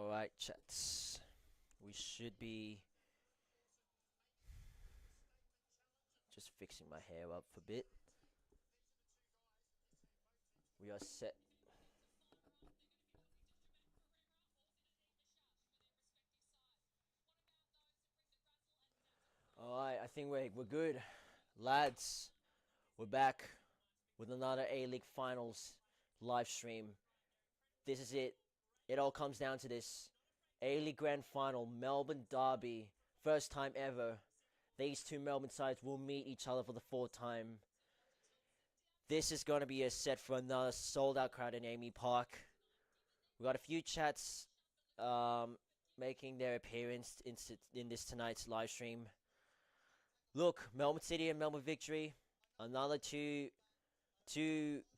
Alright, chats. We should be just fixing my hair up for a bit. We are set. Alright, I think we're good. Lads, we're back with another A-League Finals live stream. This is it. It all comes down to this. A-League Grand Final, Melbourne Derby. First time ever. These two Melbourne sides will meet each other for the fourth time. This is going to be a set for another sold-out crowd in Amy Park. We got a few chats making their appearance in this tonight's live stream. Look, Melbourne City and Melbourne Victory, another two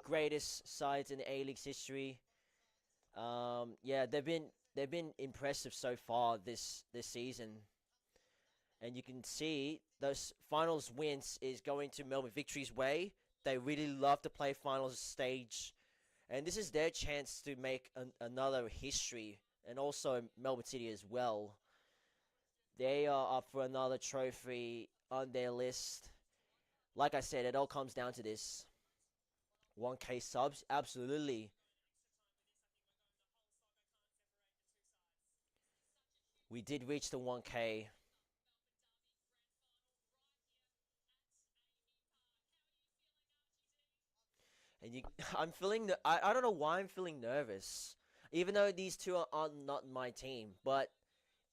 greatest sides in the A-League's history. Yeah, they've been impressive so far this season, and you can see those finals wins is going to Melbourne Victory's way. They really love to play finals stage, and this is their chance to make another history, and also Melbourne City as well. They are up for another trophy on their list. Like I said, it all comes down to this. 1K subs, absolutely. We did reach the 1K. And I'm feeling, I don't know why I'm feeling nervous. Even though these two are not my team, but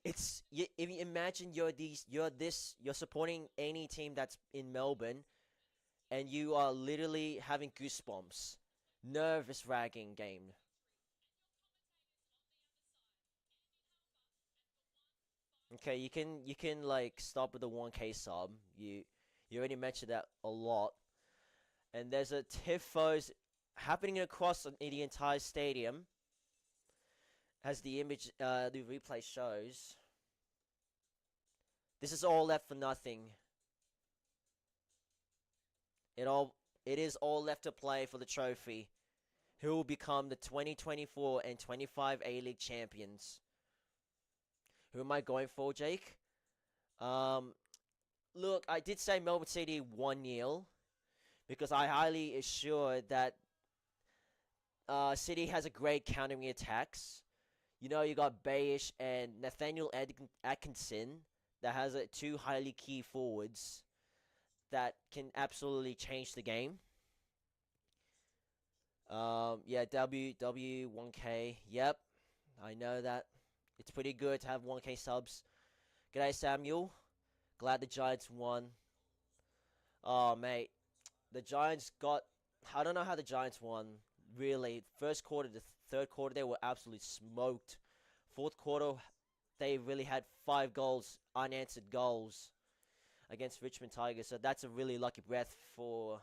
it's, if you imagine you're supporting any team that's in Melbourne, and you are literally having goosebumps. Nervous ragging game. Okay, you can like stop with the 1K sub. You already mentioned that a lot. And there's a tifos happening across the entire stadium, as the image the replay shows. This is all left for nothing. It is all left to play for the trophy. Who will become the 2024 and 25 A-League champions? Who am I going for, Jake? Look, I did say Melbourne City 1-0 because I highly assure that City has a great countering attacks. You know, you got Bayish and Nathaniel Atkinson that has two highly key forwards that can absolutely change the game. Yeah, W1K. Yep, I know that. It's pretty good to have 1K subs. G'day, Samuel. Glad the Giants won. Oh, mate. The Giants got... I don't know how the Giants won. Really. First quarter to third quarter, they were absolutely smoked. Fourth quarter, they really had 5 goals, unanswered goals, against Richmond Tigers. So that's a really lucky breath for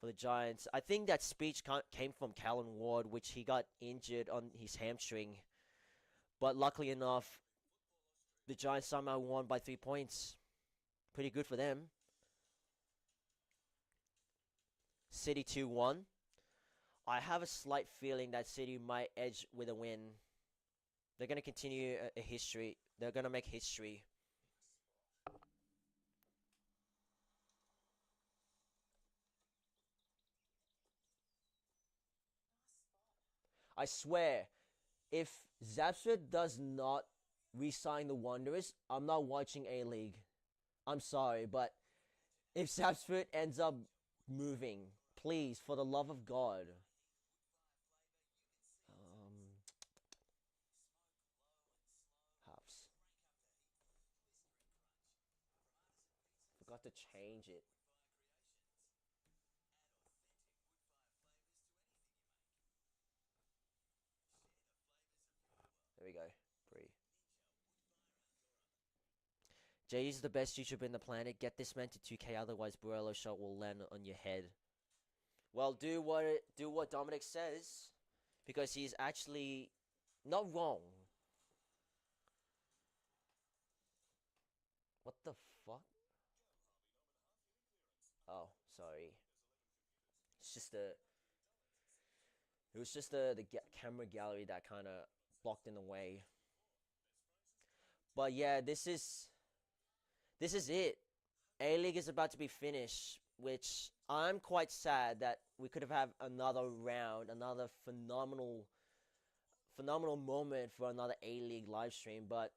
the Giants. I think that speech came from Callan Ward, which he got injured on his hamstring. But luckily enough, the Giants somehow won by 3 points. Pretty good for them. City 2-1. I have a slight feeling that City might edge with a win. They're going to continue a history. They're going to make history. I swear, if Zapsford does not re-sign the Wanderers, I'm not watching A-League. I'm sorry, but if Zapsford ends up moving, please, for the love of God. Halves. Forgot to change it. There we go. Free. Jay is the best YouTuber in the planet. Get this man to 2K, otherwise Burello shot will land on your head. Well, do what Dominic says, because he's actually not wrong. What the fuck? Oh, sorry. It's just it was just the camera gallery that kind of blocked in the way. But yeah, this is it. A-League is about to be finished, which I'm quite sad that we could have had another round, another phenomenal moment for another A-League live stream. But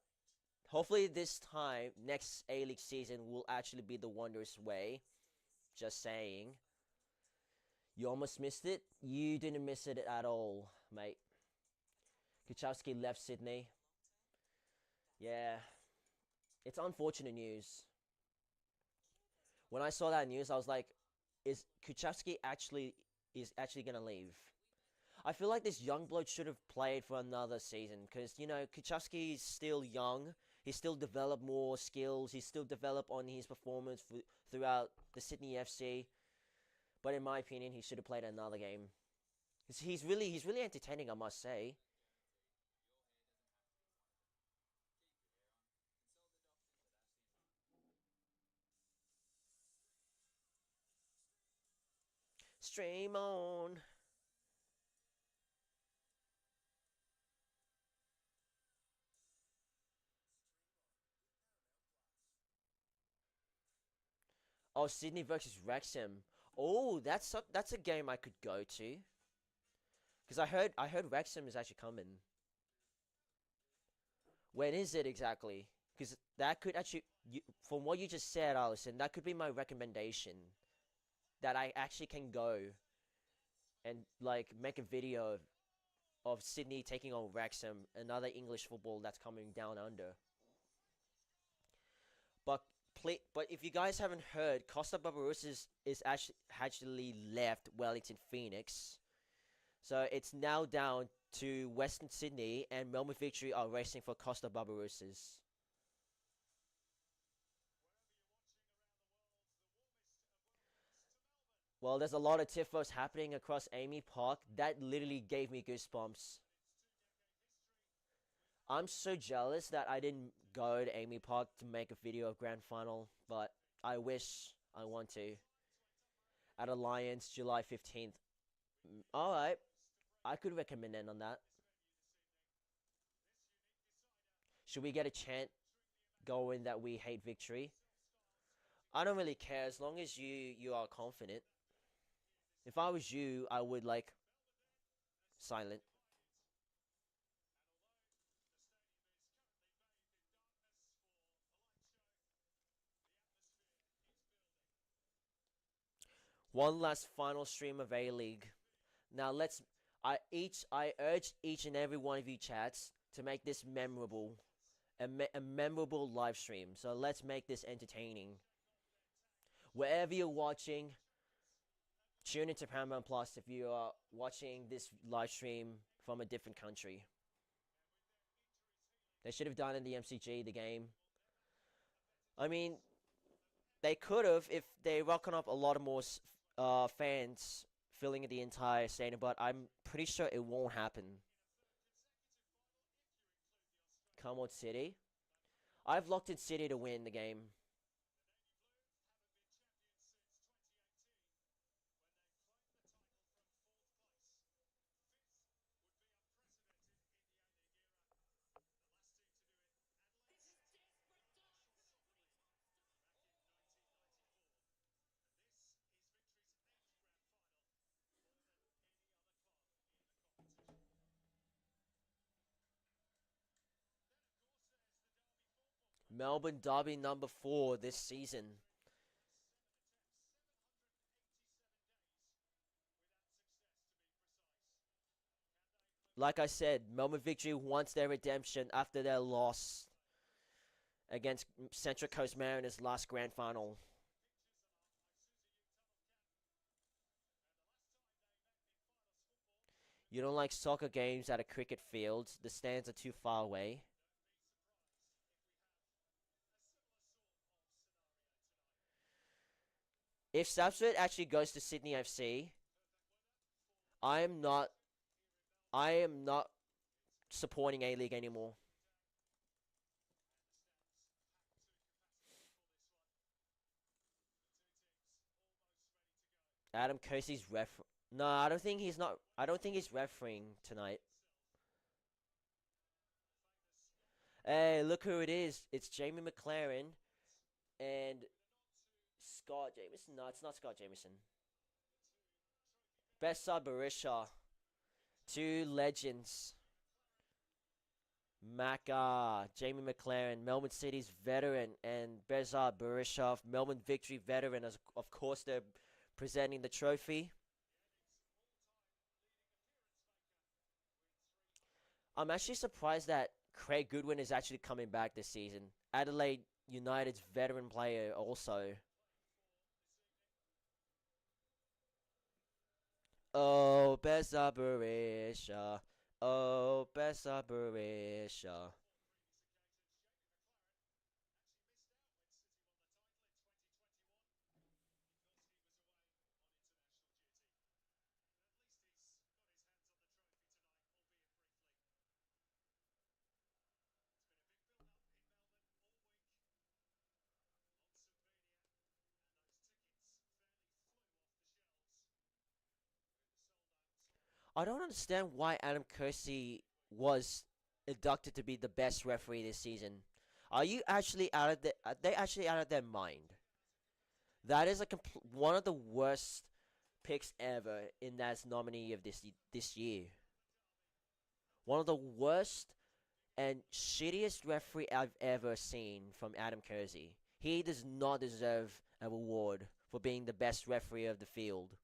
hopefully this time, next A-League season will actually be the wondrous way. Just saying. You almost missed it. You didn't miss it at all, mate. Kuchowski left Sydney. Yeah, it's unfortunate news. When I saw that news, I was like, is Kuchowski actually gonna leave? I feel like this young bloke should have played for another season because Kuchowski is still young. He still developed more skills. He still developed on his performance throughout the Sydney FC. But in my opinion, he should have played another game. He's really entertaining, I must say. Stream on. Oh, Sydney versus Wrexham. Oh, that's a game I could go to. Because I heard Wrexham is actually coming. When is it exactly? Because that could actually, from what you just said, Allison, that could be my recommendation. That I actually can go and like make a video of Sydney taking on Wrexham, another English football that's coming down under. But but if you guys haven't heard, Costa Barbaros is actually left Wellington Phoenix. So it's now down to Western Sydney and Melbourne Victory are racing for Costa Barbarosas. Well, there's a lot of tifos happening across Amy Park. That literally gave me goosebumps. I'm so jealous that I didn't go to Amy Park to make a video of Grand Final, but I wish I want to. At Alliance, July 15th. Alright, I could recommend it on that. Should we get a chant going that we hate victory? I don't really care as long as you are confident. If I was you, I would like silent. One last final stream of A-League. Now let's I urge each and every one of you chats to make this memorable. A memorable live stream. So let's make this entertaining. Wherever you're watching, tune into Paramount Plus if you are watching this live stream from a different country. They should have done in the MCG the game. I mean, they could have if they welcome up a lot of more fans filling the entire stadium, but I'm pretty sure it won't happen. Come on, City. I've locked in City to win the game. Melbourne Derby number 4 this season. Like I said, Melbourne Victory wants their redemption after their loss against Central Coast Mariners last grand final. You don't like soccer games at a cricket field. The stands are too far away. If Sapsford actually goes to Sydney FC, I am not I am not supporting A-League anymore. Adam Kersey's ref. No, I don't think he's not. I don't think he's refereeing tonight. Hey, look who it is. It's Jamie McLaren and Scott Jameson. No, it's not Scott Jameson. Bessa Barisha. Two legends. Maka, Jamie McLaren, Melbourne City's veteran, and Beza Barisha, Melbourne Victory veteran. As of course, they're presenting the trophy. I'm actually surprised that Craig Goodwin is actually coming back this season. Adelaide United's veteran player also. Oh, Beza Barisha. Oh, Beza Barisha. I don't understand why Adam Kersey was inducted to be the best referee this season. Are you actually out of the? Are they actually out of their mind? That is one of the worst picks ever in that nominee of this year. One of the worst and shittiest referee I've ever seen from Adam Kersey. He does not deserve a award for being the best referee of the field.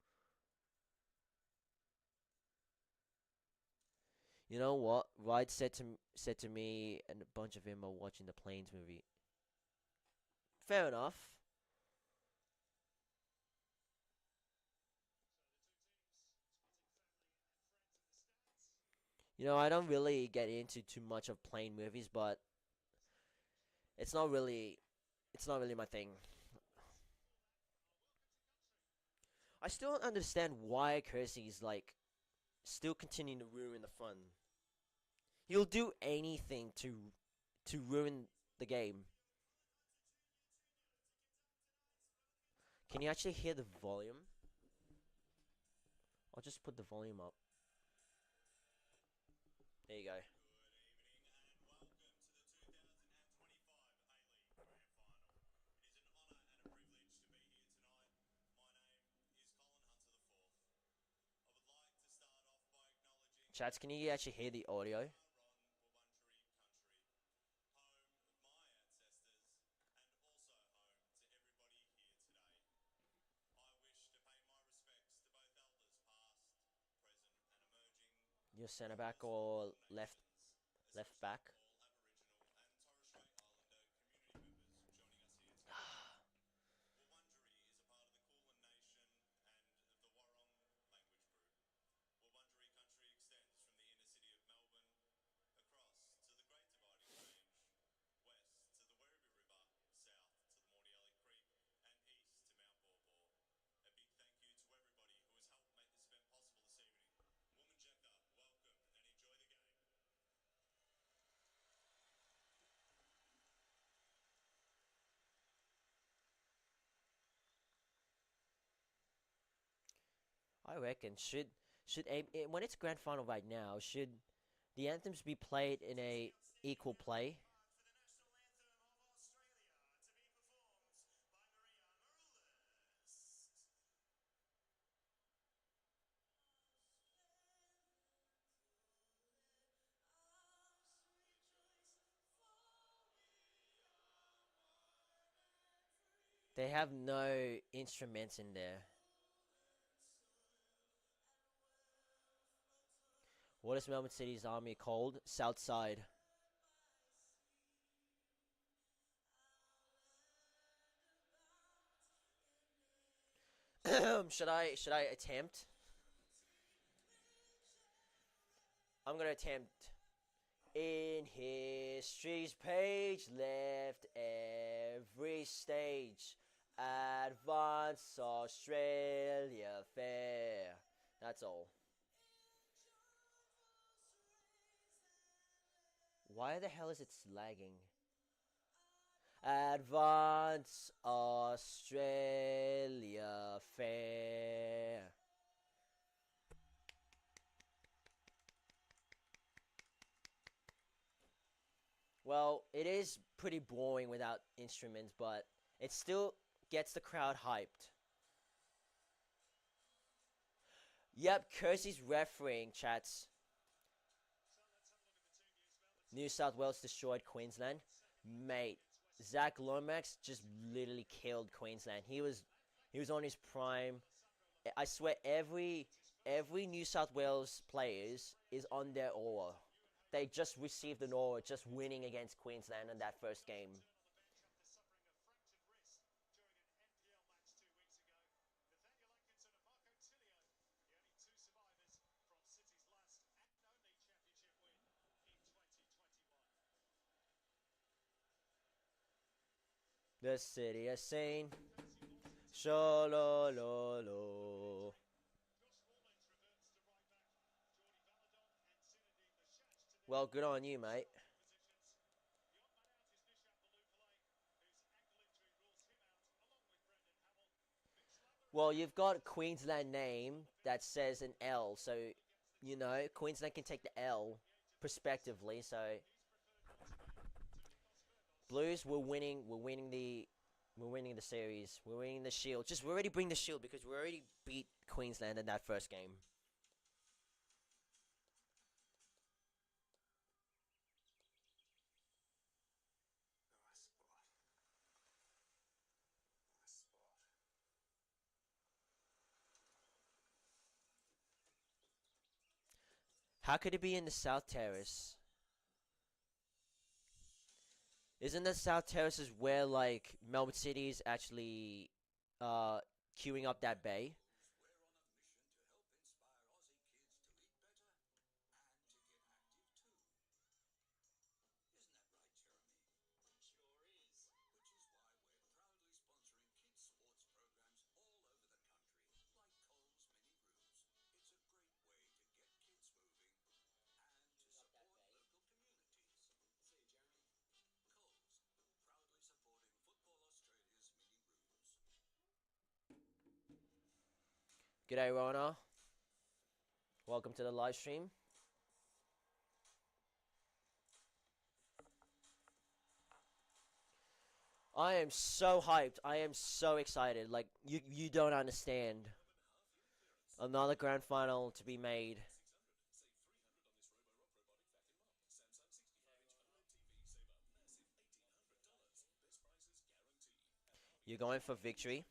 You know what? Ride said to me, and a bunch of him are watching the Planes movie. Fair enough. I don't really get into too much of plane movies, but it's not really, it's not really my thing. I still don't understand why Kersey's like still continuing to ruin the fun. He'll do anything to ruin the game. Can you actually hear the volume? I'll just put the volume up. There you go. Chats, can you actually hear the audio? Your centre back or left back? I reckon when it's grand final right now, should the anthems be played in a equal play? They have no instruments in there. What is Melbourne City's army called? Southside. Should I attempt? I'm gonna attempt. In history's page left every stage. Advance Australia fair. That's all. Why the hell is it lagging? Advance Australia fair. Well, it is pretty boring without instruments, but it still gets the crowd hyped. Yep, Kersey's refereeing, chats. New South Wales destroyed Queensland. Mate, Zach Lomax just literally killed Queensland. He was on his prime. I swear every New South Wales players is on their aura. They just received an aura just winning against Queensland in that first game. The city has seen. Sholololo. Well, good on you, mate. Well, you've got a Queensland name that says an L, so Queensland can take the L, prospectively. So Blues, we're winning the series. We're winning the Shield. Just we already bring the Shield because we already beat Queensland in that first game. How could it be in the South Terrace? Isn't the South Terrace is where like Melbourne City is actually uh queuing up that bay? G'day, Rona. Welcome to the live stream. I am so hyped. I am so excited. Like you don't understand. Another grand final to be made. You're going for victory.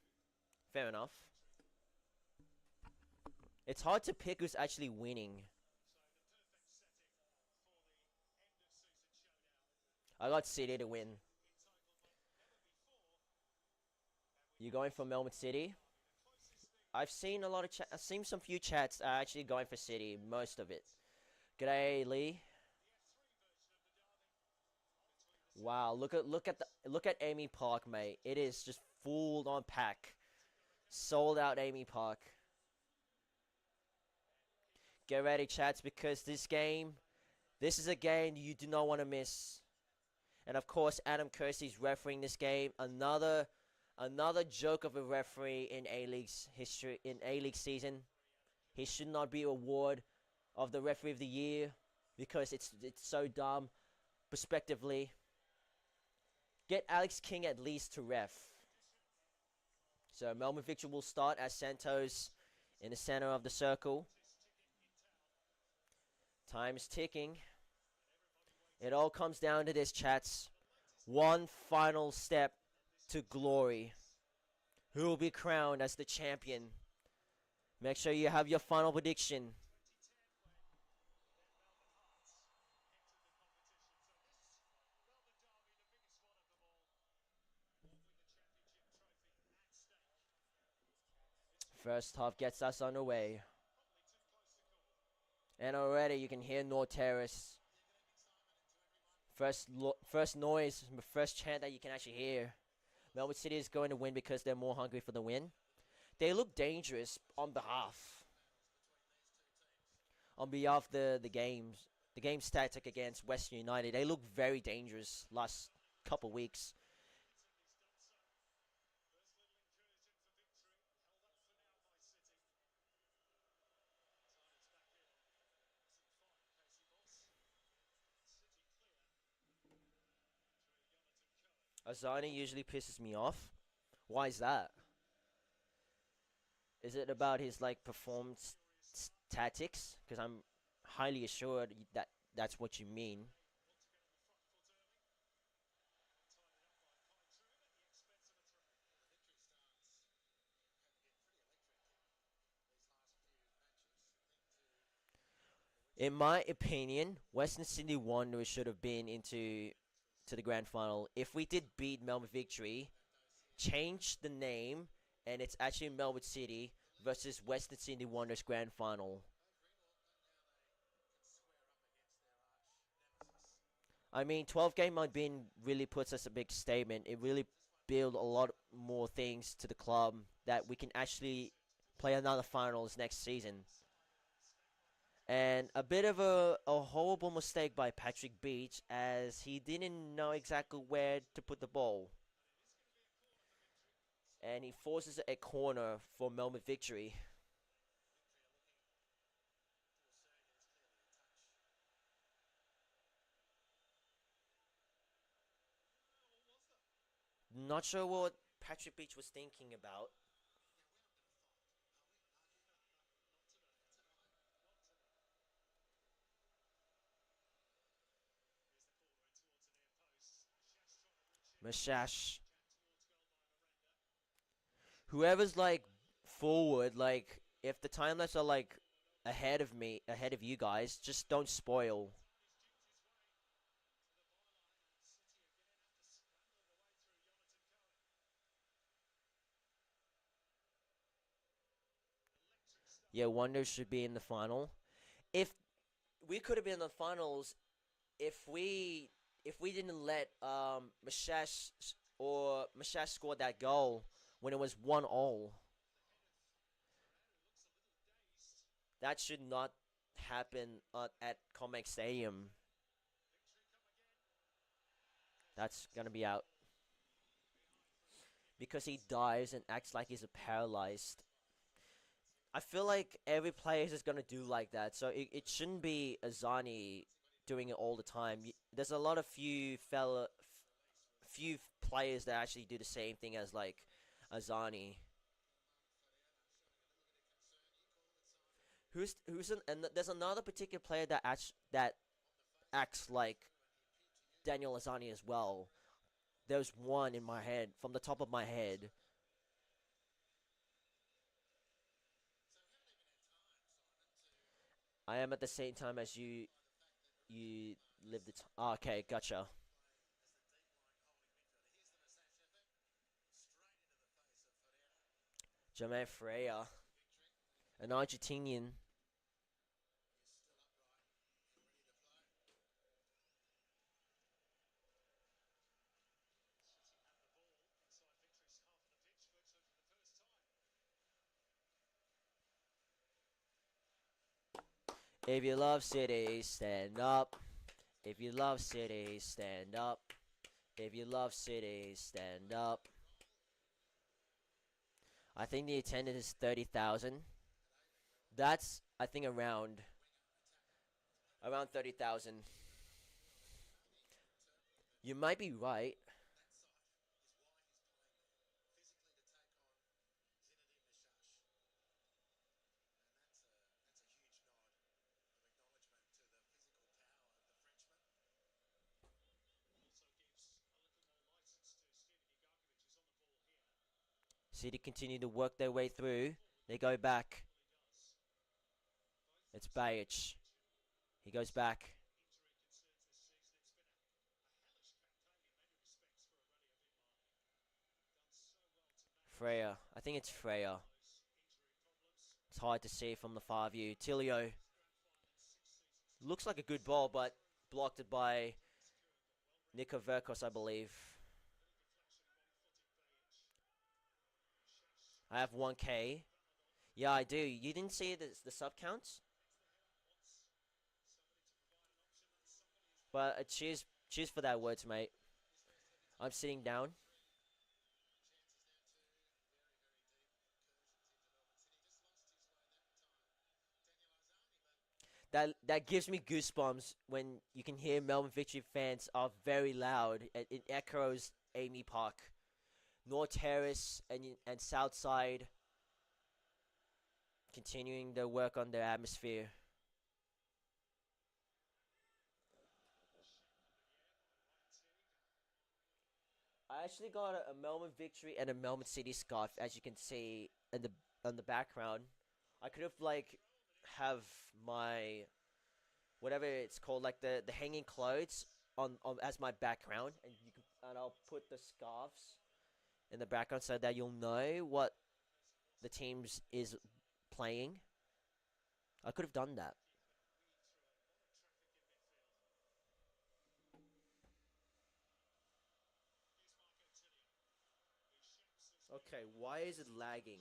Fair enough. It's hard to pick who's actually winning. I got City to win. You're going for Melbourne City. I've seen a lot of I've seen some few chats are actually going for City. Most of it. G'day, Lee. Wow, look at Amy Park, mate. It is just full on pack. Sold out Amy Park. Get ready, chats, because this is a game you do not want to miss. And of course, Adam Kersey's refereeing this game. Another joke of a referee in A-League's history, in A-League season. He should not be awarded of the referee of the year because it's so dumb. Prospectively, get Alex King at least to ref. So Melbourne Victory will start as Santos in the center of the circle. Time is ticking. It all comes down to this, chats. One final step to glory. Who will be crowned as the champion? Make sure you have your final prediction. First half gets us underway. And already you can hear North Terrace. First noise, first chant that you can actually hear. Melbourne City is going to win because they're more hungry for the win. They look dangerous on behalf the game's tactic against Western United. They look very dangerous last couple weeks. Azani usually pisses me off. Why is that? Is it about his like performance tactics? Because I'm highly assured that that's what you mean. In my opinion, Western Sydney Wanderers should have been to the grand final. If we did beat Melbourne Victory, change the name, and it's actually Melbourne City versus Western Sydney Wanderers grand final. I mean, 12 game unbeaten really puts us a big statement. It really build a lot more things to the club that we can actually play another finals next season. And a bit of a horrible mistake by Patrick Beach as he didn't know exactly where to put the ball. And he forces a corner for Melbourne Victory. Not sure what Patrick Beach was thinking about. Mashash. Whoever's like forward, like if the time lapse are like ahead of me, ahead of you guys, just don't spoil. Yeah, Wonders should be in the final. If we could have been in the finals, if we didn't let Mashash scored that goal when it was 1-all. That should not happen at Comex Stadium. That's gonna be out because he dives and acts like he's paralyzed. I feel like every player is gonna do like that, so it shouldn't be Azani doing it all the time. There's a lot of few players that actually do the same thing as like Azani. And there's another particular player that acts like Daniel Azani as well. There's one in my head from the top of my head. I am at the same time as you. You live the. Okay, gotcha. Jermaine Freya, an Argentinian. If you love City, stand up. If you love City, stand up. If you love City, stand up. I think the attendance is 30,000. That's I think around 30,000. You might be right. City continue to work their way through. They go back. It's Bajic. He goes back. Freya. I think it's Freya. It's hard to see from the far view. Tilio looks like a good ball, but blocked it by Nico Verkos, I believe. I have 1K. Yeah, I do. You didn't see the sub counts? But cheers for that words, mate. I'm sitting down. That gives me goosebumps when you can hear Melbourne Victory fans are very loud. It echoes Amy Park, North Terrace and South Side, continuing their work on their atmosphere. I actually got a Melbourne Victory and a Melbourne City scarf, as you can see in the on the background. I could have like have my whatever it's called, like the hanging clothes on as my background, and I'll put the scarves in the background so that you'll know what the teams is playing. I could have done that. Okay, why is it lagging?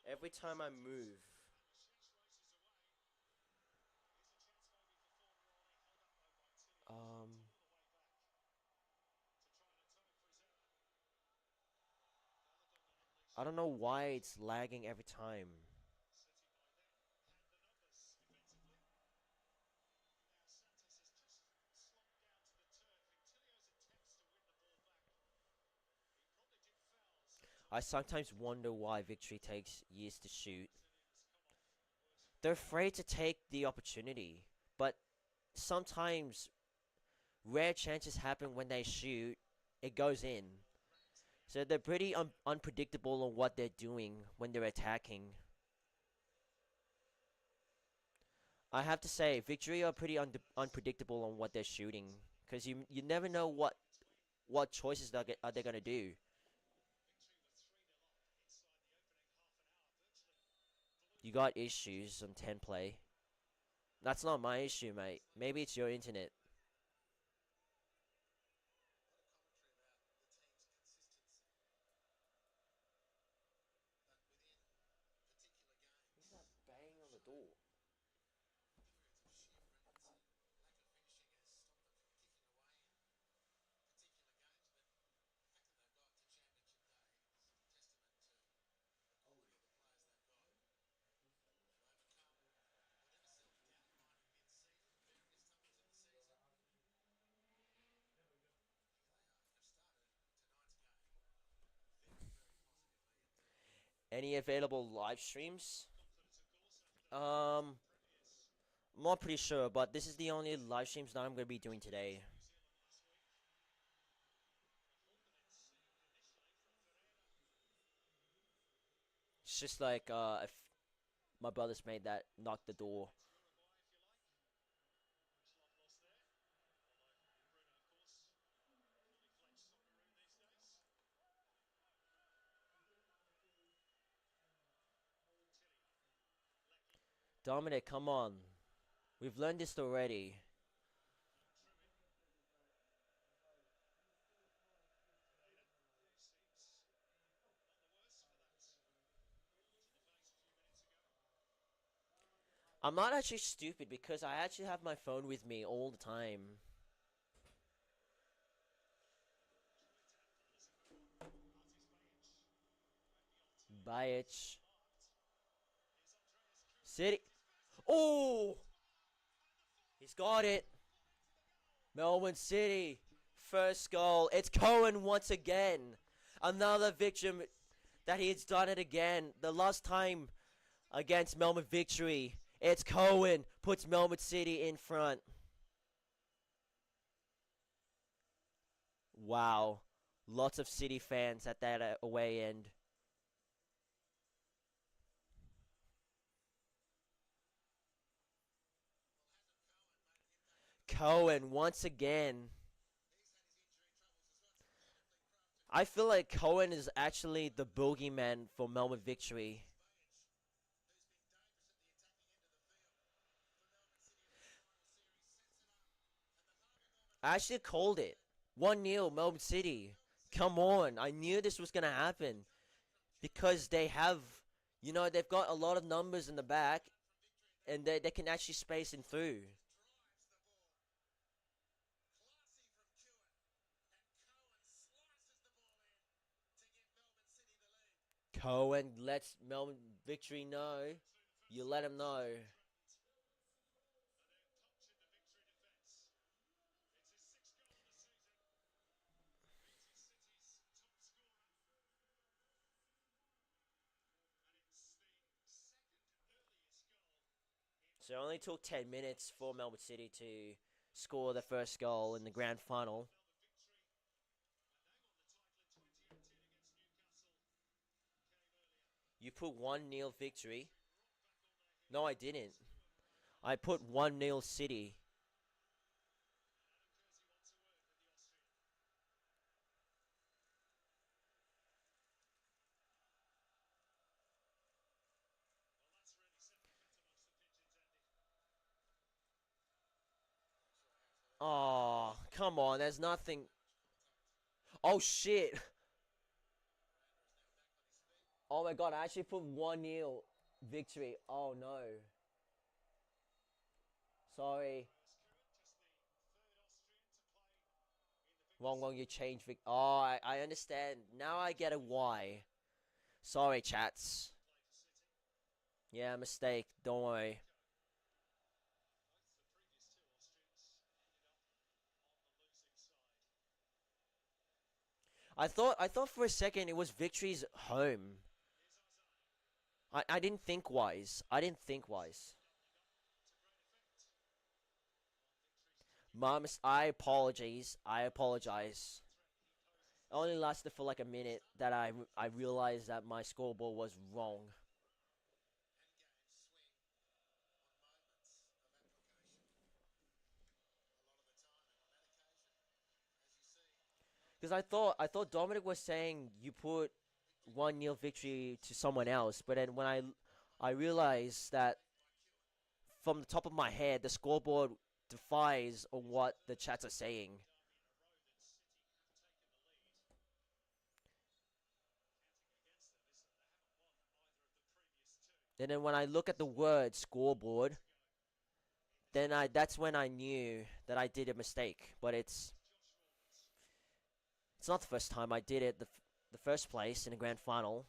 Every time I move. Um, I don't know why it's lagging every time. I sometimes wonder why Victory takes years to shoot. They're afraid to take the opportunity, but sometimes rare chances happen when they shoot, it goes in. So they're pretty unpredictable on what they're doing when they're attacking. I have to say, Victory are pretty unpredictable on what they're shooting, because you never know what choices are they gonna do. You got issues on 10 play. That's not my issue, mate. Maybe it's your internet. Who's that bang on the door? Any available live streams? Um, I'm not pretty sure, but this is the only live streams that I'm gonna be doing today. It's just like if my brother's made that knock the door. Dominic, come on. We've learned this already. I'm not actually stupid because I actually have my phone with me all the time. Bajic. City. Oh! He's got it. Melbourne City. First goal. It's Cohen once again. Another victim that he's done it again. The last time against Melbourne Victory. It's Cohen. Puts Melbourne City in front. Wow. Lots of City fans at that away end. Cohen once again. I feel like Cohen is actually the boogeyman for Melbourne Victory. I actually called it. 1-0 Melbourne City. Come on. I knew this was going to happen. Because they have, they've got a lot of numbers in the back. And they can actually space in through. Cohen lets Melbourne Victory know. You let him know. So it only took 10 minutes for Melbourne City to score the first goal in the grand final. You put 1-0 victory. No, I didn't. I put 1-0 City. Oh, come on. There's nothing. Oh, shit. Oh, my God. I actually put 1-0 victory. Oh, no. Sorry. Wrong. You changed. Oh, I understand. Now I get a why. Sorry, chats. Yeah, mistake. Don't worry. I thought for a second it was Victory's home. I didn't think wise. I didn't think wise. Mom, I apologize. I apologize. It only lasted for like a minute that I realized that my scoreboard was wrong. Because I thought Dominic was saying you put 1-0 victory to someone else, but then when I realized that from the top of my head the scoreboard defies on what the chats are saying. And then when I look at the word scoreboard, then that's when I knew that I did a mistake. But it's not the first time I did it. The first place in the grand final.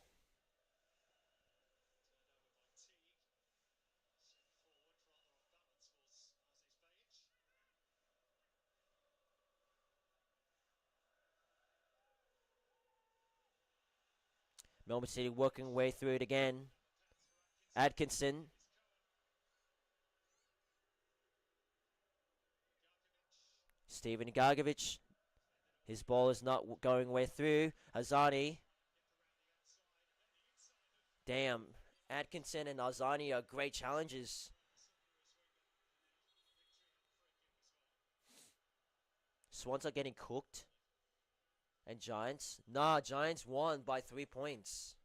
Melbourne City working way through it again. Atkinson. Steven Gargovic. His ball is not going way through. Azani. Damn. Atkinson and Azani are great challenges. Swans are getting cooked. And Giants? Nah, Giants won by 3 points.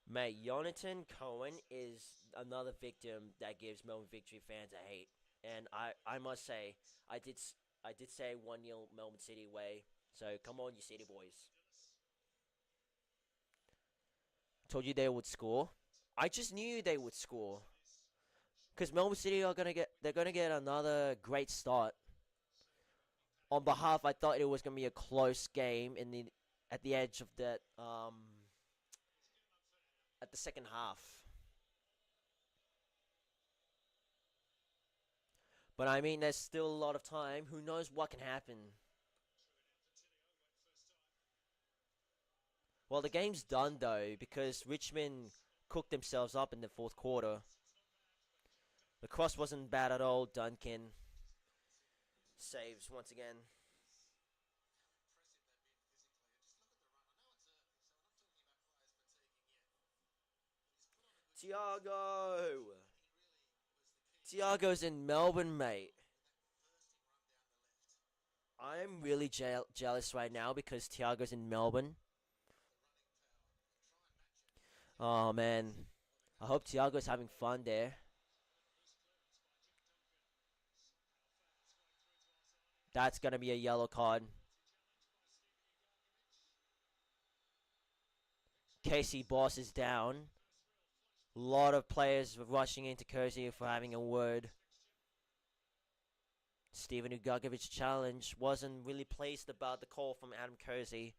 Mate, Jonathan Cohen is another victim that gives Melbourne Victory fans a hate. And I must say, I did say 1-0 Melbourne City way. So come on, you City boys. Told you they would score. I just knew they would score. Because Melbourne City they're gonna get another great start. On behalf, I thought it was gonna be a close game at the edge of that at the second half. But I mean, there's still a lot of time. Who knows what can happen? Well, the game's done though because Richmond cooked themselves up in the fourth quarter. The cross wasn't bad at all. Duncan saves once again. Tiago. Tiago's in Melbourne, mate. I'm really jealous right now because Tiago's in Melbourne. Oh man, I hope Tiago's having fun there. That's gonna be a yellow card. Casey Boss is down. A lot of players rushing into Kersey for having a word. Steven Ugagovic's challenge wasn't really pleased about the call from Adam Kersey.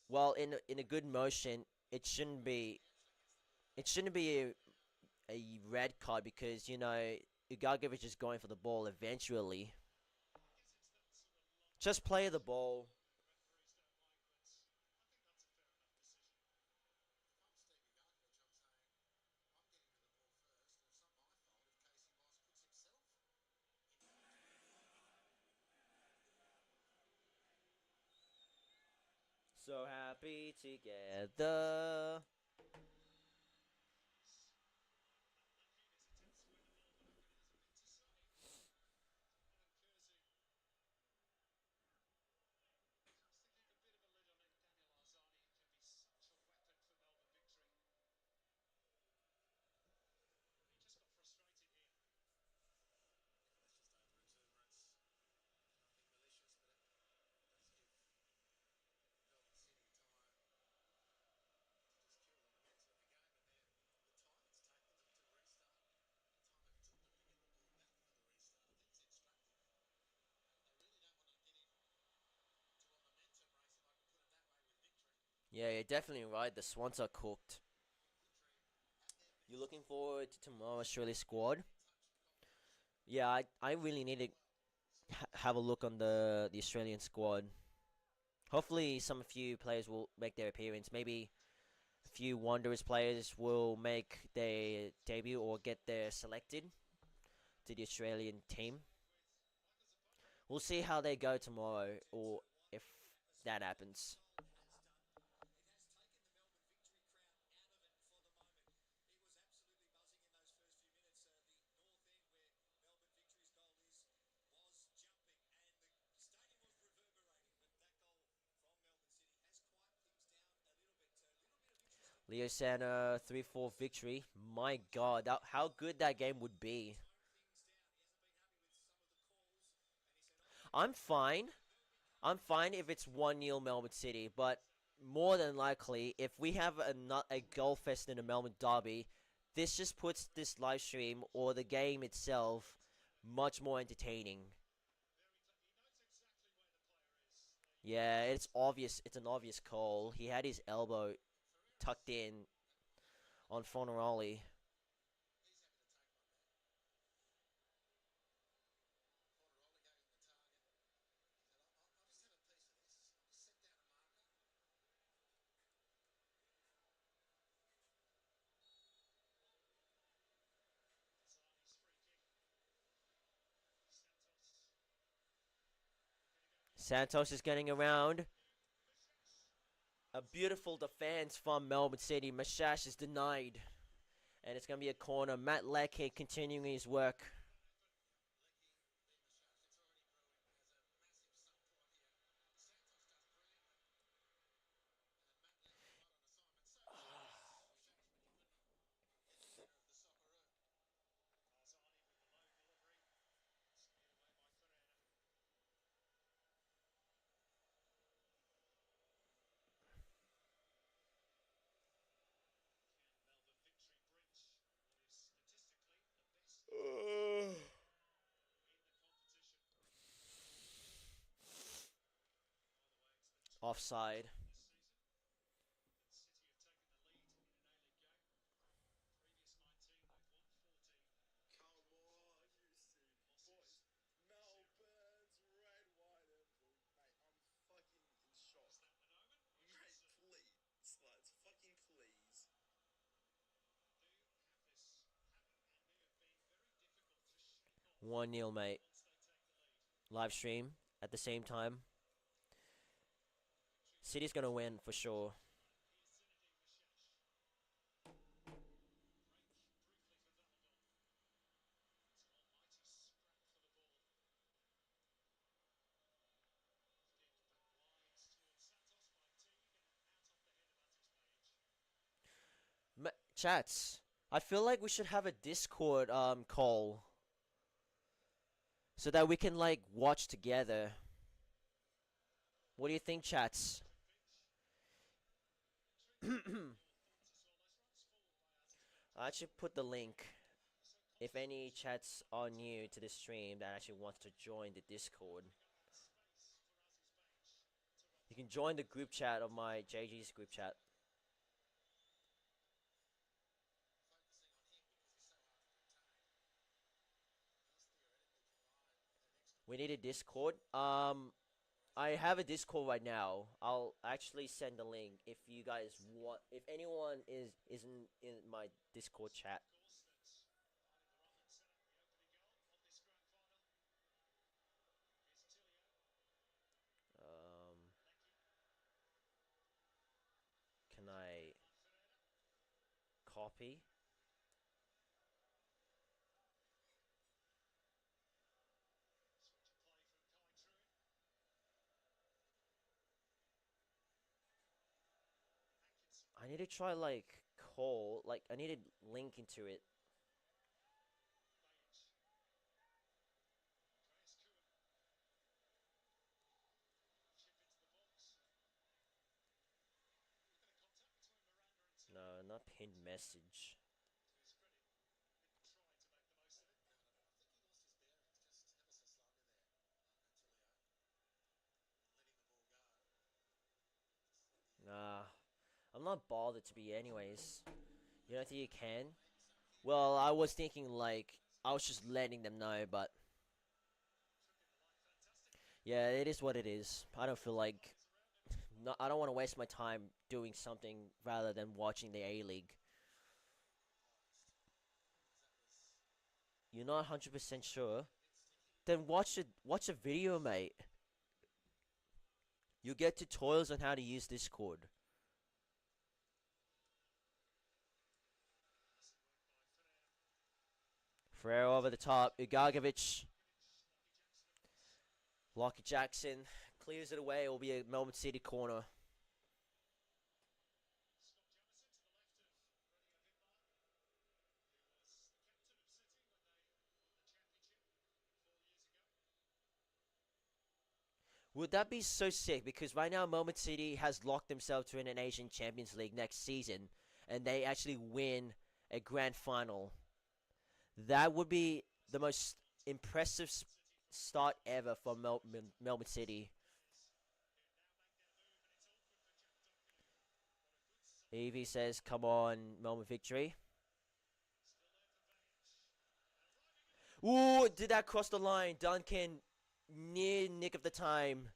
Well, in a good motion, it shouldn't be. It shouldn't be. a red card because, you know, Igagovic is going for the ball eventually. Just play the ball. So happy together. Yeah, you're definitely right. The Swans are cooked. You looking forward to tomorrow Australia squad? Yeah, I really need to have a look on the Australian squad. Hopefully, some few players will make their appearance. Maybe a few Wanderers players will make their debut or get their selected to the Australian team. We'll see how they go tomorrow, or if that happens. Leo Santa 3-4 victory. My God, how good that game would be. I'm fine. I'm fine if it's 1-0 Melbourne City, but more than likely, if we have a goal fest in a Melbourne derby, this just puts this live stream or the game itself much more entertaining. Yeah, it's obvious. It's an obvious call. He had his elbow tucked in on Fornaroli. Santos is getting around. A beautiful defense from Melbourne City. Mashash is denied. And it's going to be a corner. Matt Leckie continuing his work. Offside. One nil, mate. Live stream at the same time. City's gonna win for sure. Chats. I feel like we should have a Discord call so that we can like watch together. What do you think, chats? I should put the link. If any chats are new to this stream that actually wants to join the Discord, you can join the group chat of my JG's group chat. We need a Discord. I have a Discord right now. I'll actually send a link if you guys want. If anyone isn't in my Discord chat. Um, can I copy? I need to try like call. Like I need to link into it. No, not pinned message. Nah, I'm not bothered to be anyways. You don't think you can? Well, I was thinking like I was just letting them know, but yeah, it is what it is. I don't feel like no, I don't want to waste my time doing something rather than watching the A-League. You're not 100% sure? Then watch a video, mate. You get tutorials on how to use Discord. Ferrero over the top. Ugagovic. Lockie Jackson clears it away. It will be a Melbourne City corner. Would that be so sick? Because right now, Melbourne City has locked themselves to an Asian Champions League next season, and they actually win a grand final. That would be the most impressive start ever for Melbourne City. Evie says, come on, Melbourne victory. Ooh, did that cross the line? Duncan, near nick of the time.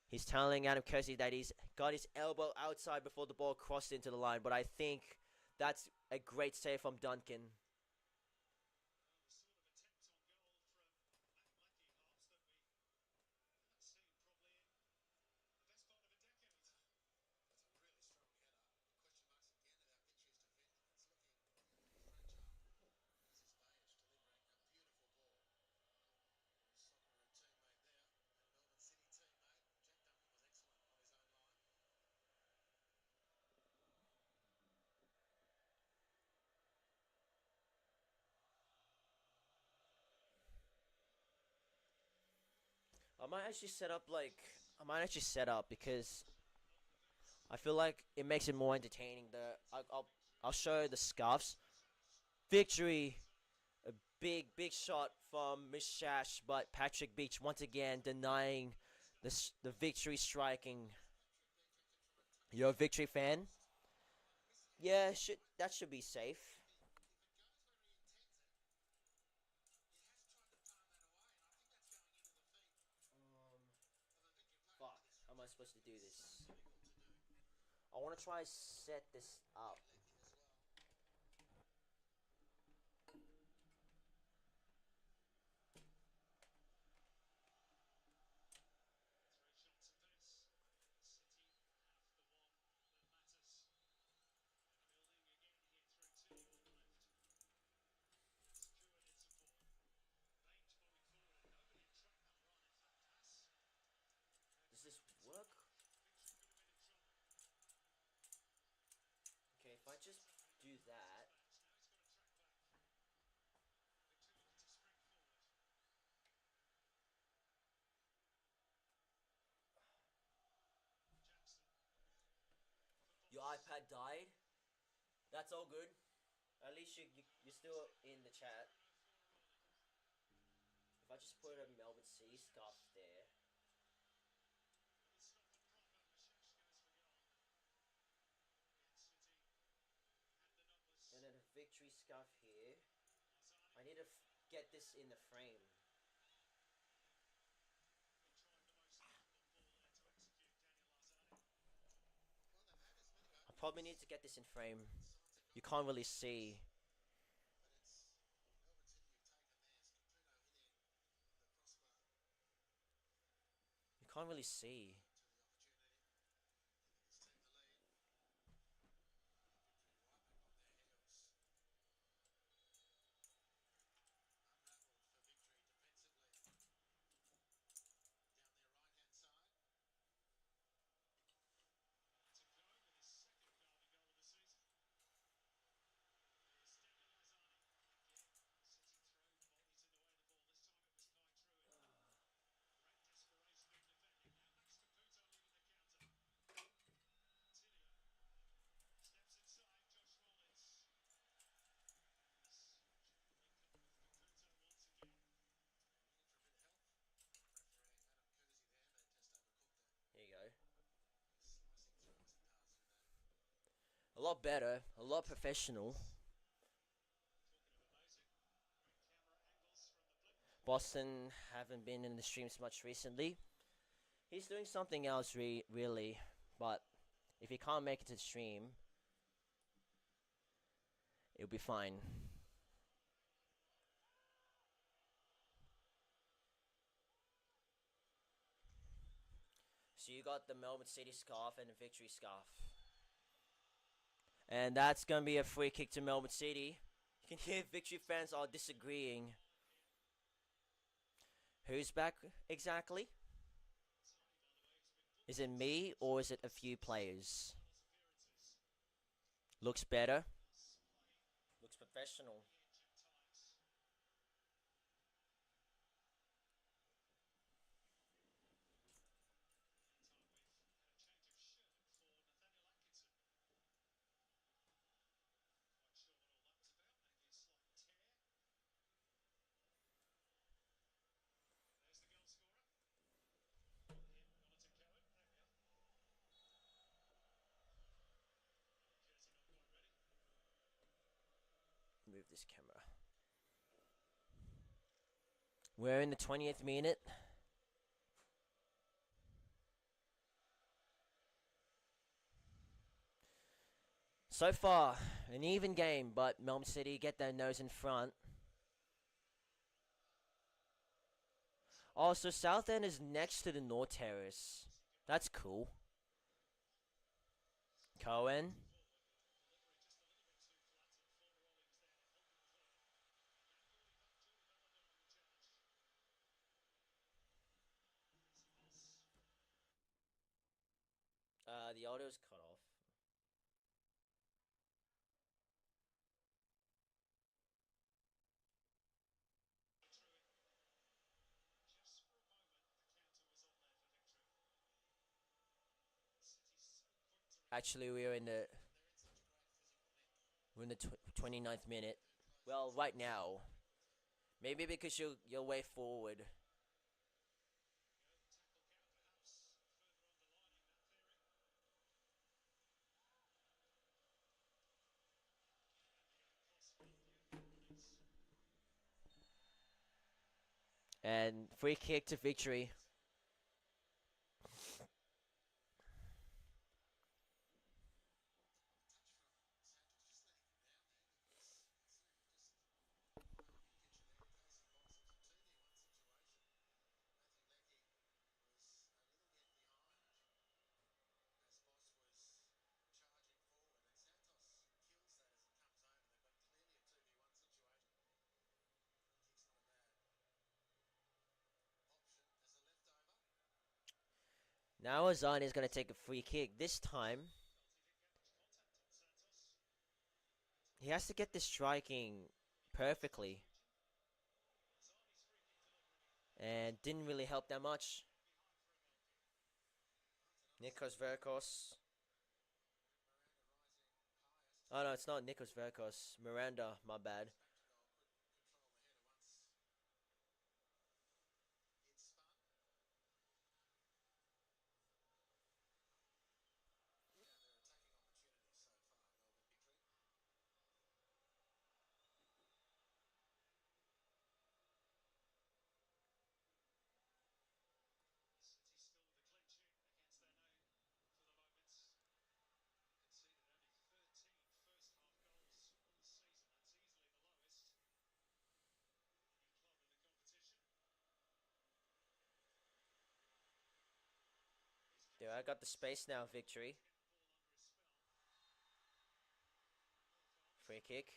He's telling Adam Kersey that he's got his elbow outside before the ball crossed into the line, but I think that's a great save from Duncan. I might actually set up because I feel like it makes it more entertaining. I'll show the scuffs. Victory, a big shot from Miss Shash, but Patrick Beach once again denying the victory striking. You're a victory fan? Yeah, that should be safe. Um, fuck. How am I supposed to do this? I want to try set this up. Does this work? Okay, if I just do that. Your iPad died? That's all good. At least you're still in the chat. If I just put a Melbourne City scarf there. And then a victory scarf here. I need to get this in the frame. probably need to get this in frame. You can't really see. You can't really see. Here you go. A lot better. A lot professional. Boston haven't been in the streams much recently. He's doing something else really, but if he can't make it to the stream, it'll be fine. So you got the Melbourne City scarf and the victory scarf. And that's going to be a free kick to Melbourne City. You can hear victory fans are disagreeing. Who's back exactly? Is it me or is it a few players? Looks better. Looks professional. Move this camera. We're in the 20th minute. So far, an even game, but Melbourne City get their nose in front. Also, Southend is next to the North Terrace. That's cool. Cohen. The audio's cut off. Actually, we're in the 29th minute. Well, right now. Maybe because you're way forward. And free kick to victory. Now Azan is going to take a free kick. This time, he has to get the striking perfectly. And didn't really help that much. Nikos Verkos. Oh no, it's not Nikos Verkos. Miranda, my bad. Okay, I got the space now, Victory. Free kick.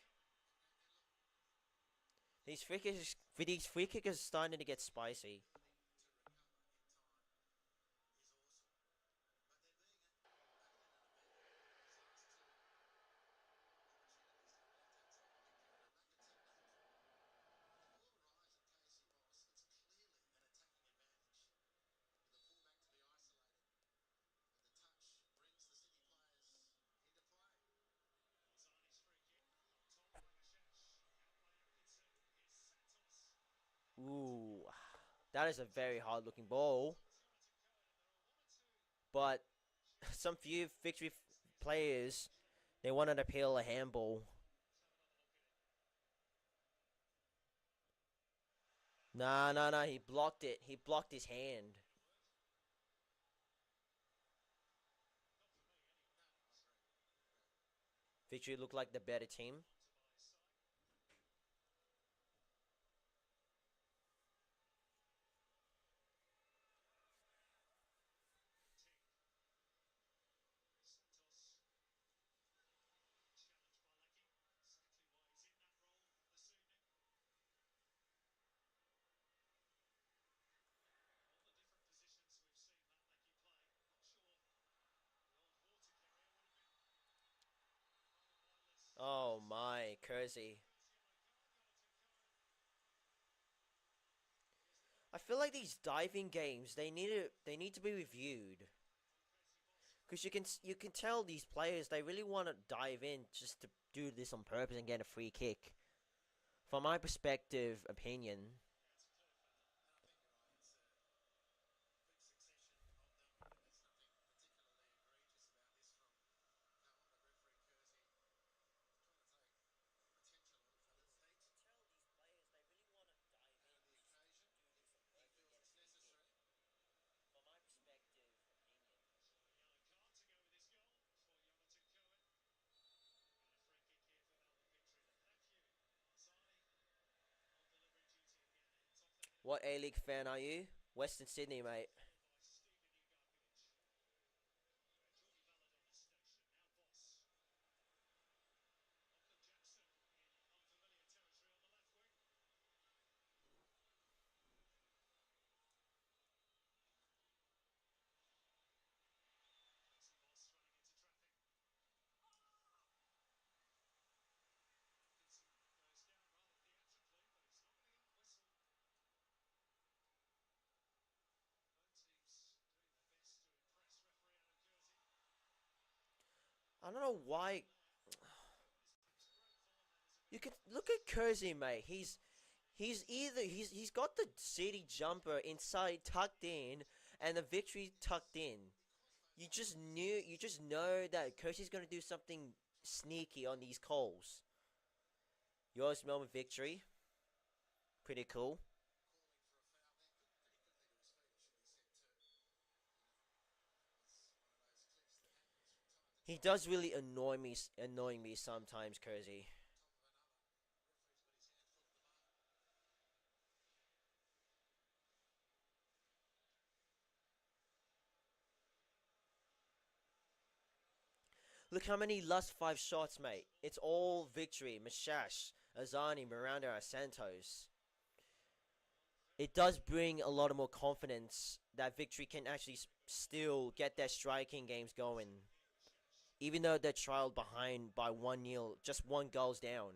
These free kickers are starting to get spicy. Ooh, that is a very hard-looking ball. But some few Victory players, they wanted to appeal a handball. Nah, nah, nah. He blocked it. He blocked his hand. Victory looked like the better team. Oh my, Kersey. I feel like these diving games they need to be reviewed because you can tell these players they really want to dive in just to do this on purpose and get a free kick. From my perspective, opinion. What A-League fan are you? Western Sydney, mate. I don't know why. You can look at Kersey, mate. He's got the city jumper inside tucked in, and the victory tucked in. You just know that Kersey's gonna do something sneaky on these calls. Yours, Melbourne victory, pretty cool. He does really annoy me sometimes, Kersey. Look how many last five shots, mate. It's all victory. Mashash, Azani, Miranda, Santos. It does bring a lot of more confidence that victory can actually still get their striking games going, even though they're trailed behind by 1-0, just one goals down.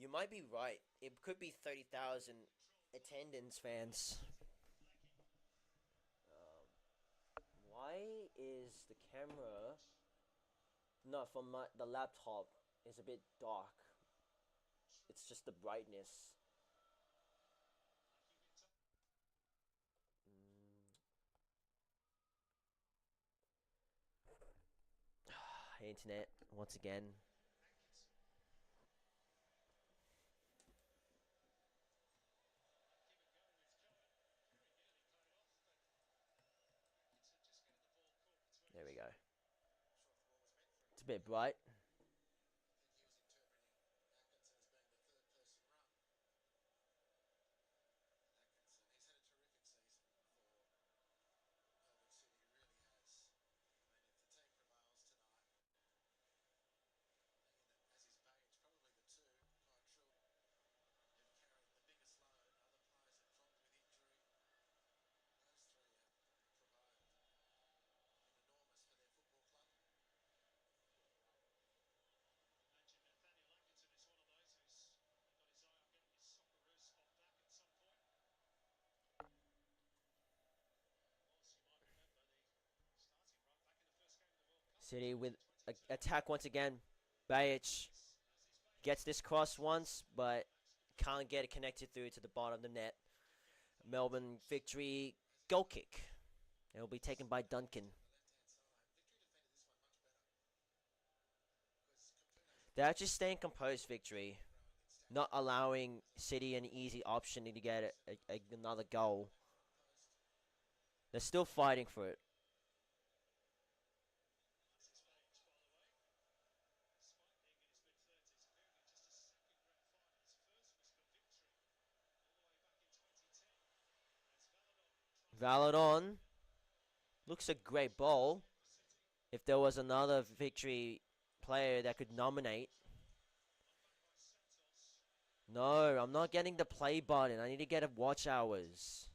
You might be right. It could be 30,000 attendance fans. Why is the camera? No, from the laptop is a bit dark. It's just the brightness. Internet once again. There we go. It's a bit bright. City with attack once again. Bajic gets this cross once, but can't get it connected through to the bottom of the net. Melbourne victory, goal kick. It will be taken by Duncan. They're just staying composed, victory. Not allowing City an easy option to get another goal. They're still fighting for it. Valadon looks a great ball. If there was another victory player that could nominate. No, I'm not getting the play button. I need to get a watch hours.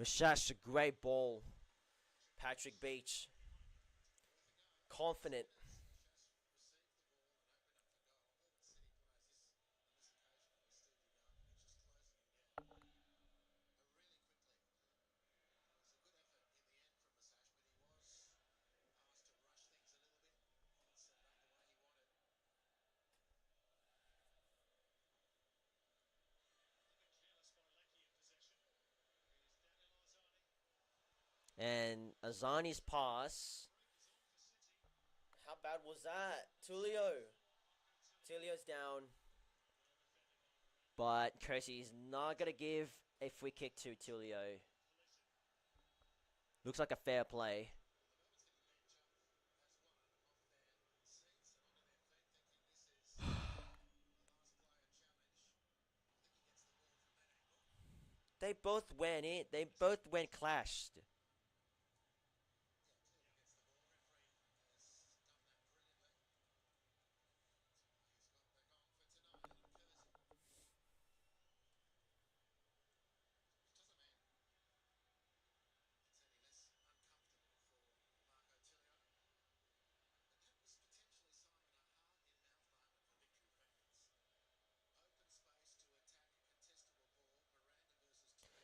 Mashash, a great ball. Patrick Beach. Confident. And Azani's pass. How bad was that? Tulio. Tulio's down. But Kersey's not going to give a free kick to Tulio. Looks like a fair play. They both went in. They both went clashed.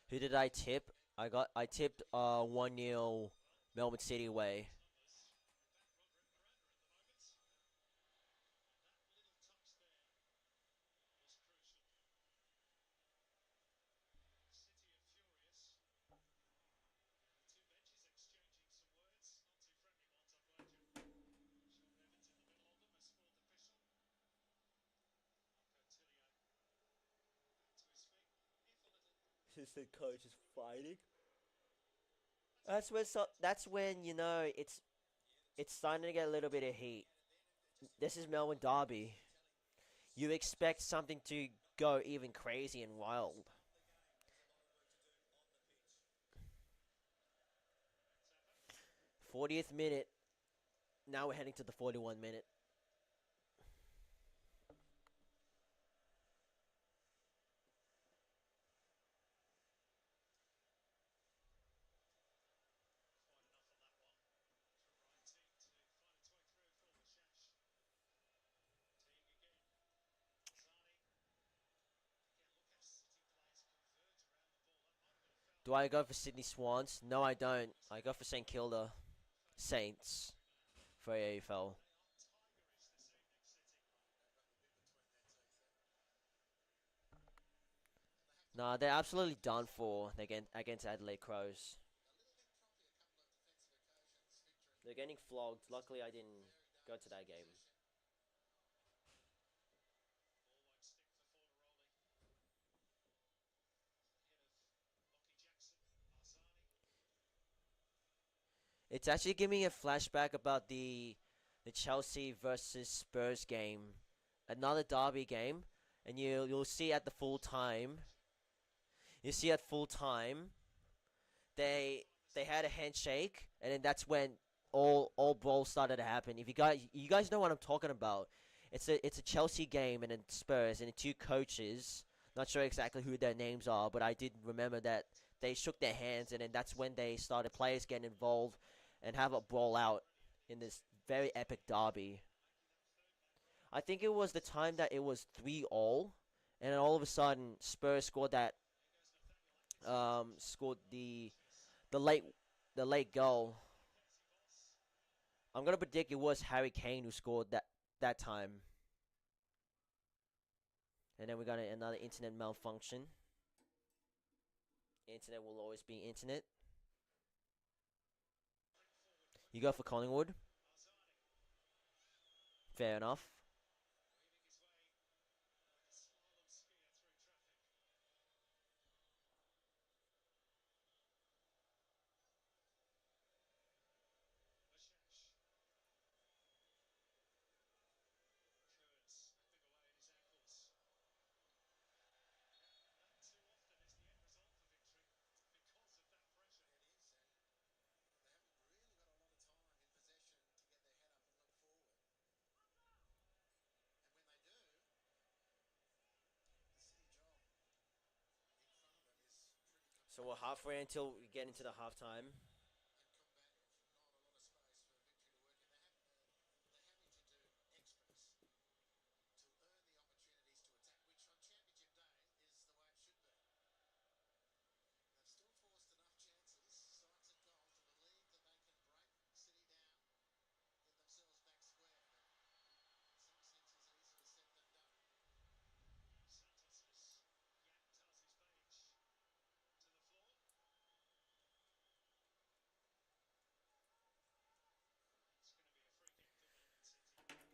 Who did I tip? I tipped 1-0 Melbourne City way. Assistant coach is fighting. That's when you know it's starting to get a little bit of heat. This is Melbourne Derby. You expect something to go even crazy and wild. 40th minute. Now we're heading to the 41 minute. Do I go for Sydney Swans? No, I don't. I go for St Kilda Saints for AFL. Nah, they're absolutely done for against Adelaide Crows. They're getting flogged. Luckily, I didn't go to that game. It's actually giving me a flashback about the Chelsea versus Spurs game, another derby game, and you'll see at the full time. You see at full time they they had a handshake, and then that's when all brawls started to happen. If you guys know what I'm talking about, it's a Chelsea game and then Spurs and the two coaches. Not sure exactly who their names are, but I did remember that they shook their hands, and then that's when they started players getting involved and have a brawl out in this very epic derby. I think it was the time that it was 3-all, and then all of a sudden Spurs scored that scored the late the late goal. I'm gonna predict it was Harry Kane who scored that time. And then we got another internet malfunction. Internet will always be internet. You go for Collingwood. Fair enough. So we're halfway until we get into the halftime.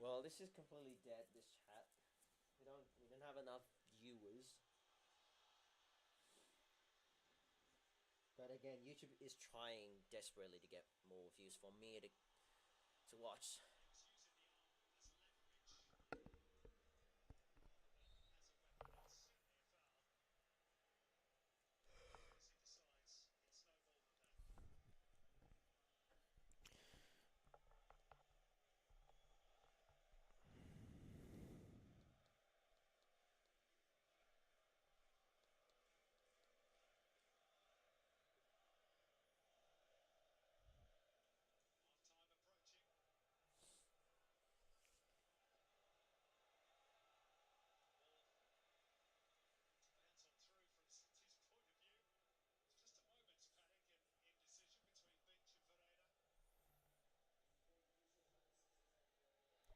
Well, this is completely dead. This chat. We don't have enough viewers. But again, YouTube is trying desperately to get more views for me to watch.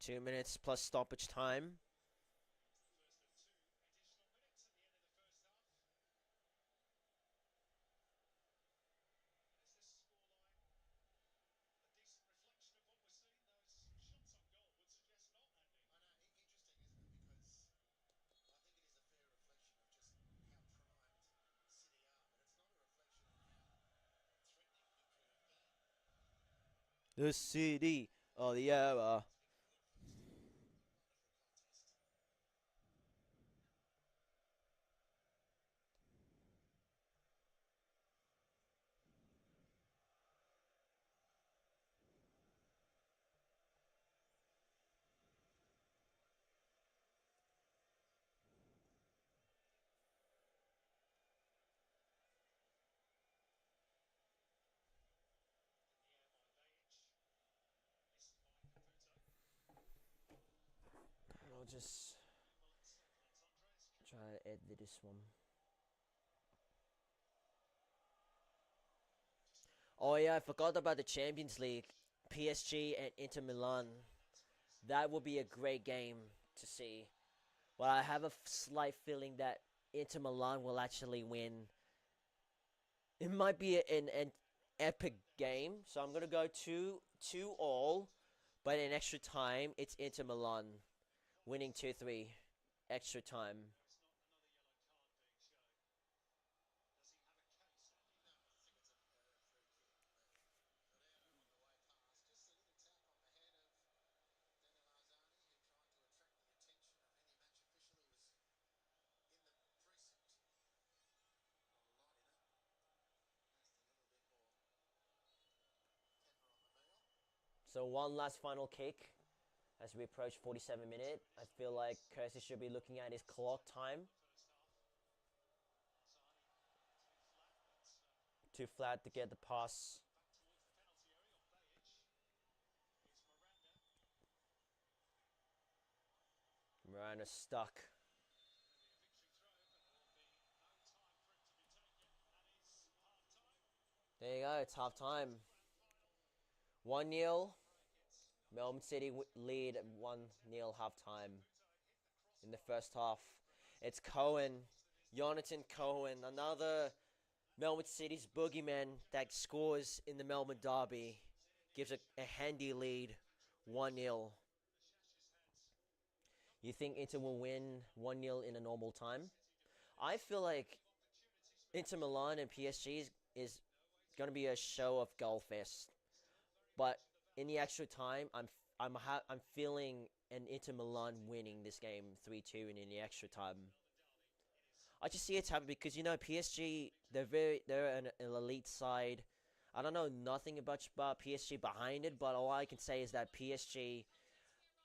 Two minutes plus stoppage time. The city of the era. I'll just try to edit this one. Oh yeah, I forgot about the Champions League. PSG and Inter Milan. That would be a great game to see. But I have a slight feeling that Inter Milan will actually win. It might be an epic game, so I'm gonna go 2-2 all. But in extra time, it's Inter Milan winning 2-3. Extra time. So one last final kick as we approach 47 minutes. I feel like Kersey should be looking at his clock time. Too flat to get the pass. Miranda stuck. There you go, it's half time. 1-0. Melbourne City lead at 1-0 half time in the first half. It's Cohen, Jonathan Cohen, another Melbourne City's boogeyman that scores in the Melbourne Derby. Gives a handy lead, 1-0. You think Inter will win 1-0 in a normal time? I feel like Inter Milan and PSG is going to be a show of goal fest. But in the extra time, I'm feeling an Inter Milan winning this game 3-2 and in the extra time. I just see it happen because PSG they're an elite side. I don't know nothing about PSG behind it, but all I can say is that PSG,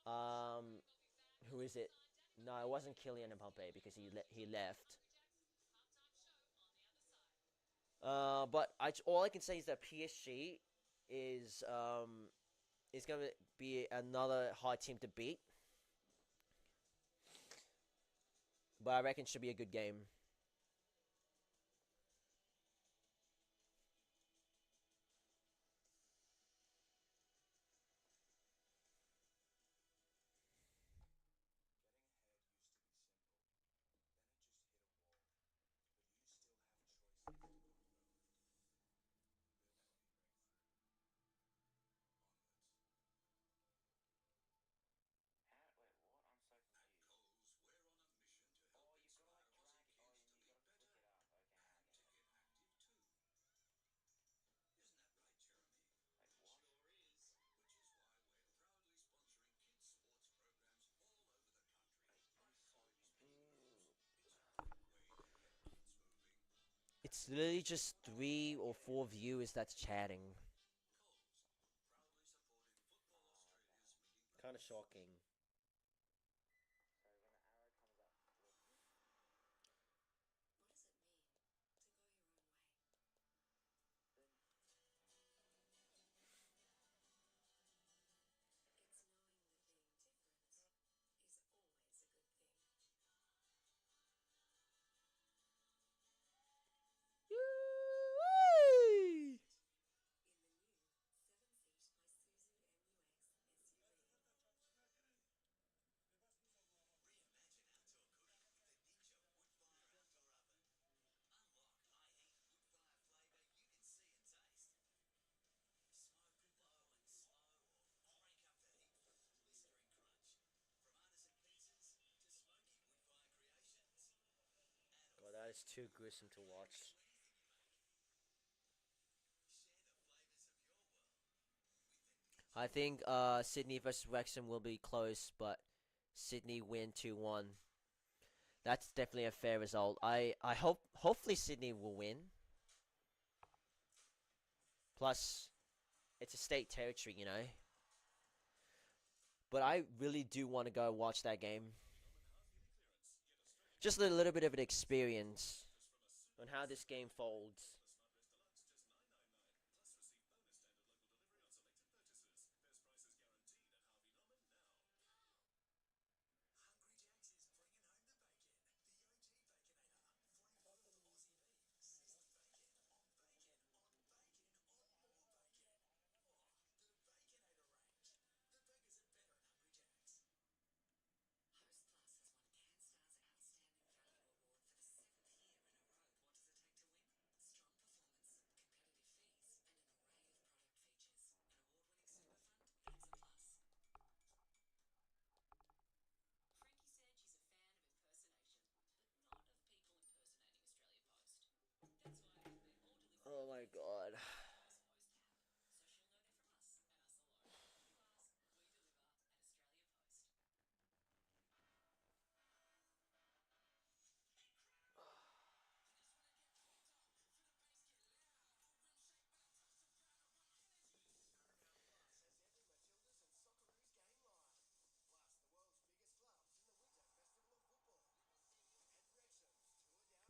who is it? No, it wasn't Kylian Mbappe because he left. But all I can say is that PSG is is going to be another hard team to beat. But I reckon it should be a good game. It's literally just 3 or 4 viewers that's chatting. Kind of shocking. God, that is too gruesome to watch. I think Sydney versus Wrexham will be close, but Sydney win 2-1. That's definitely a fair result. I hopefully Sydney will win. Plus, it's a state territory. But I really do want to go watch that game. Just a little bit of an experience on how this game folds. my god.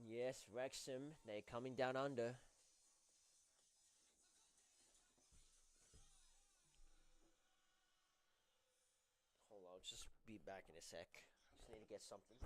Yes, Wrexham, they're coming down under. Hold on, I'll just be back in a sec. Just need to get something.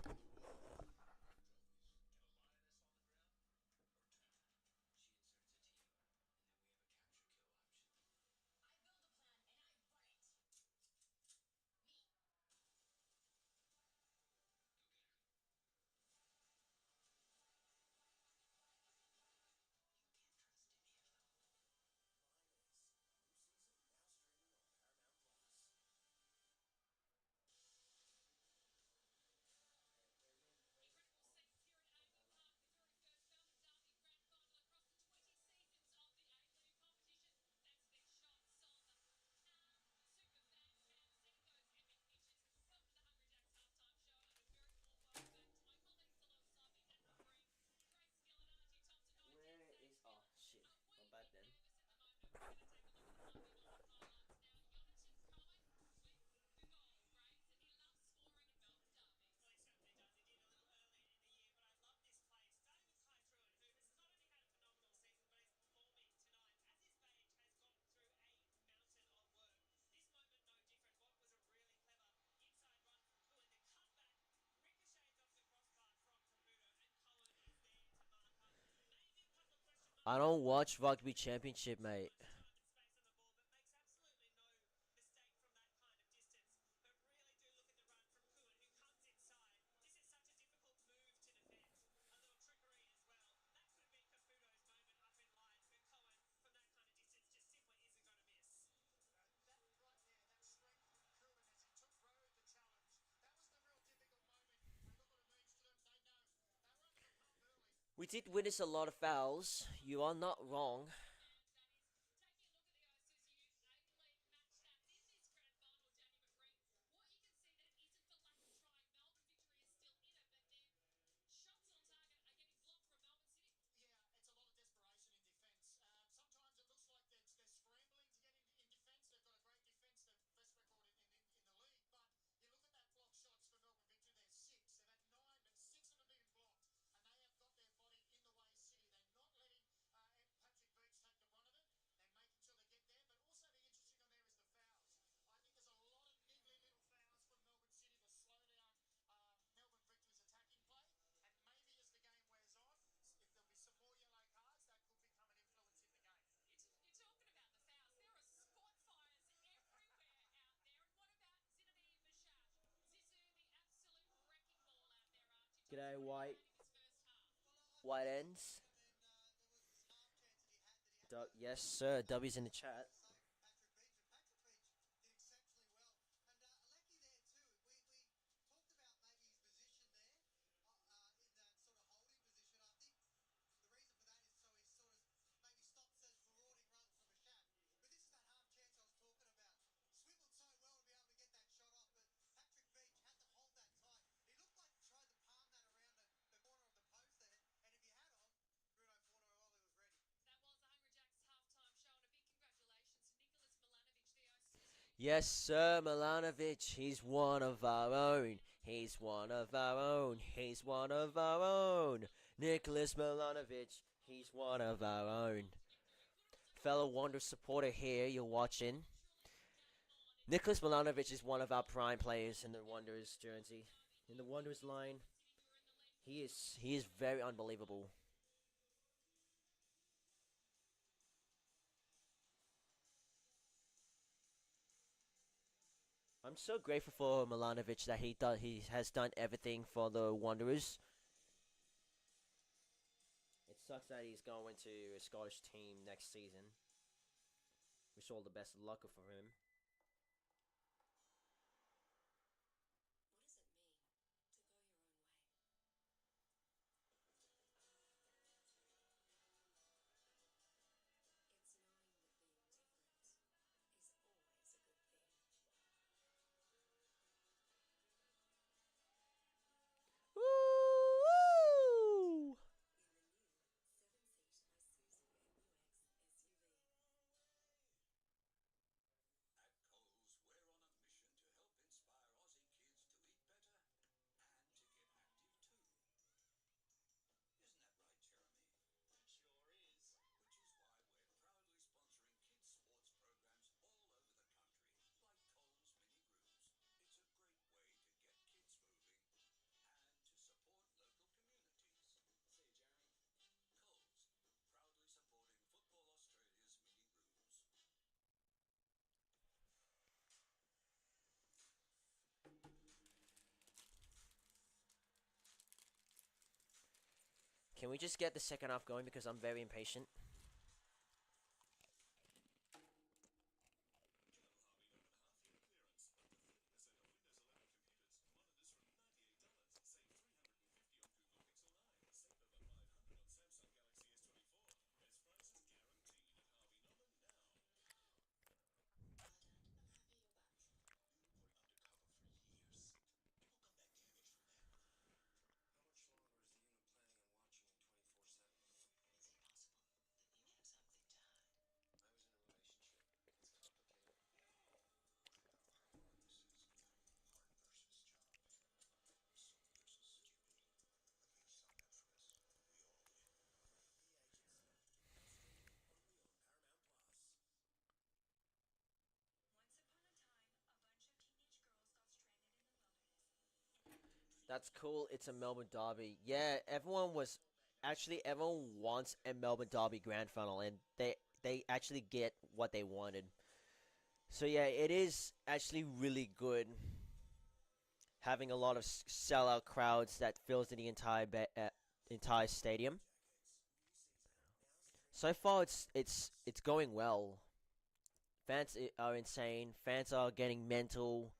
Where is... Oh, shit. I'm back then. I don't watch rugby championship, mate. We did witness a lot of fouls. You are not wrong. G'day, White. White ends. Yes, sir. W's in the chat. Yes, sir, Milanovic. He's one of our own. He's one of our own. He's one of our own. Nicholas Milanovic. He's one of our own. Fellow Wanderers supporter here, you're watching. Nicholas Milanovic is one of our prime players in the Wanderers jersey. In the Wanderers line, he is very unbelievable. I'm so grateful for Milanovic that he has done everything for the Wanderers. It sucks that he's going to a Scottish team next season. Wish all the best of luck for him. Can we just get the second half going because I'm very impatient? That's cool. It's a Melbourne derby. Yeah, everyone wants a Melbourne derby grand final, and they actually get what they wanted. So yeah, it is actually really good having a lot of sellout crowds that fills the entire stadium. So far, it's going well. Are insane. Fans are getting mental.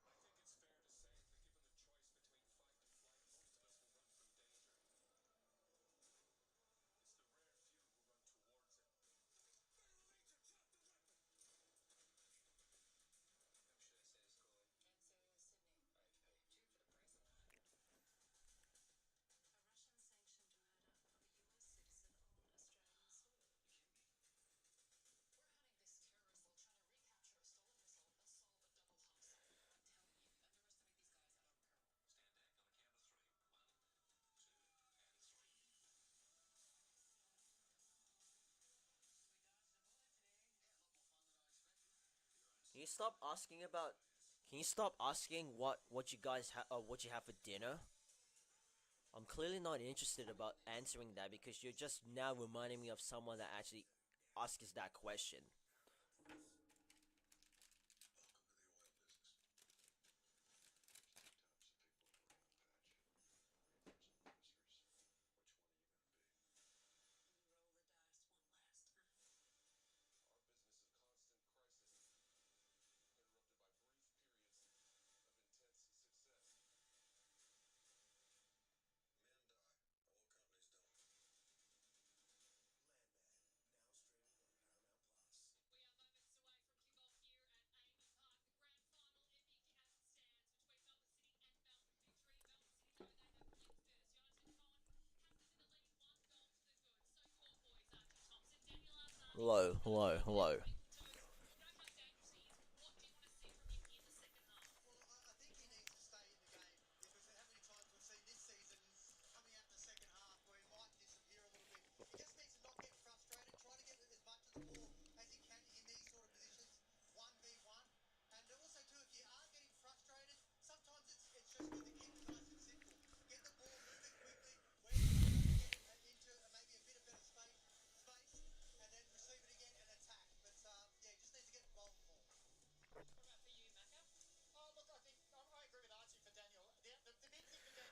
Can you stop asking about? Can you stop asking what you have for dinner? I'm clearly not interested about answering that because you're just now reminding me of someone that actually asks that question. Hello, hello, hello.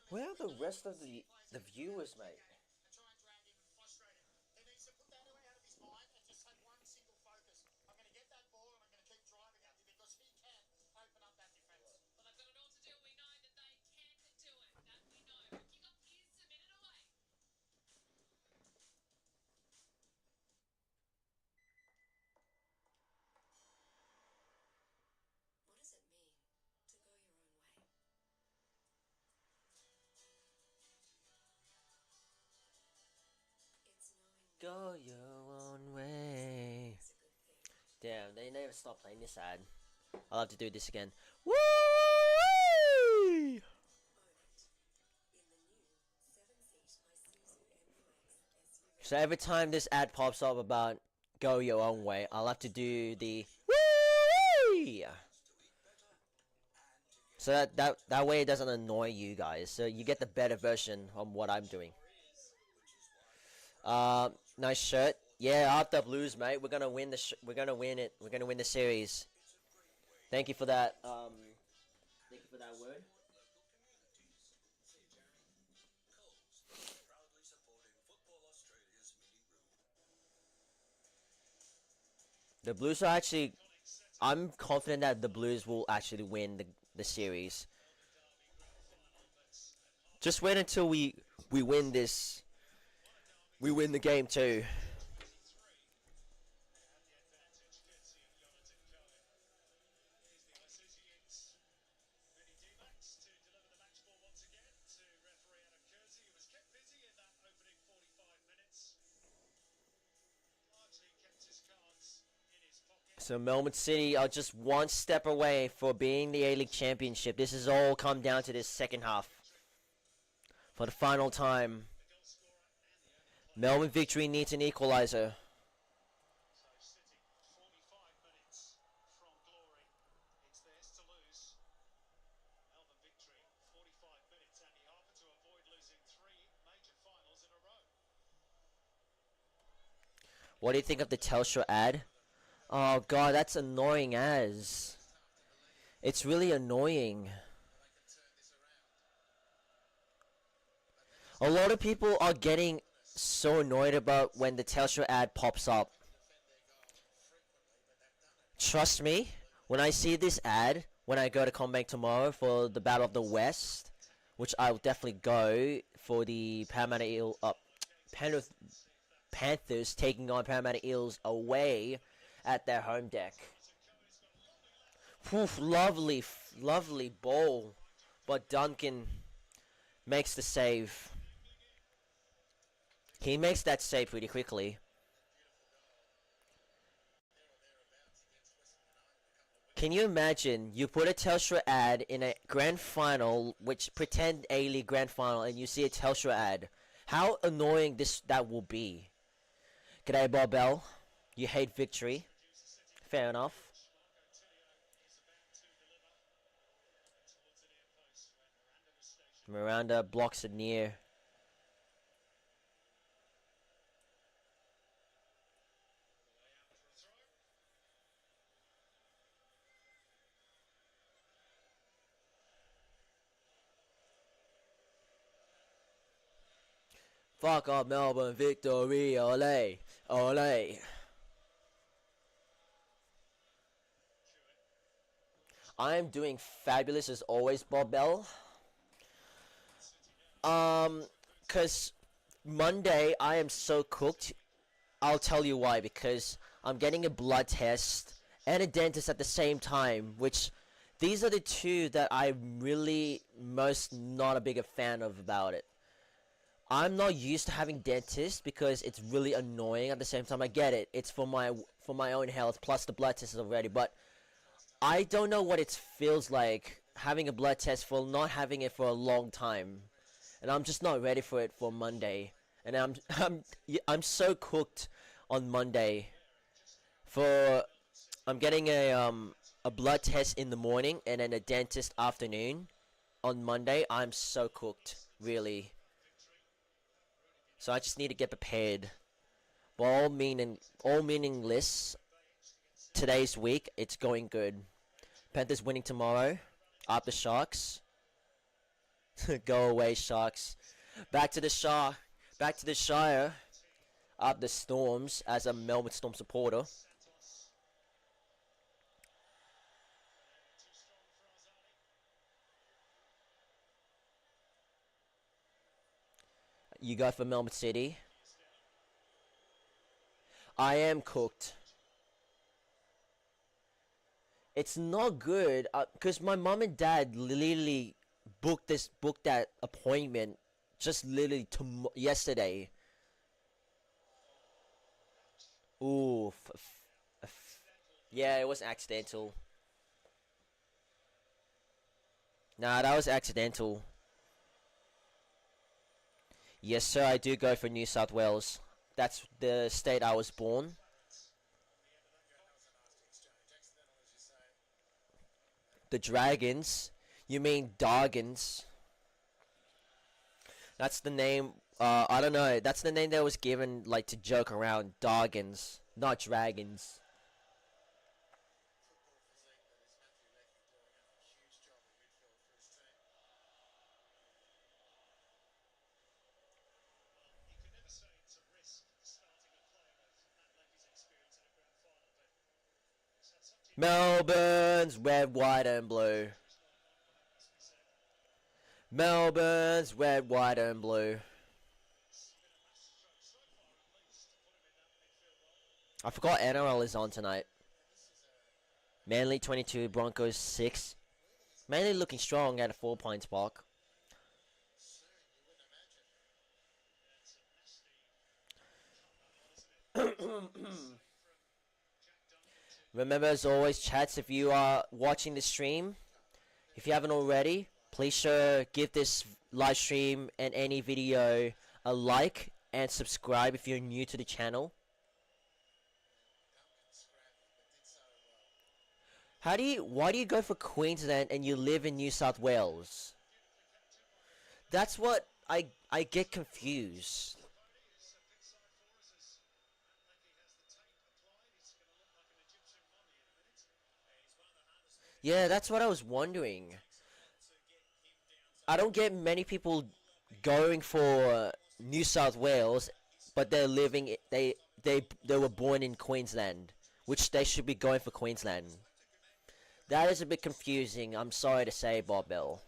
Where are the rest of the viewers, mate? Go your own way. Damn, they never stop playing this ad. I'll have to do this again. Woo! So every time this ad pops up about go your own way, I'll have to do the woo! So that way it doesn't annoy you guys. So you get the better version of what I'm doing. Nice shirt. Yeah, after blues, mate. We're gonna win we're gonna win it. We're gonna win the series. Thank you for that. Thank you for that word. The Blues are actually. I'm confident that the Blues will actually win the series. Just wait until we win this. We win the game too. So Melbourne City are just one step away for being the A-League Championship. This has all come down to this second half. For the final time, Melbourne Victory needs an equalizer. What do you think of the Telstra ad? Oh god, that's annoying as. It's really annoying. A lot of people are getting so annoyed about when the Telstra ad pops up. Trust me, when I see this ad, when I go to Combank tomorrow for the Battle of the West, which I'll definitely go for the Panthers taking on Parramatta Eels away at their home deck. Poof, lovely ball, but Duncan makes the save. He makes that save pretty quickly. Can you imagine you put a Telstra ad in a grand final, which pretend A-League grand final, and you see a Telstra ad? How annoying that will be. G'day Bob Bell. You hate victory. Fair enough. Miranda blocks it near. Fuck up Melbourne Victory. Ole. Ole. I am doing fabulous as always, Bob Bell. Cause Monday I am so cooked. I'll tell you why. Because I'm getting a blood test and a dentist at the same time, which these are the two that I'm really most not a bigger fan of about it. I'm not used to having dentists because it's really annoying. At the same time, I get it. It's for my own health. Plus the blood test is already. But I don't know what it feels like having a blood test for not having it for a long time, and I'm just not ready for it for Monday. And I'm so cooked on Monday. For I'm getting a blood test in the morning and then a dentist afternoon on Monday. I'm so cooked, really. So I just need to get prepared. But all meaningless. Today's week, it's going good. Panthers winning tomorrow. Up the Sharks. Go away, Sharks. Back to the Shire. Up the Storms as a Melbourne Storm supporter. You go for Melbourne City. I am cooked. It's not good because my mom and dad literally booked that appointment just literally yesterday. Ooh, yeah, it was accidental. Nah, that was accidental. Yes, sir, I do go for New South Wales. That's the state I was born. The Dragons? You mean Dargans? That's the name. I don't know. That's the name that was given, like, to joke around. Dargans, not dragons. Melbourne's red, white, and blue. Melbourne's red, white, and blue. I forgot NRL is on tonight. Manly 22, Broncos 6. Manly looking strong at a 4-point spark. Remember, as always, chats, if you are watching the stream, if you haven't already, please give this live stream and any video a like and subscribe if you're new to the channel. Why do you go for Queensland and you live in New South Wales? That's what I get confused. Yeah, that's what I was wondering. I don't get many people going for New South Wales, but they're living they were born in Queensland, which they should be going for Queensland. That is a bit confusing. I'm sorry to say, Bob Bell.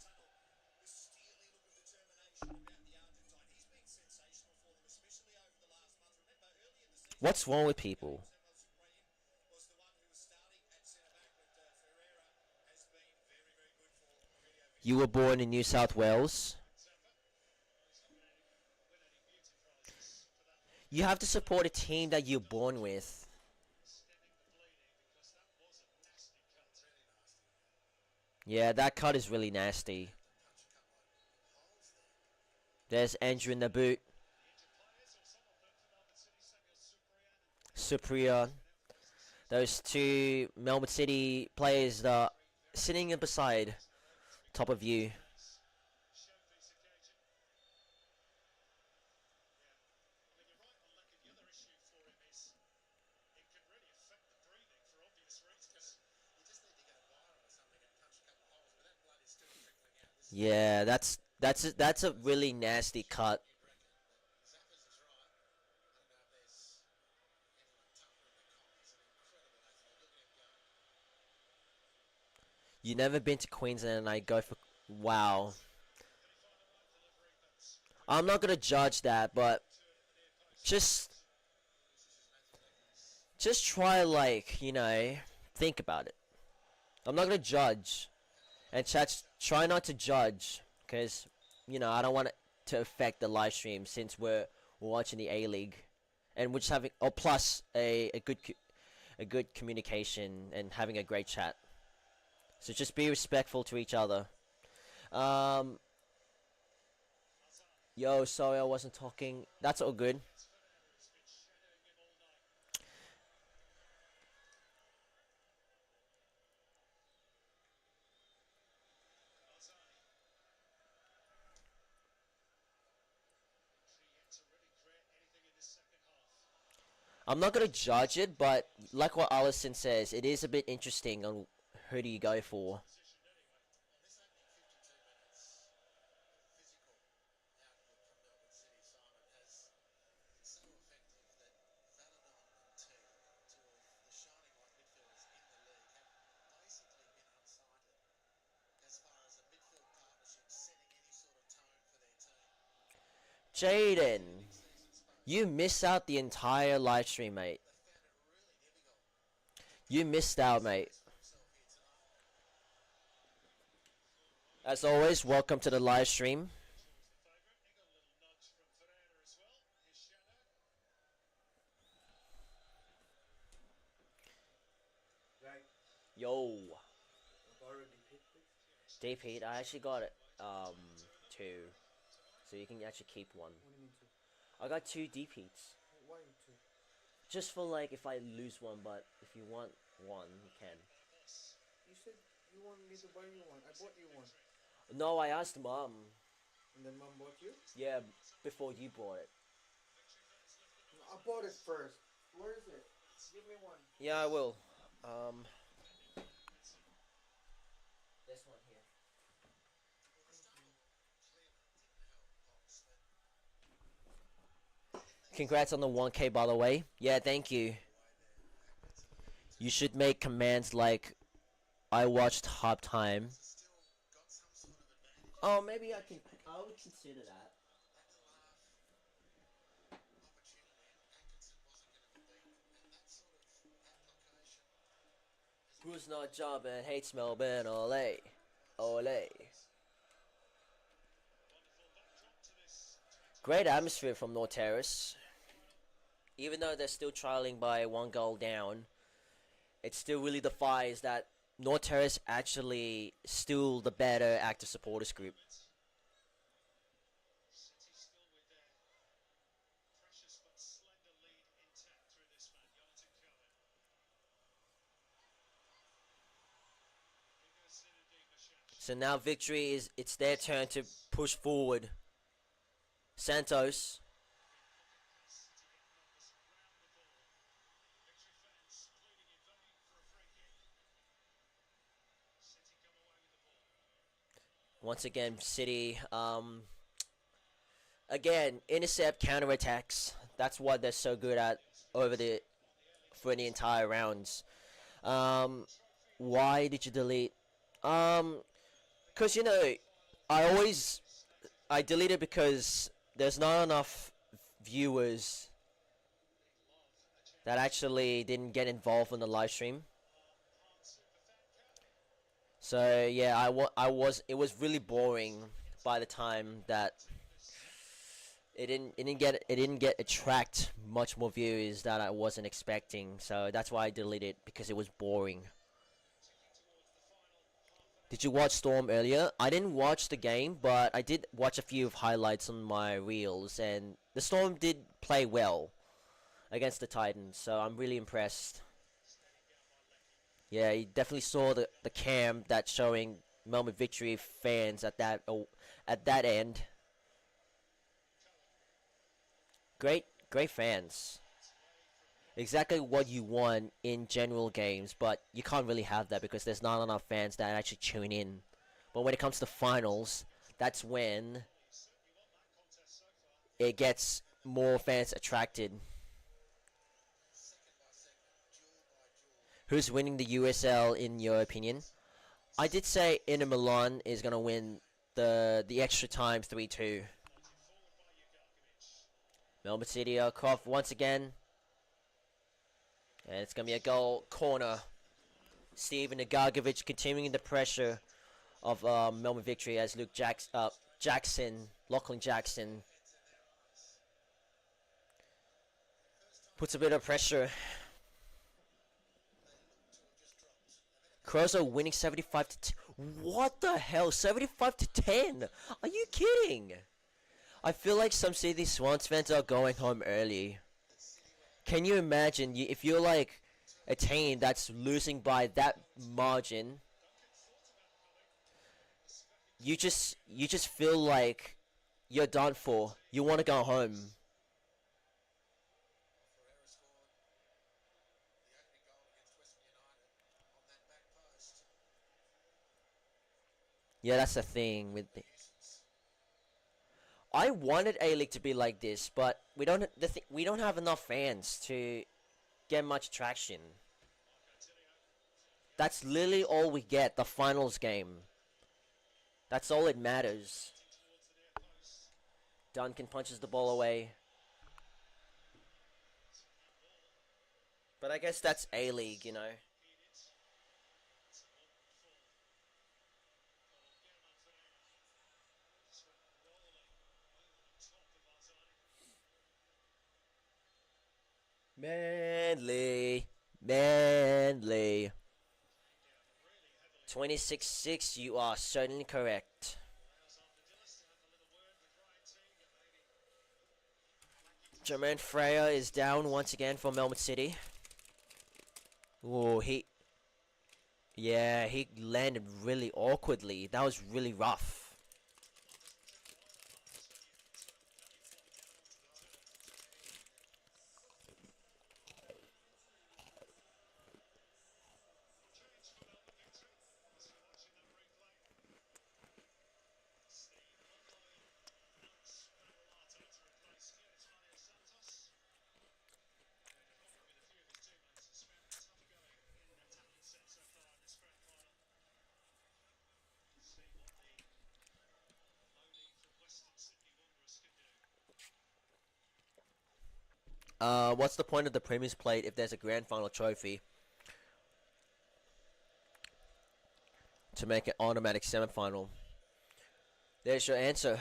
What's wrong with people? You were born in New South Wales. You have to support a team that you're born with. Yeah, that cut is really nasty. There's Andrew in the boot. Supriya. Those two Melbourne City players that are sitting beside top of you. Yeah, that's a really nasty cut. You never been to Queensland and I go for wow. I'm not gonna judge that, but just try, like, think about it. I'm not gonna judge, and chat, try not to judge, because I don't want it to affect the live stream since we're watching the A-League, and we're just having plus a good communication and having a great chat. So just be respectful to each other. Yo, sorry I wasn't talking. That's all good. I'm not gonna judge it, but like what Allison says, it is a bit interesting on who do you go for. Jaden, you missed out the entire live stream, mate. You missed out, mate. As always, welcome to the live stream. Yo. Deep heat. I actually got it. 2. So you can actually keep one. What do you mean 2? I got 2 deep heats. Why 2? Just for, like, if I lose one, but if you want one, you can. You said you wanted me to buy you one. I bought you one. No, I asked Mom. And then Mom bought you? Yeah, before you bought it. No, I bought it first. Where is it? Give me one. Yeah, I will. This one here. Congrats on the 1K, by the way. Yeah, thank you. You should make commands like I watched half time. Oh, maybe I would consider that. Who's not jumping hates Melbourne, ole. Ole. Great atmosphere from North Terrace. Even though they're still trailing by 1 goal down, it still really defies that North Terrace actually still the better active supporters group. So now Victory it's their turn to push forward. Santos. Once again, City. Again, intercept counterattacks. That's what they're so good at over the for the entire rounds. Um, why did you delete? Cause you know, I I delete it because there's not enough viewers that actually didn't get involved in the live stream. So yeah, I was it was really boring by the time that it didn't get attract much more views that I wasn't expecting. So that's why I deleted it because it was boring. Did you watch Storm earlier? I didn't watch the game, but I did watch a few of highlights on my reels, and the Storm did play well against the Titans, so I'm really impressed. Yeah, you definitely saw the cam that's showing Melbourne Victory fans at that end. Great fans. Exactly what you want in general games, but you can't really have that because there's not enough fans that actually tune in. But when it comes to finals, that's when it gets more fans attracted. Who's winning the USL in your opinion? I did say Inter Milan is gonna win the extra time 3-2. Melbourne City Croft once again. And it's going to be a goal corner. Steven Nagagovic continuing the pressure of Melbourne Victory as Lachlan Jackson puts a bit of pressure. Crozo winning 75 to 10. What the hell? 75 to 10? Are you kidding? I feel like some Sydney Swans fans are going home early. Can you imagine if you're like a team that's losing by that margin? You just feel like you're done for. You want to go home. Yeah, that's the thing with the I wanted Aleague to be like this, but we don't have enough fans to get much traction. That's literally all we get, the finals game. That's all it matters. Duncan punches the ball away. But I guess that's A-League, you know. Manly. 26-6, you are certainly correct. Jermaine Freya is down once again for Melbourne City. Oh, he landed really awkwardly. That was really rough. What's the point of the Premier's Plate if there's a Grand Final trophy to make an automatic semi-final? There's your answer.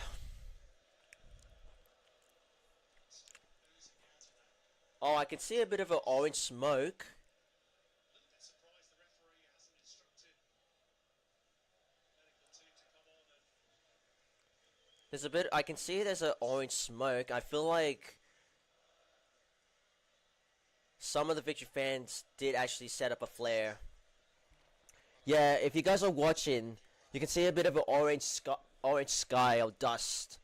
Oh, I can see a bit of an orange smoke. There's a bit, I can see there's an orange smoke. I feel like some of the Victory fans did actually set up a flare. Yeah, if you guys are watching, you can see a bit of an orange sky or dust.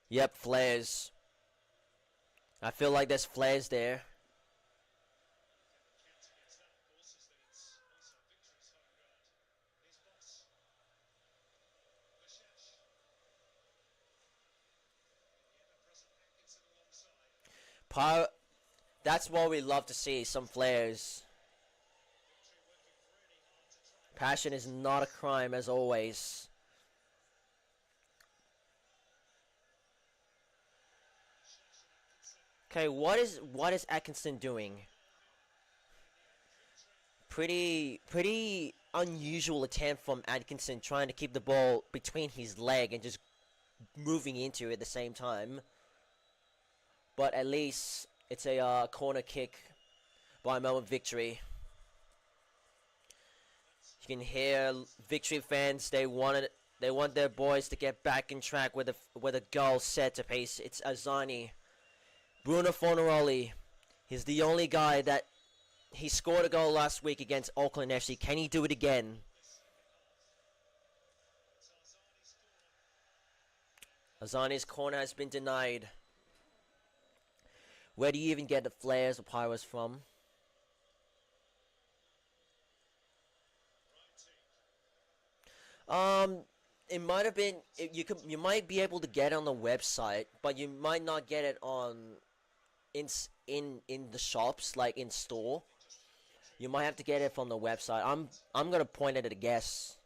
Yep, flares. I feel like there's flares there. That's what we love to see, some flares. Passion is not a crime, as always. Okay, what is Atkinson doing? Pretty unusual attempt from Atkinson, trying to keep the ball between his leg and just moving into it at the same time. But at least it's a corner kick by Melbourne Victory. You can hear Victory fans. They want their boys to get back in track with a goal set to pace. It's Azani. Bruno Fornaroli. He's the only guy that he scored a goal last week against Auckland FC. Can he do it again? Azani's corner has been denied. Where do you even get the flares or pyros from? It might have been. You might be able to get it on the website, but you might not get it on in the shops, like in store. You might have to get it from the website. I'm gonna point it at a guess.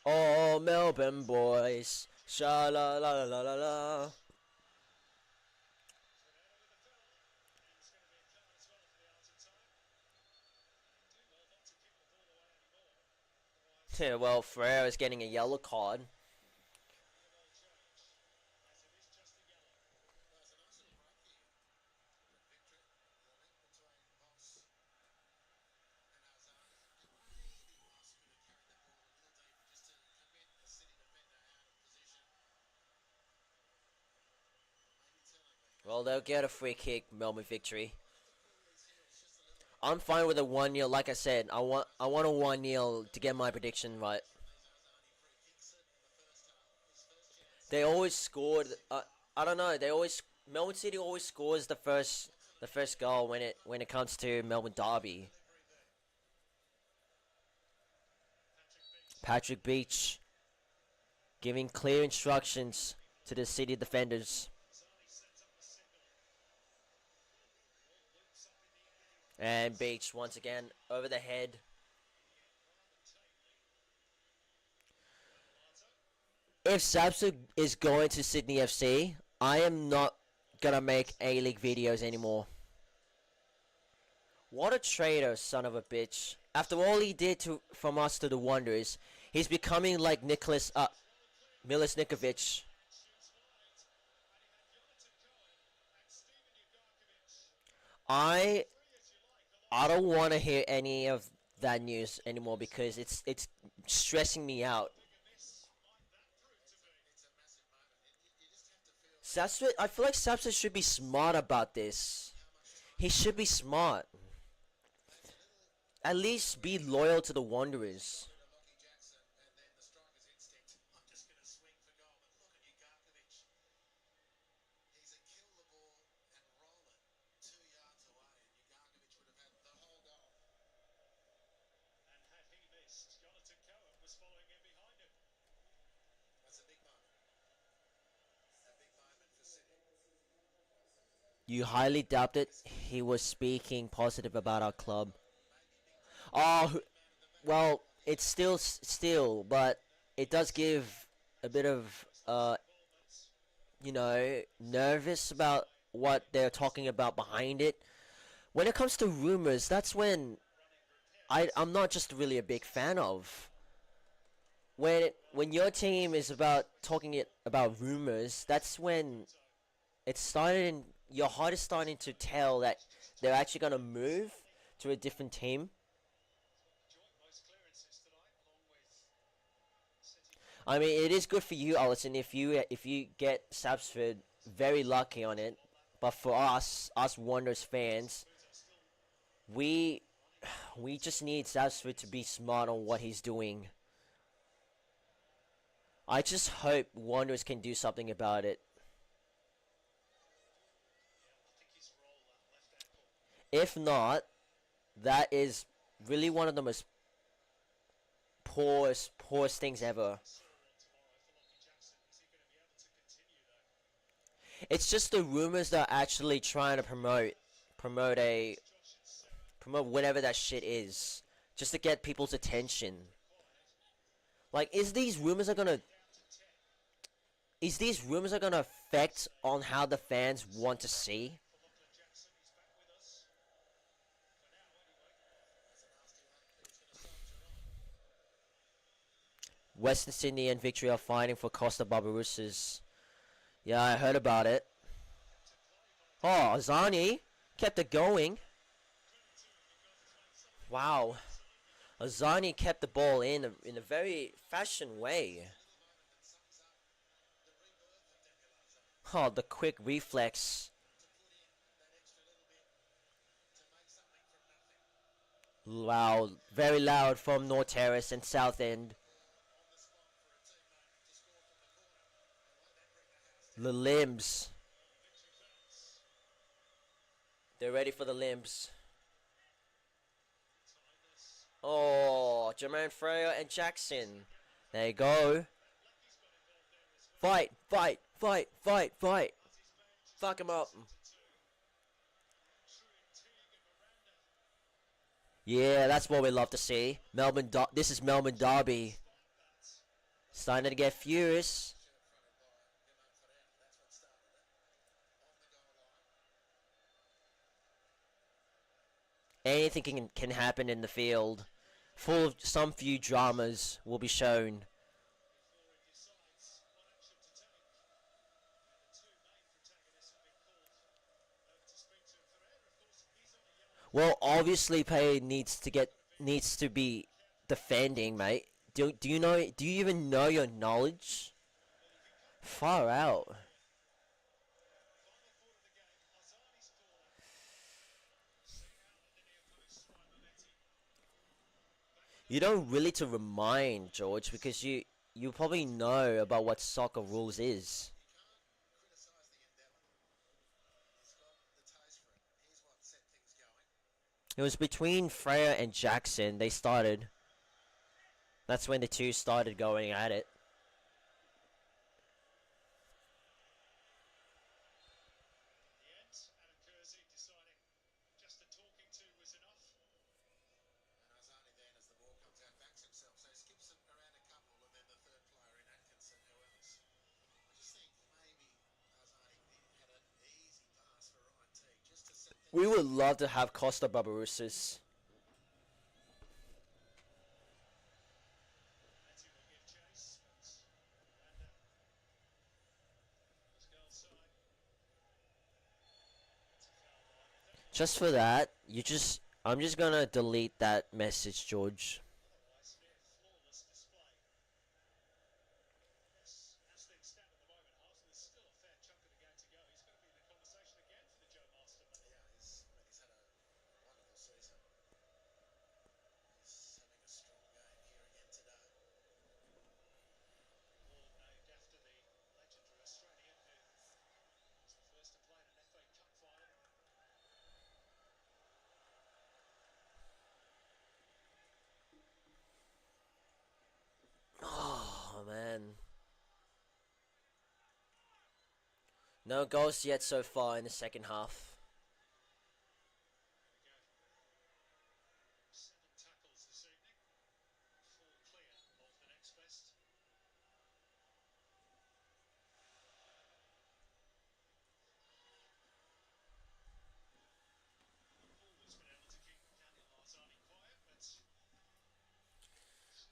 Oh, Melbourne boys, sha la la la la la. Yeah, well, Ferrer is getting a yellow card. Well, they'll get a free kick, Melbourne Victory. I'm fine with a 1-0. Like I said, I want a 1-0 to get my prediction right. They always scored. I don't know. Melbourne City always scores the first goal when it comes to Melbourne Derby. Patrick Beach giving clear instructions to the City defenders. And Beach once again over the head. If Sabsa is going to Sydney FC, I am not gonna make Aleague videos anymore. What a traitor, son of a bitch. After all he did from us to the Wanderers, he's becoming like Milos Nikovic. I don't want to hear any of that news anymore because it's stressing me out. I feel like Sapsa should be smart about this. He should be smart. At least be loyal to the Wanderers. You highly doubted he was speaking positive about our club. Oh, well, it's still, but it does give a bit of nervous about what they're talking about behind it. When it comes to rumors, that's when I'm not just really a big fan of. When your team is about talking it about rumors, that's when it's starting. Your heart is starting to tell that they're actually gonna move to a different team. I mean, it is good for you, Allison, if you get Sapsford very lucky on it. But for us Wanderers fans, we we just need Sapsford to be smart on what he's doing. I just hope Wanderers can do something about it. If not, that is really one of the most poorest things ever. It's just the rumors that are actually trying to promote a promote whatever that shit is, just to get people's attention. Like, is these rumors are gonna affect on how the fans want to see? Western Sydney and Victory are fighting for Costa Barbarossa's. Yeah, I heard about it. Oh, Azani kept it going. Wow, Azani kept the ball in a very fashion way. Oh, the quick reflex. Wow, very loud from North Terrace and South End. The limbs. They're ready for the limbs. Oh, Jermaine Freo and Jackson. There you go. Fight, fight, fight, fight, fight. Fuck him up. Yeah, that's what we love to see. This is Melbourne Derby. Starting to get furious. Anything can happen in the field. Full of some few dramas will be shown. Well, obviously, Pay needs to be defending, mate. Do you know? Do you even know your knowledge? Far out. You don't really to remind George because you probably know about what soccer rules is. It was between Freya and Jackson. They started. That's when the two started going at it. We would love to have Costa Barbarousas. Just for that, I'm just gonna delete that message, George. No goals yet so far in the second half.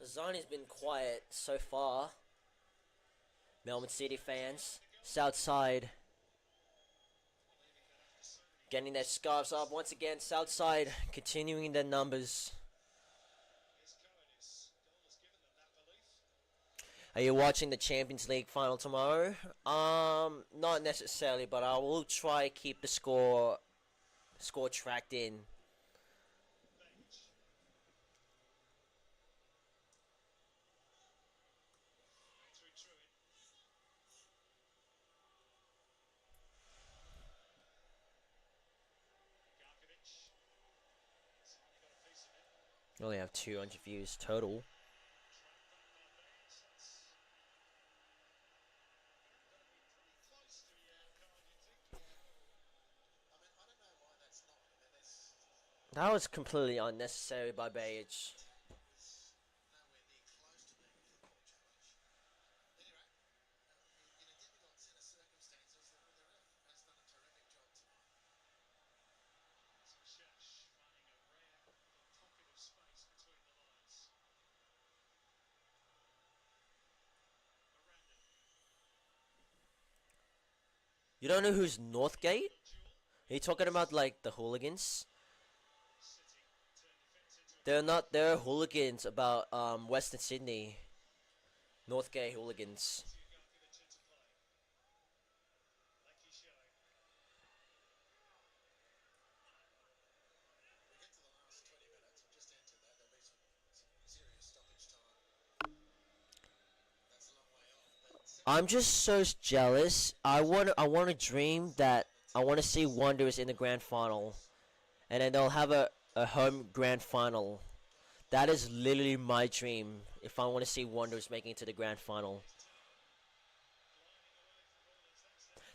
Zani's been quiet so far. Melbourne City fans, Southside, getting their scarves up once again. Southside continuing their numbers. Are you watching the Champions League final tomorrow? Not necessarily, but I will try keep the score tracked in. We only have 200 views total. That was completely unnecessary by Bayage. You don't know who's Northgate? Are you talking about like the hooligans? They're hooligans about Western Sydney. Northgate hooligans. I'm just so jealous. I want to dream that I want to see Wanderers in the grand final, and then they'll have a home grand final. That is literally my dream. If I want to see Wanderers making it to the grand final,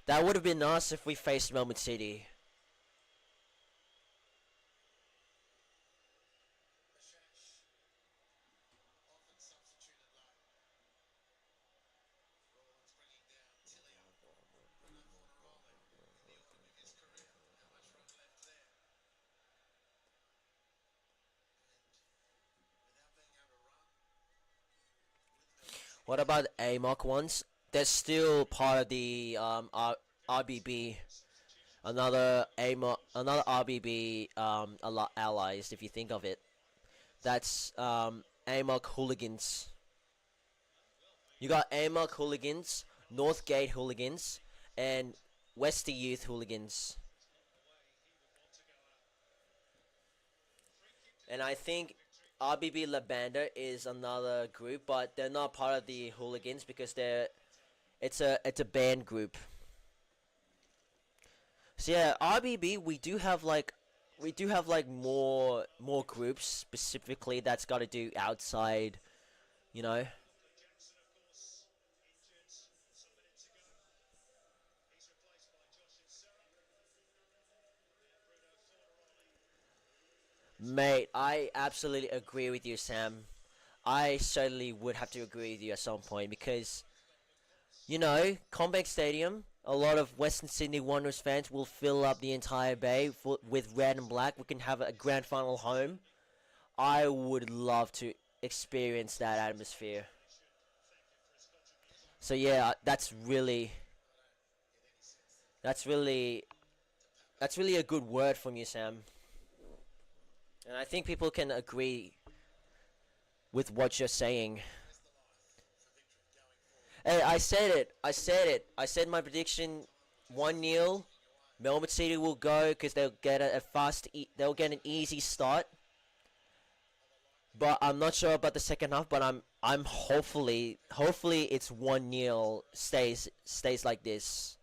that would have been nice if we faced Melbourne City. What about AMOC ones? They're still part of the RBB. Another AMOC, another RBB allies. If you think of it, that's AMOC hooligans. You got AMOC hooligans, Northgate hooligans, and Westy Youth hooligans. And I think RBB Labanda is another group, but they're not part of the hooligans because it's a band group. So yeah, RBB we do have like more groups specifically that's got to do outside, you know. Mate, I absolutely agree with you, Sam. I certainly would have to agree with you at some point because Combank Stadium, a lot of Western Sydney Wanderers fans will fill up the entire bay with red and black. We can have a grand final home. I would love to experience that atmosphere. So yeah, that's really that's really a good word from you, Sam. And I think people can agree with what you're saying. Hey, I said it. I said it. I said my prediction 1-0. Melbourne City will go because they'll get they'll get an easy start. But I'm not sure about the second half, but I'm hopefully it's 1-0 stays like this.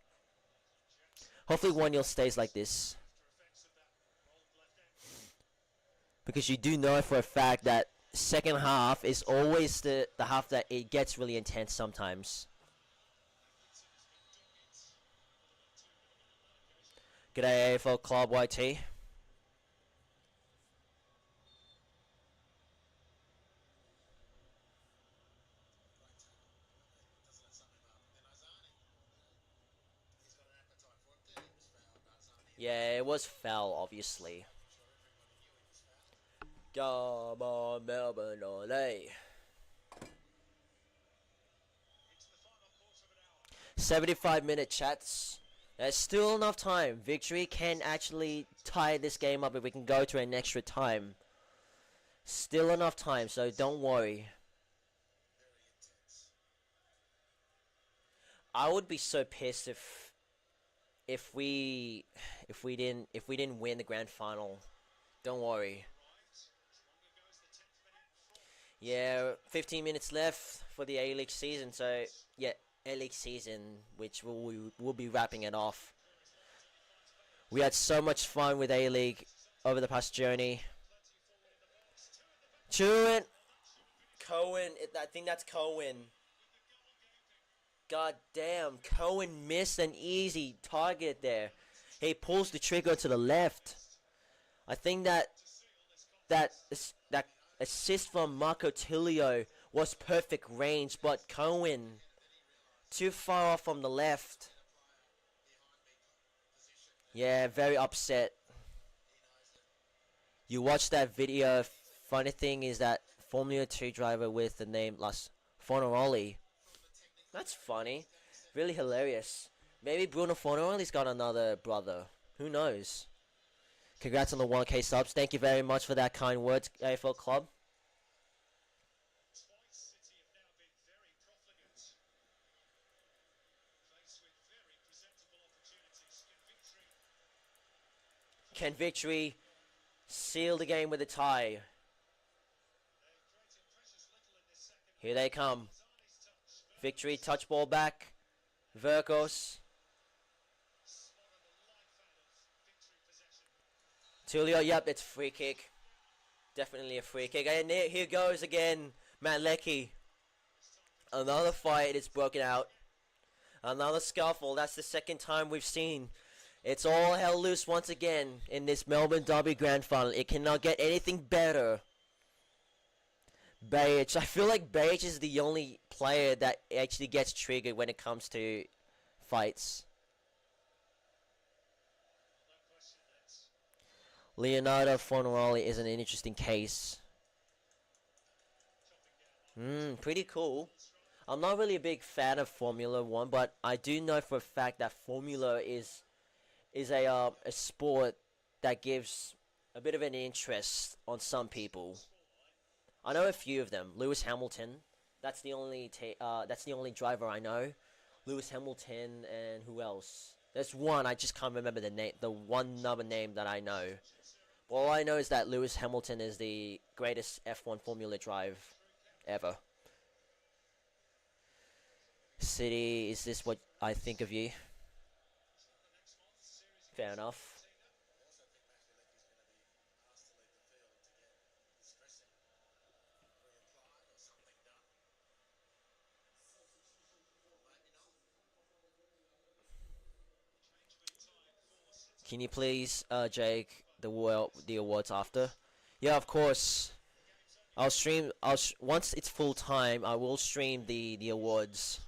Hopefully 1-0 stays like this. Because you do know for a fact that second half is always the half that it gets really intense sometimes. G'day AFL Club YT. Yeah, it was foul, obviously. Come on, Melbourne, ole. 75-minute chats. There's still enough time. Victory can actually tie this game up if we can go to an extra time. Still enough time, so don't worry. I would be so pissed if we didn't win the grand final. Don't worry. Yeah, 15 minutes left for the A-League season, so yeah, A-League season, which we'll be wrapping it off. We had so much fun with A-League over the past journey. Cohen, I think that's Cohen. God damn, Cohen missed an easy target there. He pulls the trigger to the left. I think that assist from Marco Tilio was perfect range, but Cohen too far off from the left. Yeah, very upset. You watch that video. Funny thing is that Formula 2 driver with the name Las Fornaroli. That's funny. Really hilarious. Maybe Bruno Fornaroli's got another brother. Who knows? Congrats on the 1K subs. Thank you very much for that kind words, AFL Club. Can Victory seal the game with a tie? Here they come. Victory, touch ball back. Verkos. Tulio, yep, it's free kick. Definitely a free kick. And here goes again, Malecki. Another fight is broken out. Another scuffle. That's the second time we've seen. It's all hell loose once again in this Melbourne Derby Grand Final. It cannot get anything better. Bayic. I feel like Bayic is the only player that actually gets triggered when it comes to fights. Leonardo Fornaroli is an interesting case. Pretty cool. I'm not really a big fan of Formula 1, but I do know for a fact that Formula is a sport that gives a bit of an interest on some people. I know a few of them. Lewis Hamilton, that's the only driver I know. Lewis Hamilton, and who else? There's one, I just can't remember the name. The one other name that I know. But all I know is that Lewis Hamilton is the greatest F1 Formula drive ever. City, is this what I think of you? Fair enough. Can you please, Jake, the awards after? Yeah, of course. I'll stream. Once it's full time, I will stream the awards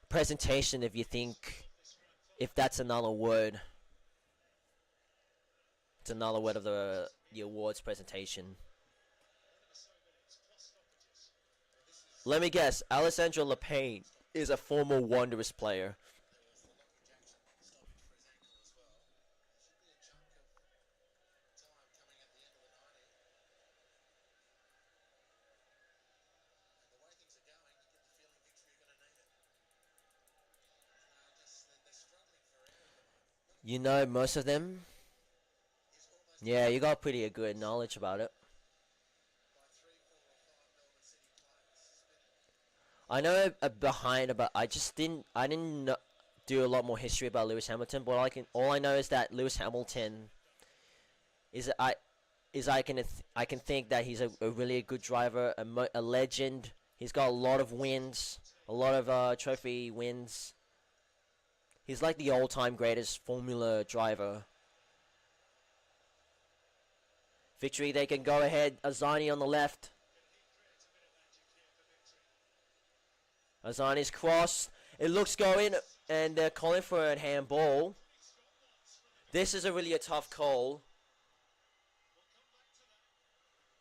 presentation. If that's another word, it's another word of the awards presentation. Let me guess. Alessandro Lapine is a former Wanderers player. You know most of them? Yeah, you got pretty good knowledge about it. I know behind about. I didn't do a lot more history about Lewis Hamilton, but all I know is that Lewis Hamilton is I can think that he's a really good driver, a legend. He's got a lot of wins, a lot of trophy wins. He's like the all-time greatest Formula driver. Victory, they can go ahead. Azani on the left. Azani's crossed. It looks going, and they're calling for a handball. This is really a tough call.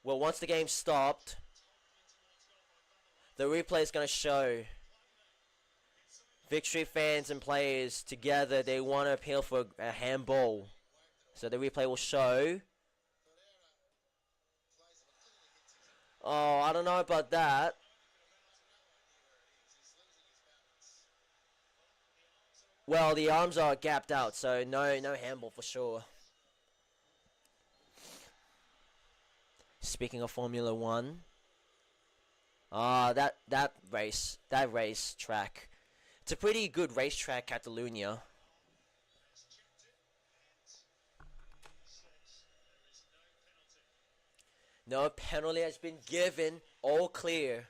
Well, once the game stopped, the replay is going to show. Victory fans and players together, they want to appeal for a handball. So the replay will show. Oh, I don't know about that. Well, the arms are gapped out, so no handball for sure. Speaking of Formula One, that race track. It's a pretty good racetrack, Catalunya. No penalty has been given. All clear.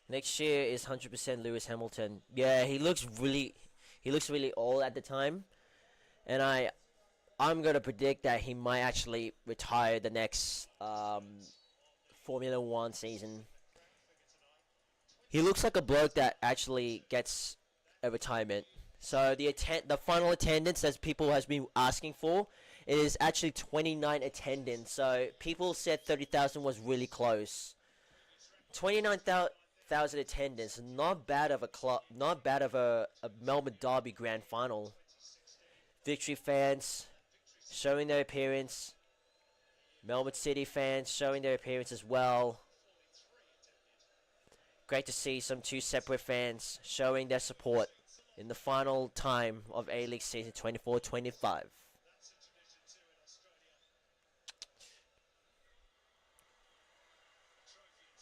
Next year is 100% Lewis Hamilton. Yeah, he looks really old at the time, and I'm gonna predict that he might actually retire the next Formula One season. He looks like a bloke that actually gets a retirement. So the final attendance, as people has been asking for, is actually 29 attendance. So people said 30,000 was really close. 29,000 attendance, not bad of a club, not bad of a Melbourne Derby grand final. Victory fans showing their appearance. Melbourne City fans showing their appearance as well. Great to see some two separate fans showing their support in the final time of A-League season 24-25.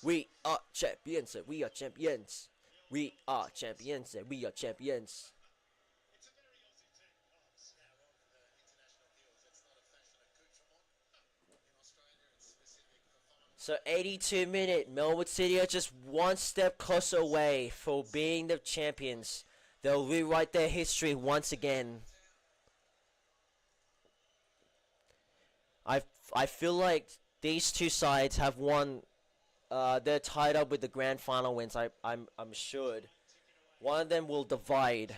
We are champions, we are champions. We are champions, we are champions. So 82-minute, Melbourne City are just one step closer away for being the champions. They'll rewrite their history once again. I feel like these two sides have won. They're tied up with the grand final wins. I'm assured. One of them will divide.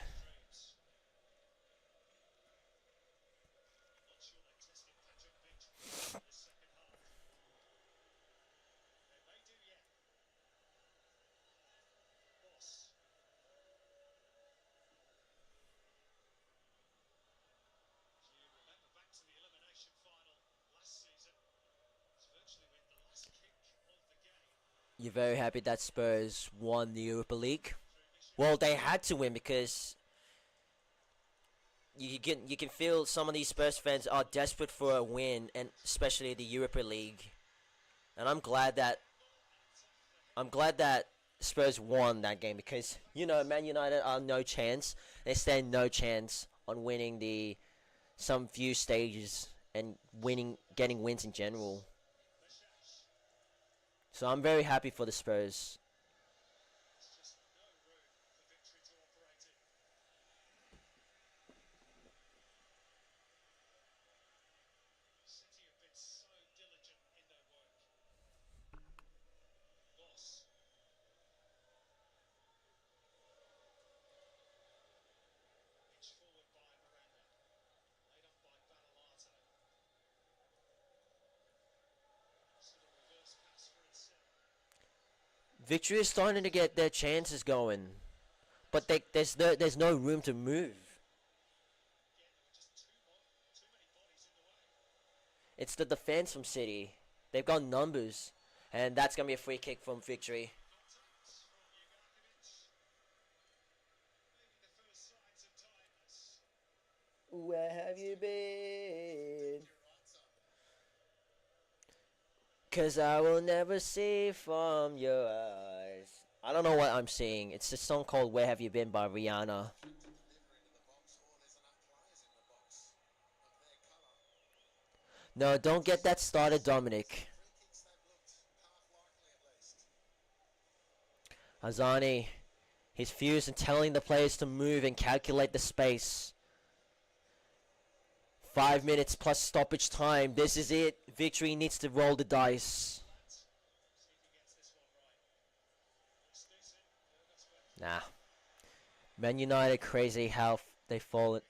You're very happy that Spurs won the Europa League? Well, they had to win because you can feel some of these Spurs fans are desperate for a win, and especially the Europa League. And I'm glad that Spurs won that game because Man United are no chance. They stand no chance on winning some few stages and getting wins in general. So I'm very happy for the Spurs. Victory is starting to get their chances going, but there's no room to move. It's the defense from City. They've got numbers, and that's gonna be a free kick from Victory. Where have you been? 'Cause I will never see from your eyes. I don't know what I'm seeing. It's a song called Where Have You Been by Rihanna. No, don't get that started, Dominic. Azani, he's fused and telling the players to move and calculate the space. 5 minutes plus stoppage time. This is it. Victory needs to roll the dice. Nah. Man United crazy how they fall.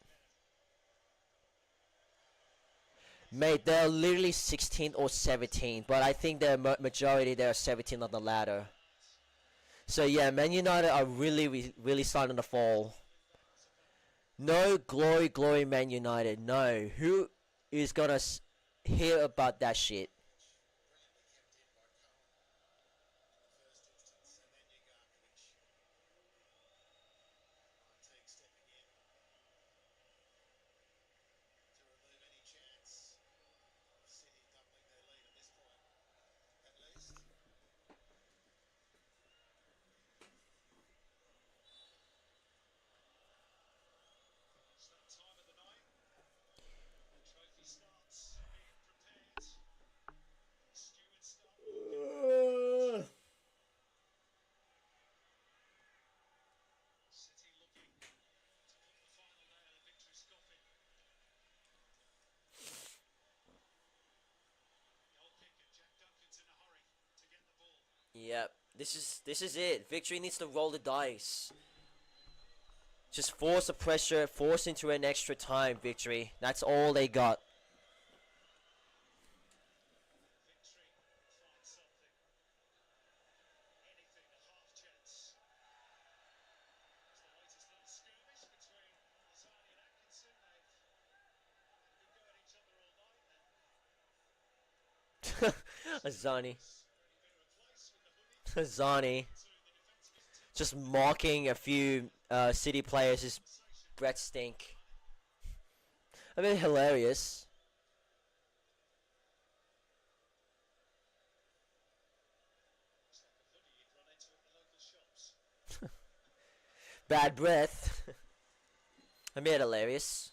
Mate, they're literally 16th or 17th, but I think the majority they're 17th on the ladder. So yeah, Man United are really starting to fall. No glory Man United. No. Who is gonna hear about that shit? Yep. This is it. Victory needs to roll the dice. Just force the pressure, force into an extra time, Victory. That's all they got. Azani. Azani. Just mocking a few City players. His breath stink. I mean, hilarious. Bad breath. I mean, hilarious.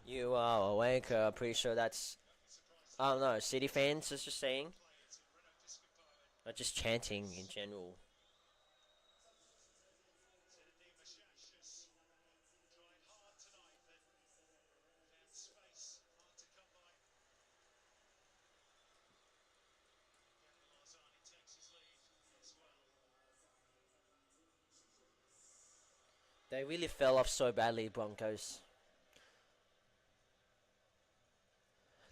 You are a wanker. I'm pretty sure that's... I don't know, City fans is just saying. Not just chanting in general. They really fell off so badly, Broncos.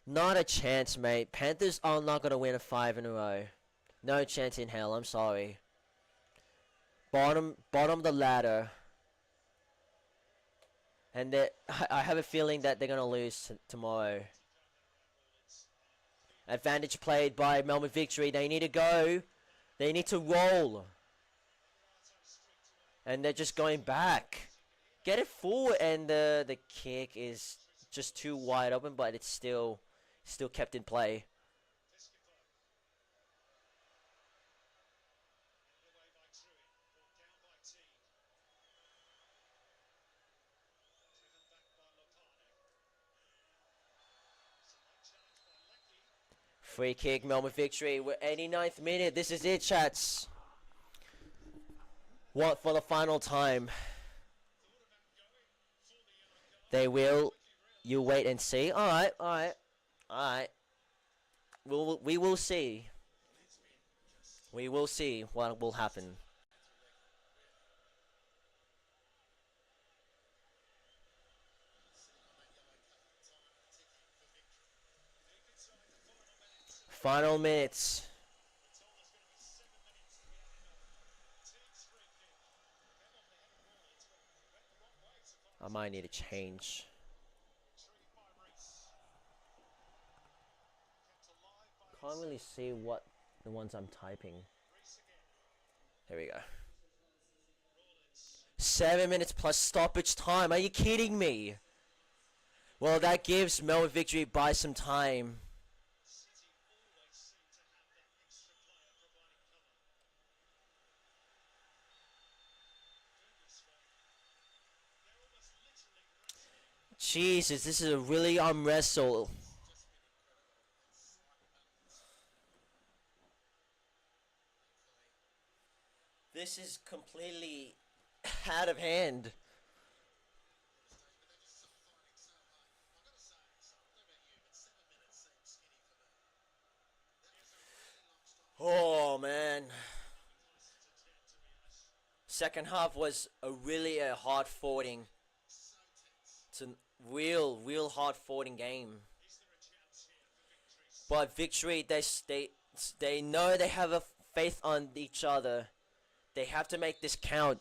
Not a chance, mate. Panthers are not going to win a 5 in a row. No chance in hell, I'm sorry. Bottom of the ladder. And I have a feeling that they're going to lose tomorrow. Advantage played by Melbourne Victory. They need to go. They need to roll. And they're just going back. Get it forward. And the kick is just too wide open, but it's still kept in play. Free kick, Melbourne Victory. We're 89th minute. This is it, chats. What for the final time? They will. You wait and see. Alright. We will see. We will see what will happen. Final minutes. I might need to change. Can't really see what the ones I'm typing. There we go. 7 minutes plus stoppage time. Are you kidding me? Well, that gives Melbourne Victory by some time. Jesus, this is a really wrestle. This is completely out of hand. Oh man. Second half was a really hard foughting. It's a real hard foughting game. But Victory, they know they have a faith on each other. They have to make this count.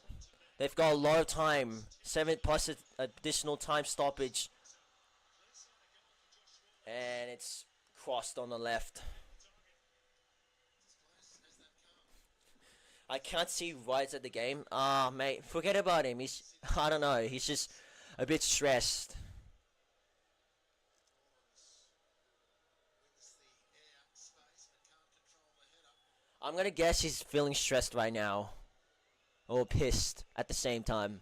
They've got a lot of time. 7 plus additional time stoppage. And it's crossed on the left. I can't see right at the game. Ah, mate, forget about him. I don't know. He's just a bit stressed. I'm gonna guess he's feeling stressed right now. Or pissed at the same time.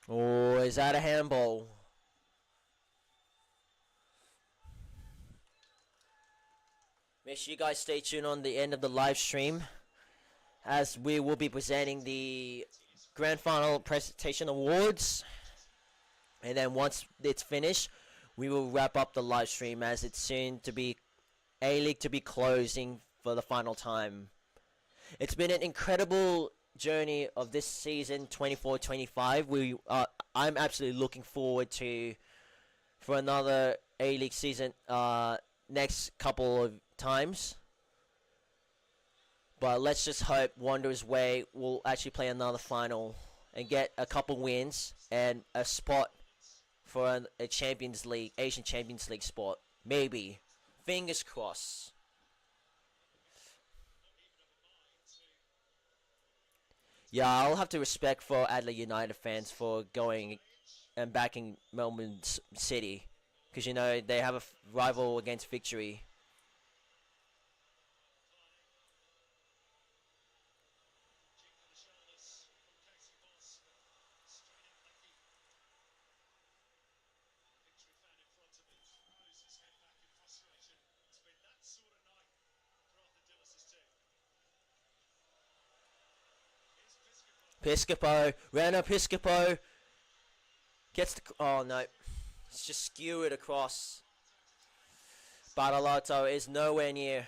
Oh, is that a handball? Make sure you guys stay tuned on the end of the live stream, as we will be presenting the grand final presentation awards. And then once it's finished, we will wrap up the live stream, as it's soon to be A-League to be closing for the final time. It's been an incredible journey of this season 24-25. I'm absolutely looking forward for another A-League season next couple of times. But let's just hope Wanderers Way will actually play another final and get a couple wins and a spot for a Champions League, Asian Champions League spot. Maybe. Fingers crossed. Yeah, I'll have to respect for Adelaide United fans for going and backing Melbourne City. Because, you know, they have a rival against Victory. Piscopo, Rana Piscopo gets the... Oh, no. It's just skewered across. Bartolotto is nowhere near.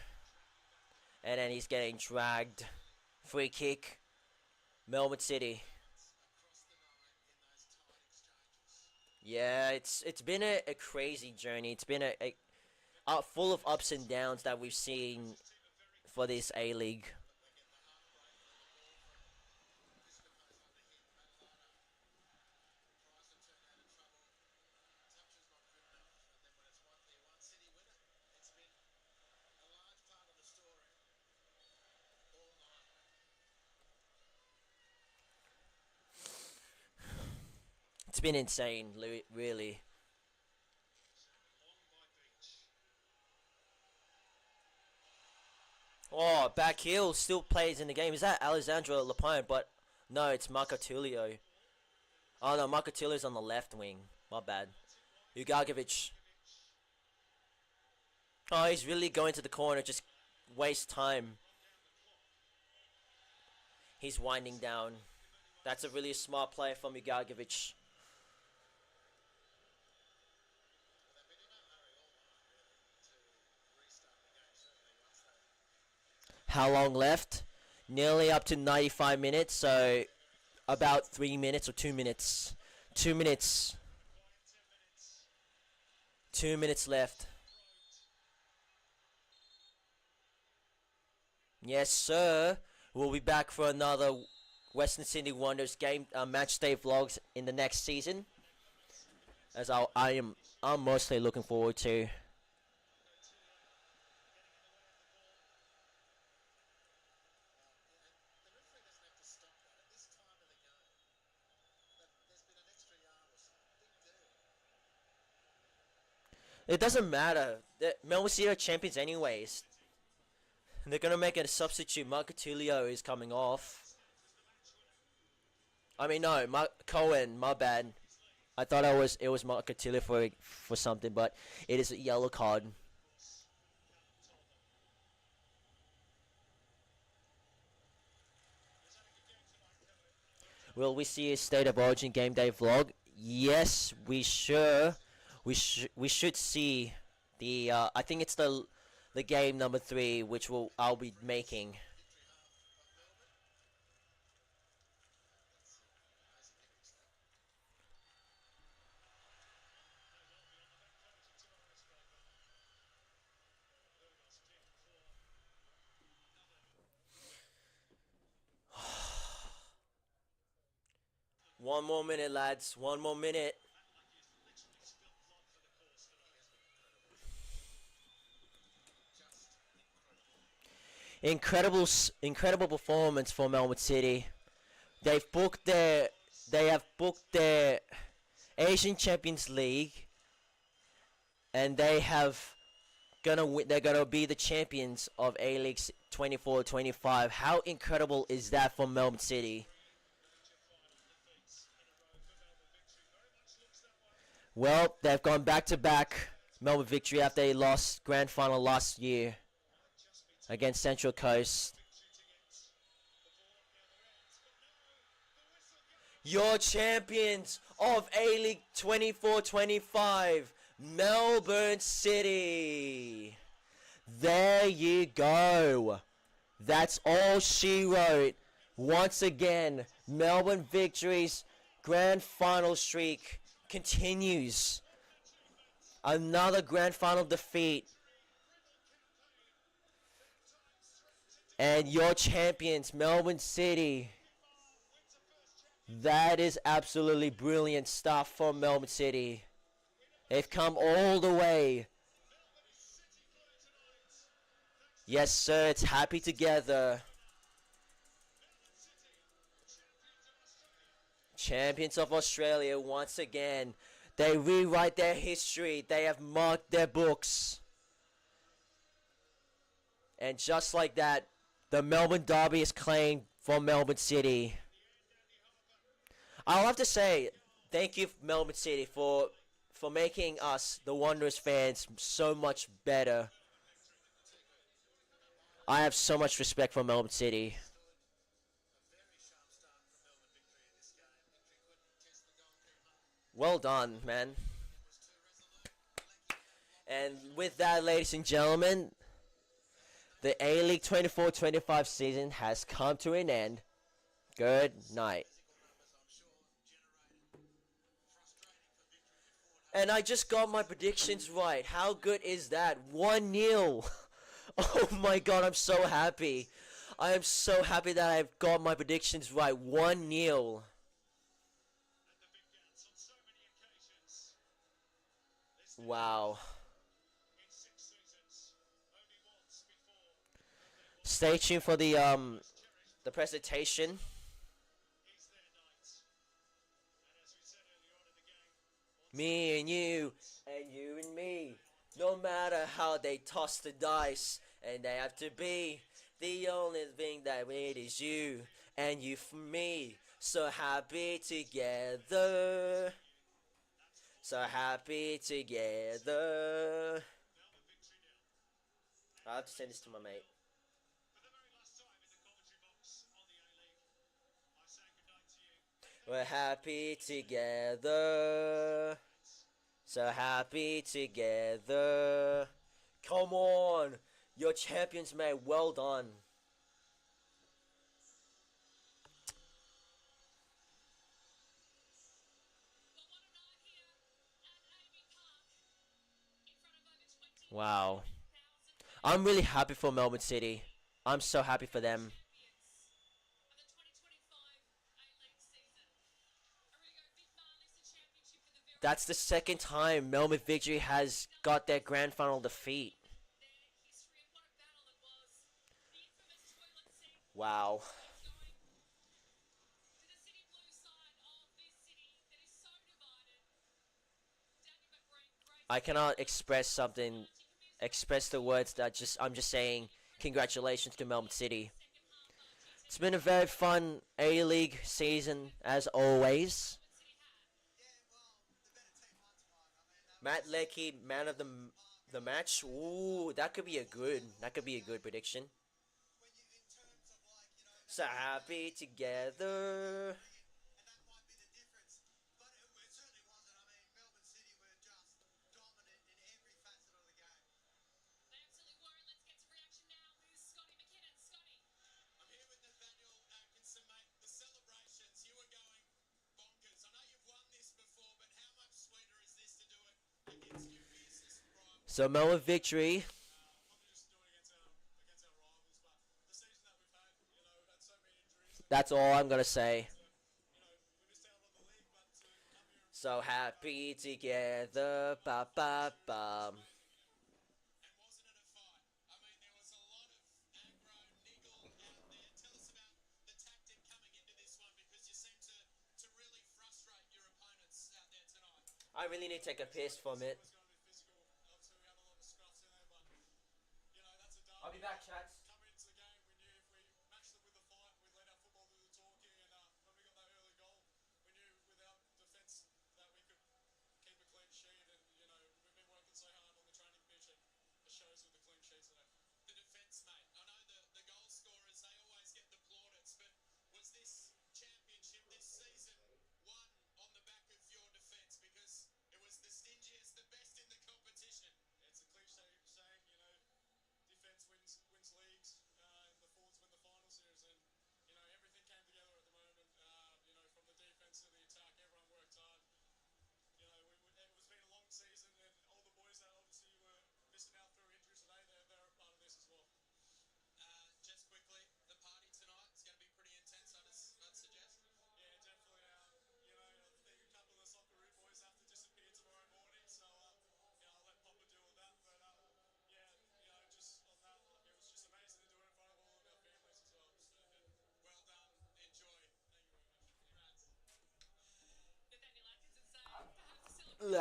And then he's getting dragged. Free kick. Melbourne City. Yeah, it's been a crazy journey. It's been full of ups and downs that we've seen for this A-League. It's been insane, really. Oh, back heel still plays in the game. Is that Alessandro Lapone? But no, it's Marco Tullio. Oh no, Marco Tullio's on the left wing. My bad. Ugagovic. Oh, he's really going to the corner. Just waste time. He's winding down. That's a really smart play from Ugargovic. How long left? Nearly up to 95 minutes, so about 3 minutes or 2 minutes. 2 minutes. 2 minutes left. Yes, sir. We'll be back for another Western Sydney Wonders game match day vlogs in the next season. As I'm mostly looking forward to. It doesn't matter. Melbourne City are champions anyways. They're gonna make it a substitute. Marcotilio is coming off. I mean, no, Cohen. My bad. I thought it was Marcotilio for something, but it is a yellow card. Will we see a State of Origin game day vlog? Yes, we should see the I think it's the game number 3, which I'll be making. One more minute, lads. One more minute. Incredible performance for Melbourne City. They have booked their Asian Champions League, and they're gonna be the champions of A-League 24-25. How incredible is that for Melbourne City? Well, they've gone back to back Melbourne victory after they lost grand final last year against Central Coast. Your champions of A-League 24-25, Melbourne City. There you go. That's all she wrote. Once again, Melbourne Victory's grand final streak continues. Another grand final defeat. And your champions, Melbourne City. That is absolutely brilliant stuff from Melbourne City. They've come all the way. Yes, sir, it's happy together. Champions of Australia once again. They rewrite their history. They have marked their books. And just like that, the Melbourne Derby is claimed for Melbourne City. I'll have to say, thank you, Melbourne City, for making us, the Wanderers fans, so much better. I have so much respect for Melbourne City. Well done, man. And with that, ladies and gentlemen, the A-League 24-25 season has come to an end. Good night. And I just got my predictions right. How good is that? 1-0. Oh my god, I'm so happy. I am so happy that I've got my predictions right. 1-0. Wow. Stay tuned for the presentation. Me and you and me. No matter how they toss the dice, and they have to be. The only thing that we need is you and you for me. So happy together. So happy together. I have to send this to my mate. We're happy together. So happy together. Come on. You're champions, mate. Well done. Wow. I'm really happy for Melbourne City. I'm so happy for them. That's the second time Melbourne Victory has got their grand final defeat. Wow. I cannot express the words that I'm just saying congratulations to Melbourne City. It's been a very fun A-League season as always. Matt Leckie, man of the match. Ooh, that could be a good prediction. So happy together. So Melbourne Victory. That's all I'm gonna say. So happy together, ba ba ba. I really need to take a piss from it. I'll be back, chats.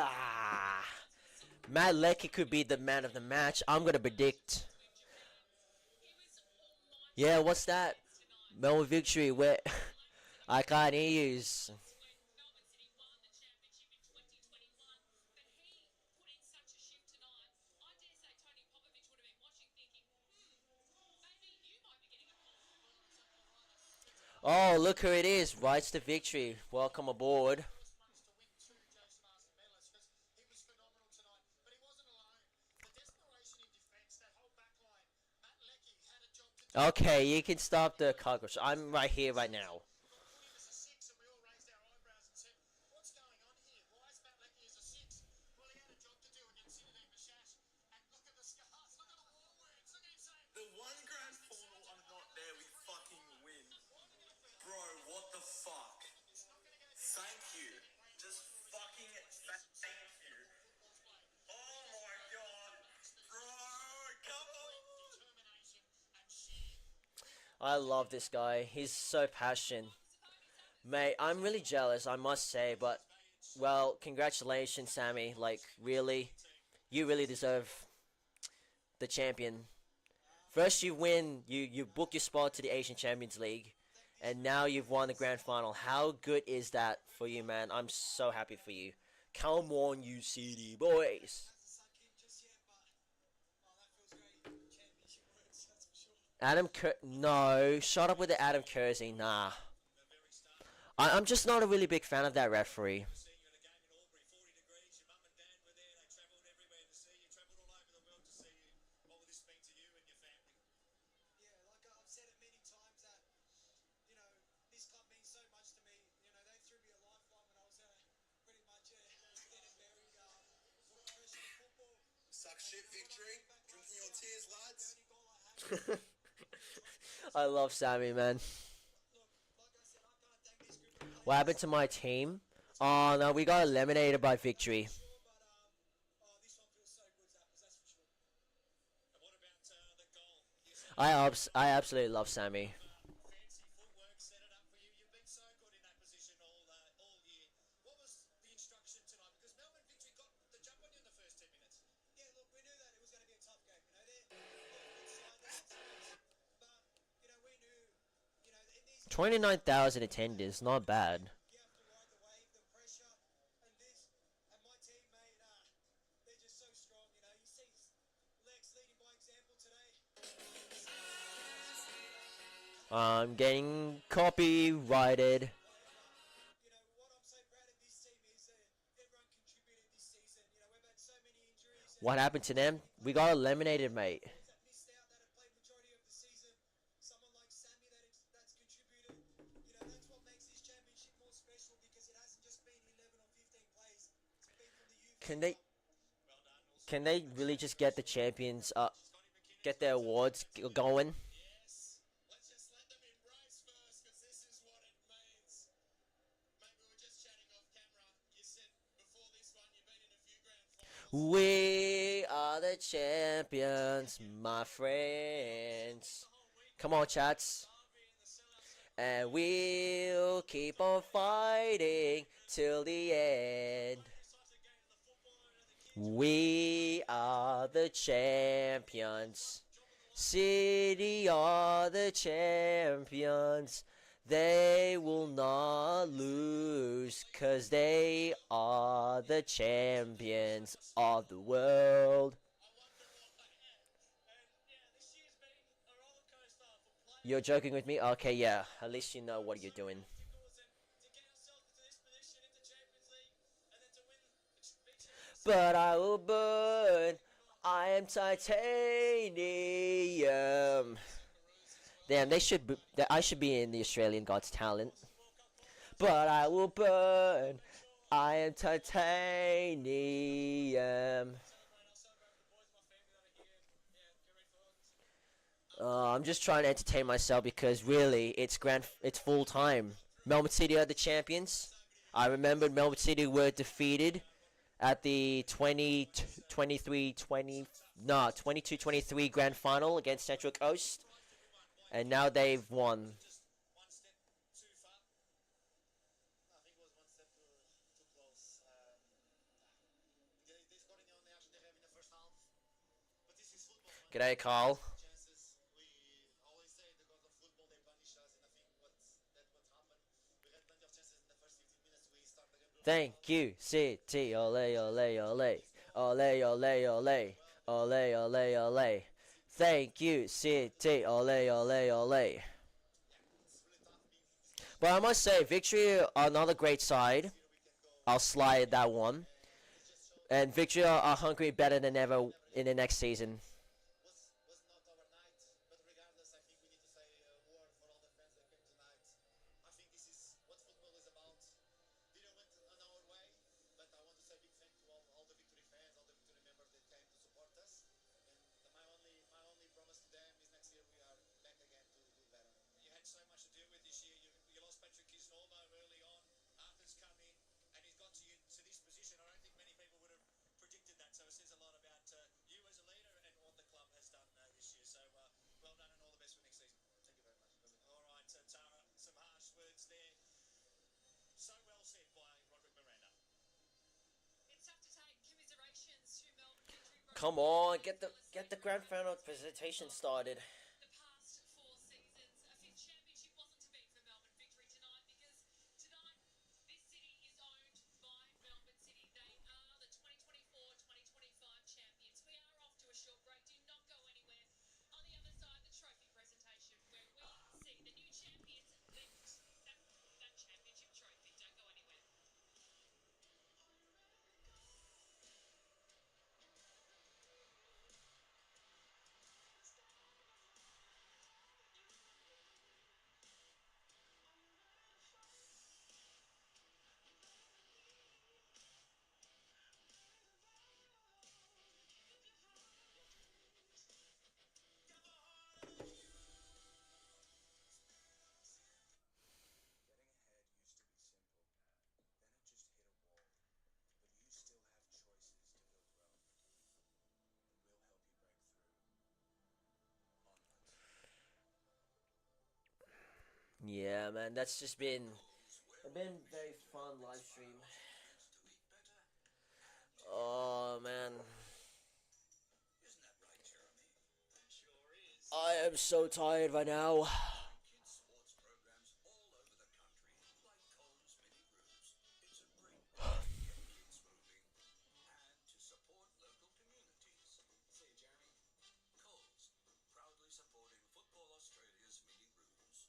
Ah. Matt Leckie could be the man of the match. I'm gonna predict. Yeah, what's that? Melbourne Victory. Where I can't hear you. Oh, look who it is. Rides to victory. Welcome aboard. Okay, you can stop the cockroach. I'm right here, right now. The one grand final I'm not there, we fucking win. Bro, what the fuck? Thank you. Just fucking thank you. Oh my god. Bro, come on. I love this guy. He's so passionate. Mate, I'm really jealous, I must say, but, well, congratulations, Sammy. Like, really, you really deserve the champion. First, you win, you book your spot to the Asian Champions League, and now you've won the grand final. How good is that for you, man? I'm so happy for you. Come on, you CD boys. No, shut up with the Adam Kersey. Nah, I'm just not a really big fan of that referee. Seeing you in a game in Albury, 40 degrees. Your mum and dad were there. They travelled everywhere to see you. Travelled all over the world to see you. What will this mean to you and your family? Yeah, like I've said it many times that, you know, this club means so much to me. You know, they threw me a lifeline when I was pretty much dead and buried for professional football. Suck shit, Victory. Drinking your tears, lads. The only goal I had. I love Sammy, man. Look, like I said, I can't thank this group of players. What happened to my team? Oh no, we got eliminated by Victory. Sure, but this one feels so good, Zappers, that's for sure. And what about the goal? You said I absolutely love Sammy. fancy footwork, set it up for you. You've been so good in that position all year. What was the instruction tonight? Because Melbourne Victory got the jump on you in the first 10 minutes. Yeah, look, we knew that it was going to be a tough game. You know, they're a good side, they're experienced. But, you know, we knew, you know, in these 29,000 attenders, not bad. you have to ride the wave, the pressure, and my teammate, they're just so strong, you know. You see Lex leading by example today. I'm getting copyrighted. You know, what I'm so proud of this team is that everyone contributed this season. You know, we've had so many injuries. What happened to them? We got eliminated, mate. That missed out that have played majority of the season. Someone like Sammy that's contributed. You know, that's what makes this championship more special because it hasn't just been 11 or 15 plays. It's been from the youth. Can they Well done. Also, can they really just get the champions get their awards going? yes. Let's just let them embrace first, because this is what it means. Mate, we were just chatting off camera. You said before this one you've been in a few grand finals. We are the champions, my friends. Come on, chats. And we'll keep on fighting till the end. We are the champions. City are the champions. They will not lose, 'cause they are the champions of the world. You're joking with me? Okay, yeah. At least you know what you're doing. But I will burn. I am titanium. Damn, I should be in the Australian God's Talent. But I will burn. I am titanium. I'm just trying to entertain myself because really, it's full time. Melbourne City are the champions. I remember Melbourne City were defeated at the 22-23 grand final against Central Coast, and now they've won. Just one step too far. I think it was one step too close. They scored in the only action they have in the first half. But this is football. Man. G'day, Carl. Chances. We always say the gods of football they punish us, and I think what happened. We had plenty of chances in the first 15 minutes. We started the game. Thank you, City. Ole, ole, ole. Ole, ole, ole. Ole, ole, ole. Thank you, City. Ole, ole, ole. But I must say, Victory are another great side. I'll slide that one. And Victory are hungry better than ever in the next season. Was not overnight, but regardless, I think we need to say a word for all the fans that came tonight. I think this is what football is about. Didn't went on our way, but I want to say big thank to all the Victory fans, all the Victory members that came to support us. And my only promise to them is next year we are back again to do better. You had so much to deal with this year. You lost Patrick Kisnormo early on. Arthur's come in, and he's got you to this position. I don't think many people would have predicted that. So it says a lot about you as a leader and what the club has done this year. So well done and all the best for next season. Thank you very much. All right, Tara, some harsh words there. So well said by Roderick Miranda. It's tough to take commiserations to Melbourne Victory. Come on, get the grand final presentation started. The past 4 seasons, a fifth championship wasn't to be for Melbourne Victory tonight, because tonight this city is owned by Melbourne City. They are the 2024-2025 champions. We are off to a short break. Do not go anywhere. On the other side, the trophy presentation, where we see the new champions lift that championship Yeah, man, that's just been very fun live stream. Oh man, Isn't that right, Jeremy? Sure is. I am so tired right now. Kids sports programs all over the country, like Coles Mini Rooms. It's a great way to get kids moving and to support local communities. See, Jeremy, Coles, proudly supporting Football Australia's Mini Rooms.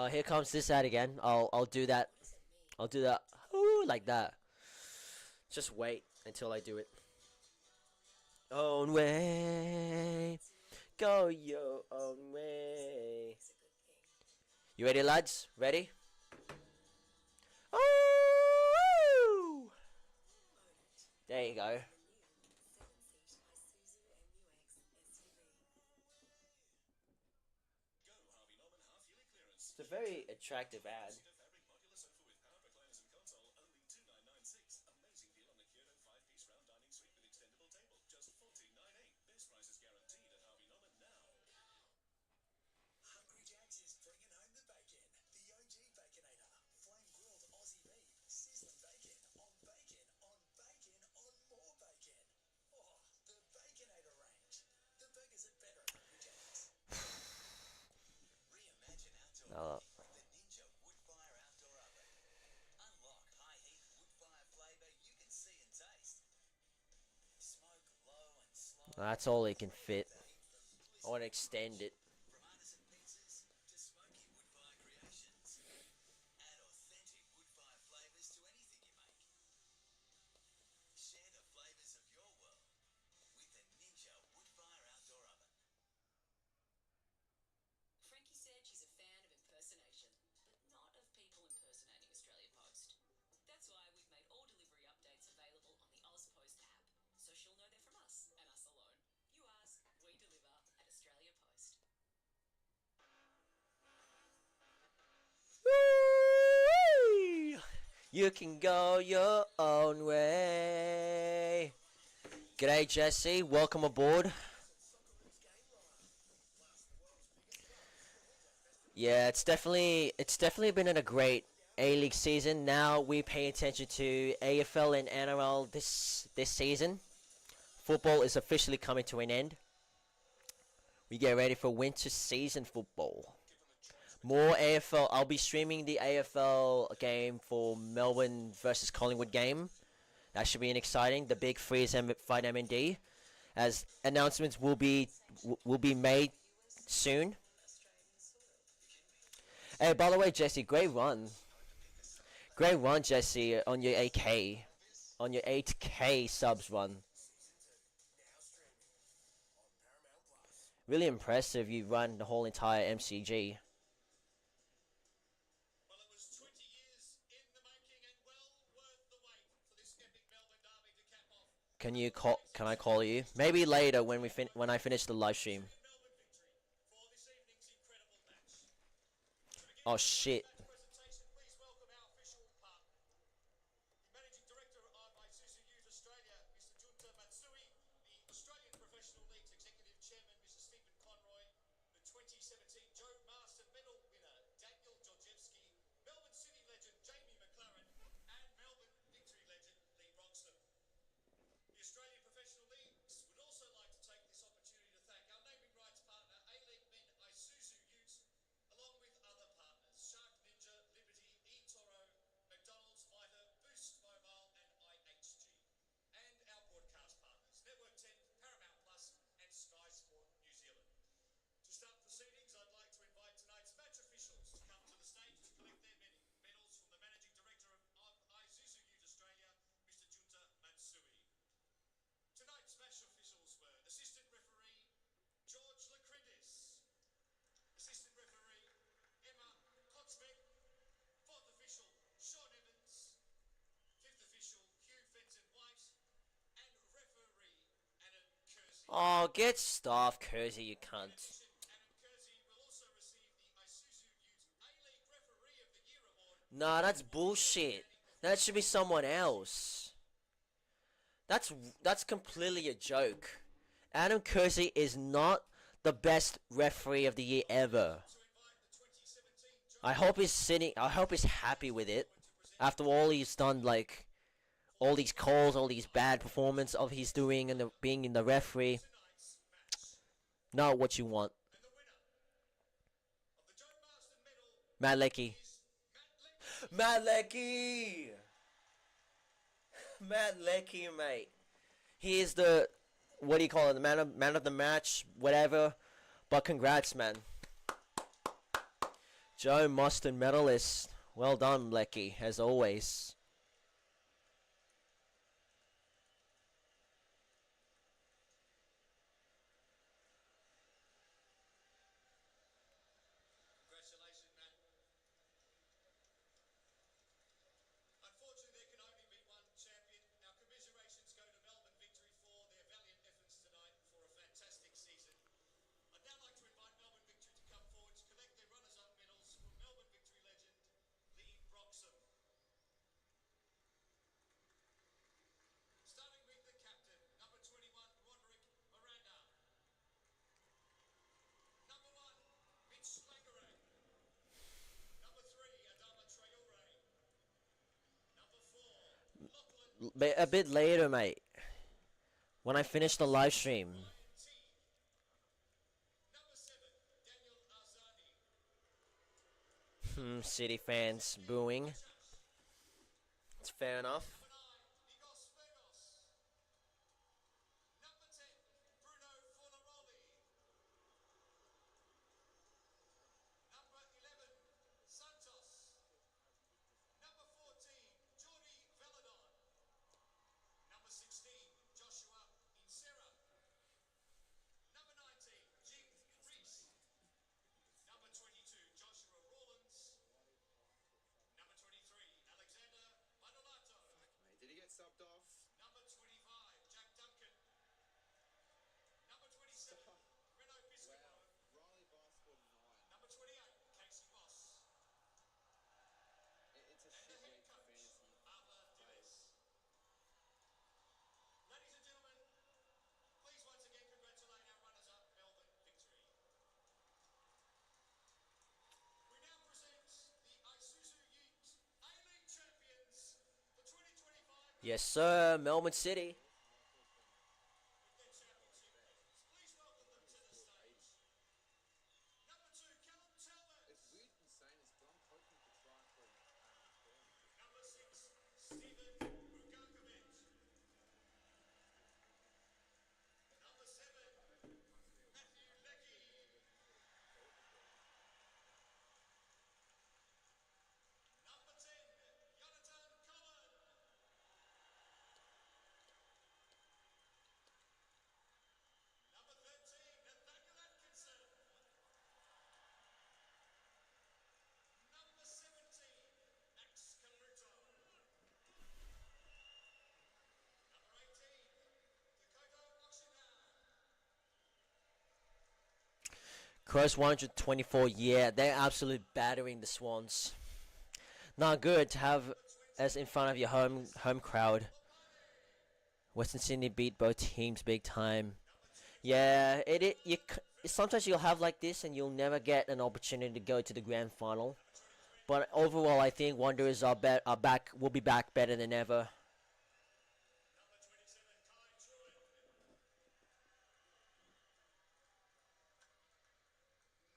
Here comes this ad again. I'll do that. I'll do that. Ooh, like that. Just wait until I do it. Own way. Go your own way. You ready, lads? Ready? Oh! There you go. Go Harvey Norman half-yearly clearance. It's a very attractive ad. Cedar fabric modular sofa with power recliners and console, only $2,996. Amazing deal on the Kyoto 5-piece round dining suite with extendable table, just $14,998. Best prices guaranteed at Harvey Norman now. Hungry Jack's is bringing home the bacon. The OG Baconator. Flame grilled Aussie beef. Sizzling bacon on bacon on bacon on more bacon. Oh, the Baconator range. The burgers are better at Hungry Jack's. Reimagine outdoor cooking with the Ninja Woodfire Outdoor Oven. Unlock high heat woodfire flavor you can see and taste. Smoke low and slow. That's all it can fit. I want to extend it. From artisan pizzas to smoky woodfire creations. Add authentic woodfire flavors to anything you make. Share the flavors of your world with the Ninja Woodfire Outdoor Oven. Frankie said she's a fan of impersonation, but not of people impersonating Australia Post. That's why we've made all delivery updates available on the AusPost app, so she'll know they're from us and us alone. You ask, we deliver at Australia Post. Woo! You can go your own way. G'day, Jesse. Welcome aboard. Yeah, it's definitely been a great A-League season. Now we pay attention to AFL and NRL this season. Football is officially coming to an end. We get ready for winter season football. More AFL. I'll be streaming the AFL game for Melbourne versus Collingwood game. That should be an exciting. The big freeze and fight MND, as announcements will be made soon. Hey, by the way, Jesse, great run. Great run, Jesse, on your 8K. On your 8K subs run. Really impressive you run the whole entire MCG. Well, it was 20 years in the making and well worth the wait for this epic Melbourne derby to cap off. Can I call you? Maybe later when I finish the live stream. Melbourne victory for this evening's incredible match. To begin Oh with shit. match presentation, please welcome our official partner, the Managing Director of Isuzu Youth Australia, Mr. Junta Matsui, the Australian Professional League's Executive Chairman, Mr. Stephen Conroy, the 2017 Joe Master Medal winner, Daniel Georgievski, Melbourne City legend, Jamie McLaren, and Melbourne Victory legend, Lee Broxton. The Australian Professional Leagues would also like to take this opportunity to thank our naming rights partner, Aleague Men Isuzu Utes, along with other partners, Shark Ninja, Liberty, eToro, McDonald's, Mitre, Boost Mobile, and IHG. And our broadcast partners, Network 10, Paramount Plus, and Sky Sport New Zealand. To start proceedings, I'd like to invite tonight's match officials to come to the stage to collect their medals from the Managing Director of Isuzu Youth Australia, Mr. Junta Matsui. Tonight's match officials were Assistant Referee George Lacrindis, Assistant Referee Emma Kotzbeck, Fourth Official Sean Evans, Fifth Official Hugh Fenton White, and Referee Adam Kersey. Oh, get stuff, Kersey, you cunt. Adam Nah, that's bullshit. That should be someone else. That's completely a joke. Adam Kersey is not the best referee of the year ever. I hope he's sitting. I hope he's happy with it. After all he's done, like all these calls, all these bad performance of he's doing and being in the referee. Not what you want. Matt Leckie. Matt Leckie. Matt Leckie, mate. He is the, what do you call it, the man of the match, whatever. But congrats, man. Joe Mustard medalist. Well done, Leckie, as always. Congratulations, Matt. Unfortunately, there can only be one champion. Our commiserations go to Melbourne Victory for their valiant efforts tonight for a fantastic season. I'd now like to invite Melbourne Victory to come forward to collect their runners-up medals from Melbourne Victory legend Lee Broxham. Starting with the captain, number 21, Roderick Miranda. Number 1, Mitch Langeray. Number 3, Adama Traore. Number 4, Lachlan A bit later, mate. When I finish the live stream. T. Number 7, Daniel Arzani. City fans booing. It's fair enough. Number 9, Nikos Vegos. Number 10, Bruno Fornaroli. Number 11, Santos. Number 14, Jordi Veladon. Number 16, Joshua Insera. Number 19, Jim Reese. Number 22, Joshua Rawlins. Number 23, Alexander Manolato. Did he get subbed off? Number 25, Jack Duncan. Number 27, Renato Biscopo. Riley Barr scored 9. Number 28, Casey Moss. It's a And shit the head week for coach, fantasy. Arthur Dillis. Ladies and gentlemen, please once again congratulate our runners-up Melbourne Victory. We now present the Isuzu Ute A-League champions, the 2025 Yes, sir. Melbourne City. with their championship presents. Please welcome them to the stage. Number 2, Callum Talbot. It's weird and insane as well. I'm hoping to try for Number 6, Stephen Vukakovic. Number 7, Matthew Leckie. Number 10, Jonathan Cullen. Number 13, Nathaniel Atkinson. Number 17, Max Caruto. Number 18, Dakota Oxenham. Crows 124. Yeah, they're absolutely battering the Swans. Not good to have as in front of your home crowd. Western Sydney beat both teams big time. Yeah, sometimes you'll have like this and you'll never get an opportunity to go to the grand final. But overall, I think Wanderers will be back better than ever. Number 27, Kai Truitt.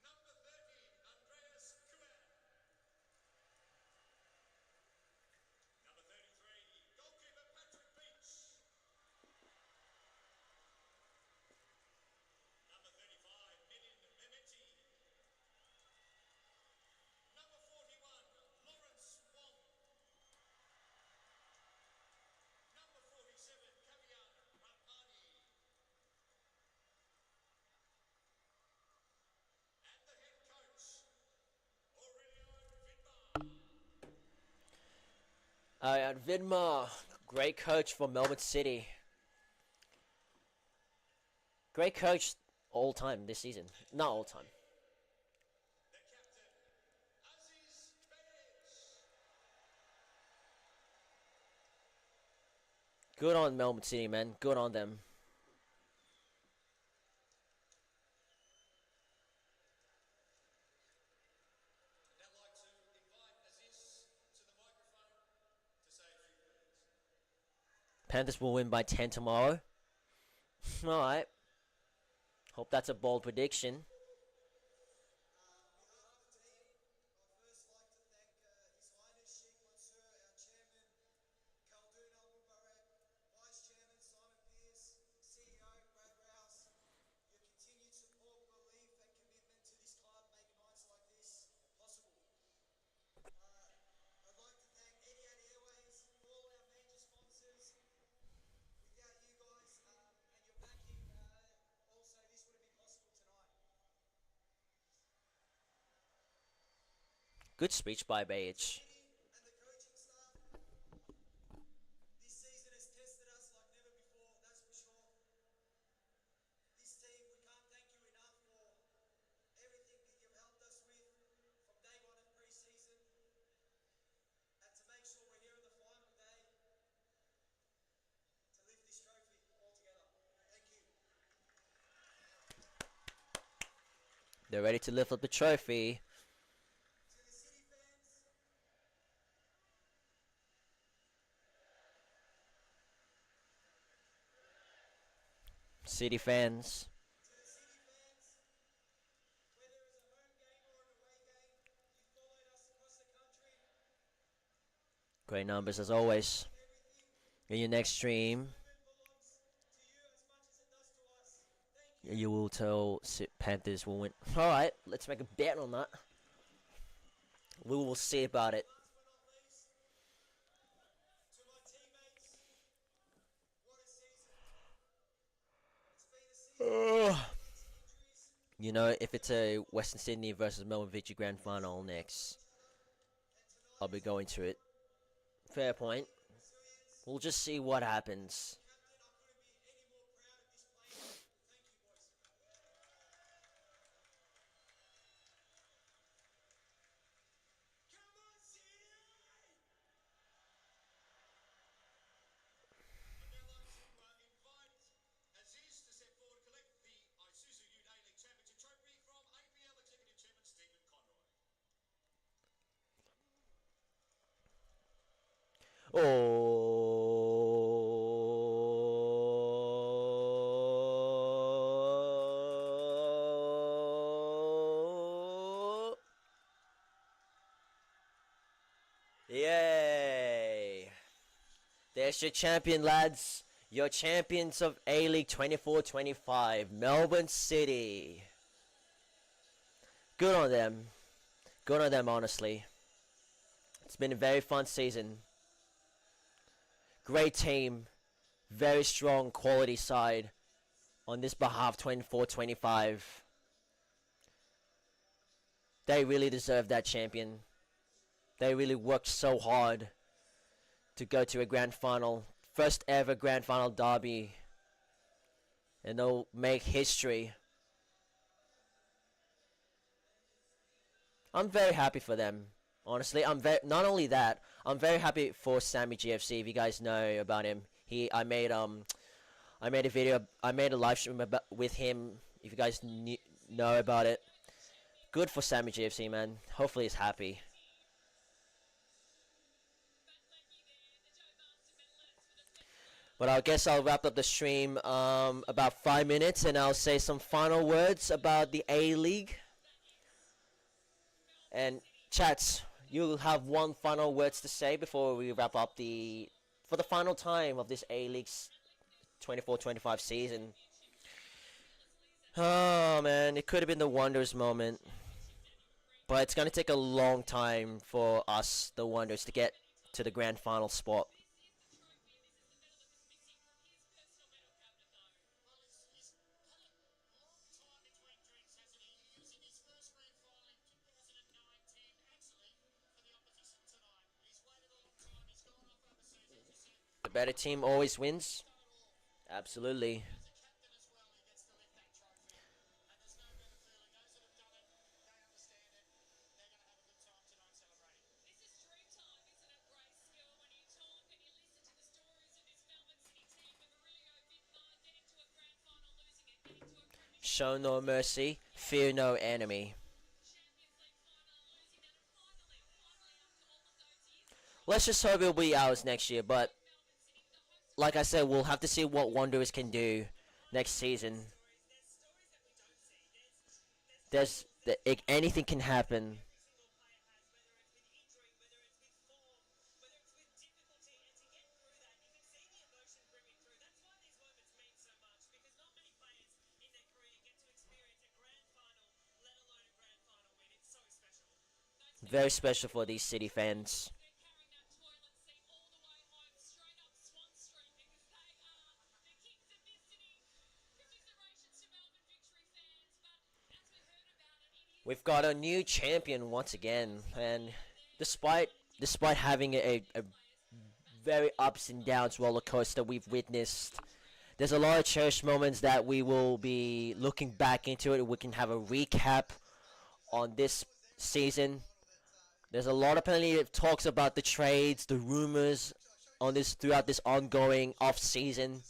Number 30, Andreas Kuhn. Number 33, goalkeeper Patrick Beach. Number 35, Minin Memeti. Number 41, Lawrence Wong. Number 47, Kavian Rapani. And the head coach, Aurelio Vidmar. Vidmar, great coach for Melbourne City. Great coach all time this season. Not all time. The captain, Aziz Behich. Good on Melbourne City, man. Good on them. I'd now like to invite Aziz to the microphone to say a few words. Panthers will win by 10 tomorrow. Alright. Hope that's a bold prediction. On behalf of the team, I'd first like to thank His Highness Sheikh Mansour, our chairman, Khaldun Al Mubarak, Vice Chairman Simon Pearce, CEO Brad Rouse. Your continued support, belief, and commitment to this club make nights like this possible. I'd like to thank Etihad Airways, all our major sponsors. Without you guys and your backing, also this wouldn't be possible tonight. Good speech by Bayage. And the coaching staff, this season has tested us like never before, that's for sure. This team, we can't thank you enough for everything that you've helped us with from day one of pre-season, and to make sure we're here on the final day to lift this trophy all together. Thank you. They're ready to lift up the trophy. To the City fans, City fans. whether it's a home game or an away game, you followed us across the country. Great numbers as always. In your next stream, It belongs to you as much as it does to us. Thank you. you will tell Panthers will win. Alright, let's make a bet on that. We will see about it. Last but not least, to my teammates, what a season. It's been a season of hits and injuries. You know, if it's a Western Sydney versus Melbourne Victory Grand Final next, I'll be going to it. Fair point. We'll just see what happens. Captain, I couldn't be any more proud of this playing group. Thank you, boys. Come on, City! I'd now like to invite Aziz to step forward and collect the Isuzu Youth A-League Championship Trophy from APL Executive Chairman Stephen Conroy. Oh. Yay. There's your champion, lads. Your champions of A-League 24-25, Melbourne City. Good on them. Good on them, honestly. It's been a very fun season. Great team. Very strong quality side on this behalf 24-25. They really deserve that champion. They really worked so hard to go to a grand final. First ever grand final derby. And they'll make history. I'm very happy for them. Honestly, not only that, I'm very happy for Sammy GFC. If you guys know about him, I made a video, I made a live stream with him. If you guys know about it, good for Sammy GFC, man. Hopefully he's happy. But I guess I'll wrap up the stream about 5 minutes, and I'll say some final words about the A-League. And chats, you'll have one final words to say before we wrap up for the final time of this A-League's 24-25 season. Oh man, it could have been the Wanderers moment. But it's going to take a long time for us, the Wanderers, to get to the grand final spot. The better team always wins. Absolutely. Show no mercy, fear no enemy. Let's just hope it'll be ours next year, but like I said, we'll have to see what Wanderers can do next season. Anything can happen. Very special for these City fans. We've got a new champion once again, and despite having a very ups and downs roller coaster we've witnessed, there's a lot of cherished moments that we will be looking back into it. We can have a recap on this season. There's a lot of plenty of talks about the trades, the rumors on this throughout this ongoing off season,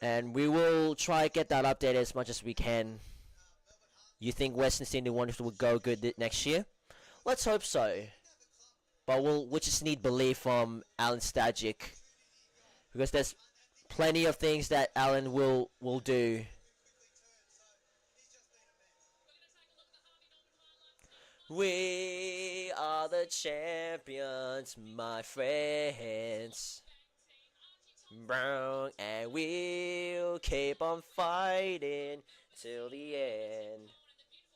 and we will try to get that updated as much as we can. You think Western Sydney Wanderers will go good next year? Let's hope so. But we'll just need belief from Alan Stajic, because there's plenty of things that Alan will do. We are the champions, my friends. Brown, and we'll keep on fighting till the end.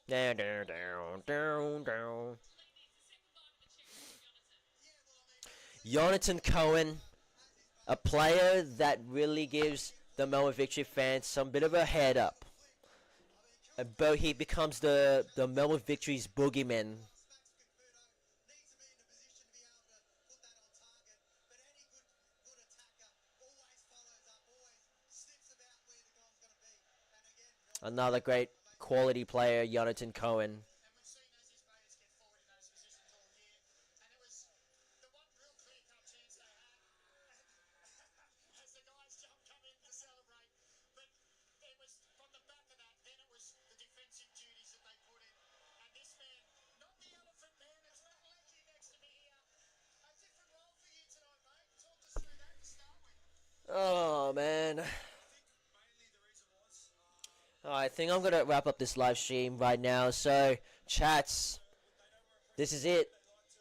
Down, down, down, down, down. Jonathan Cohen, a player that really gives the Melbourne Victory fans some bit of a head up. But he becomes the Melbourne Victory's boogeyman. Another great quality player, Jonathan Cohen. Oh man. I think I'm gonna wrap up this live stream right now. So, chats, this is it.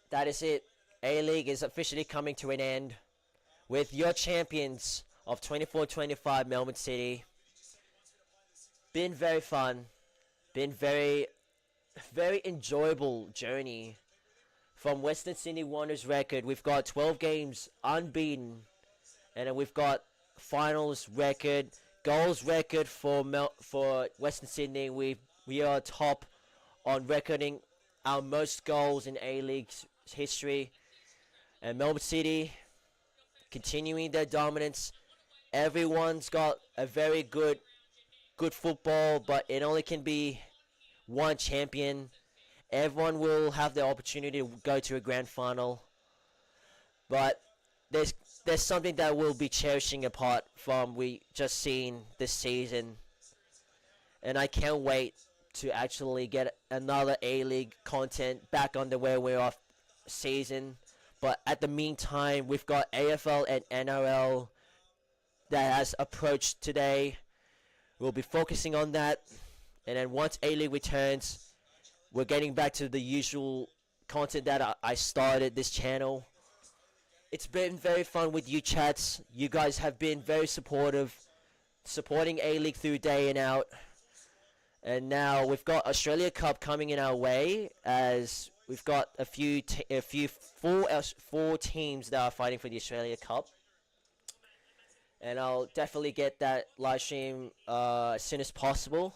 That is it. A-League is officially coming to an end with your champions of 24-25 Melbourne City. Been very fun. Been very enjoyable journey. From Western Sydney Wanderers record, we've got 12 games unbeaten. And then we've got finals record, goals record for Western Sydney. We are top on recording our most goals in A-League's history. And Melbourne City continuing their dominance. Everyone's got a very good football, but it only can be one champion. Everyone will have the opportunity to go to a grand final. But there's something that we'll be cherishing apart from we just seen this season. And I can't wait to actually get another A-League content back on the way we're off season. But at the meantime, we've got AFL and NRL that has approached today. We'll be focusing on that. And then once A-League returns, we're getting back to the usual content that I started this channel. It's been very fun with you chats. You guys have been very supportive, supporting A-League through day and out. And now we've got Australia Cup coming in our way, as we've got four teams that are fighting for the Australia Cup. And I'll definitely get that live stream as soon as possible.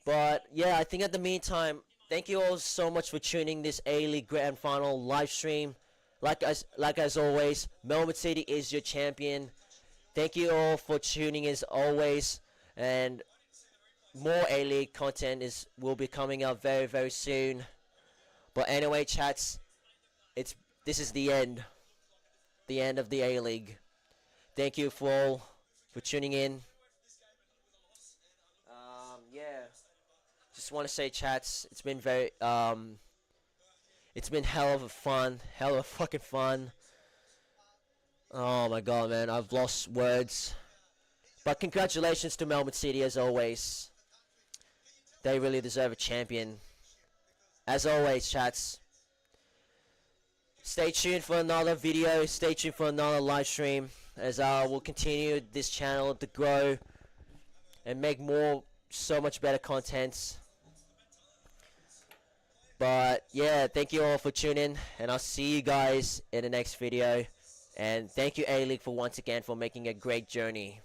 But yeah, I think at the meantime, thank you all so much for tuning this A-League Grand Final live stream. Like as always, Melbourne City is your champion. Thank you all for tuning as always, and more A-League content will be coming out very, very soon. But anyway, chats, this is the end of the A-League. Thank you for all for tuning in. Just want to say, chats, it's been it's been hell of fucking fun. Oh my god, man, I've lost words. But congratulations to Melbourne City as always. They really deserve a champion. As always, chats. Stay tuned for another video. Stay tuned for another live stream. As we'll continue this channel to grow and make more, so much better content. But yeah, thank you all for tuning, and I'll see you guys in the next video. And thank you, Aleague, for once again for making a great journey.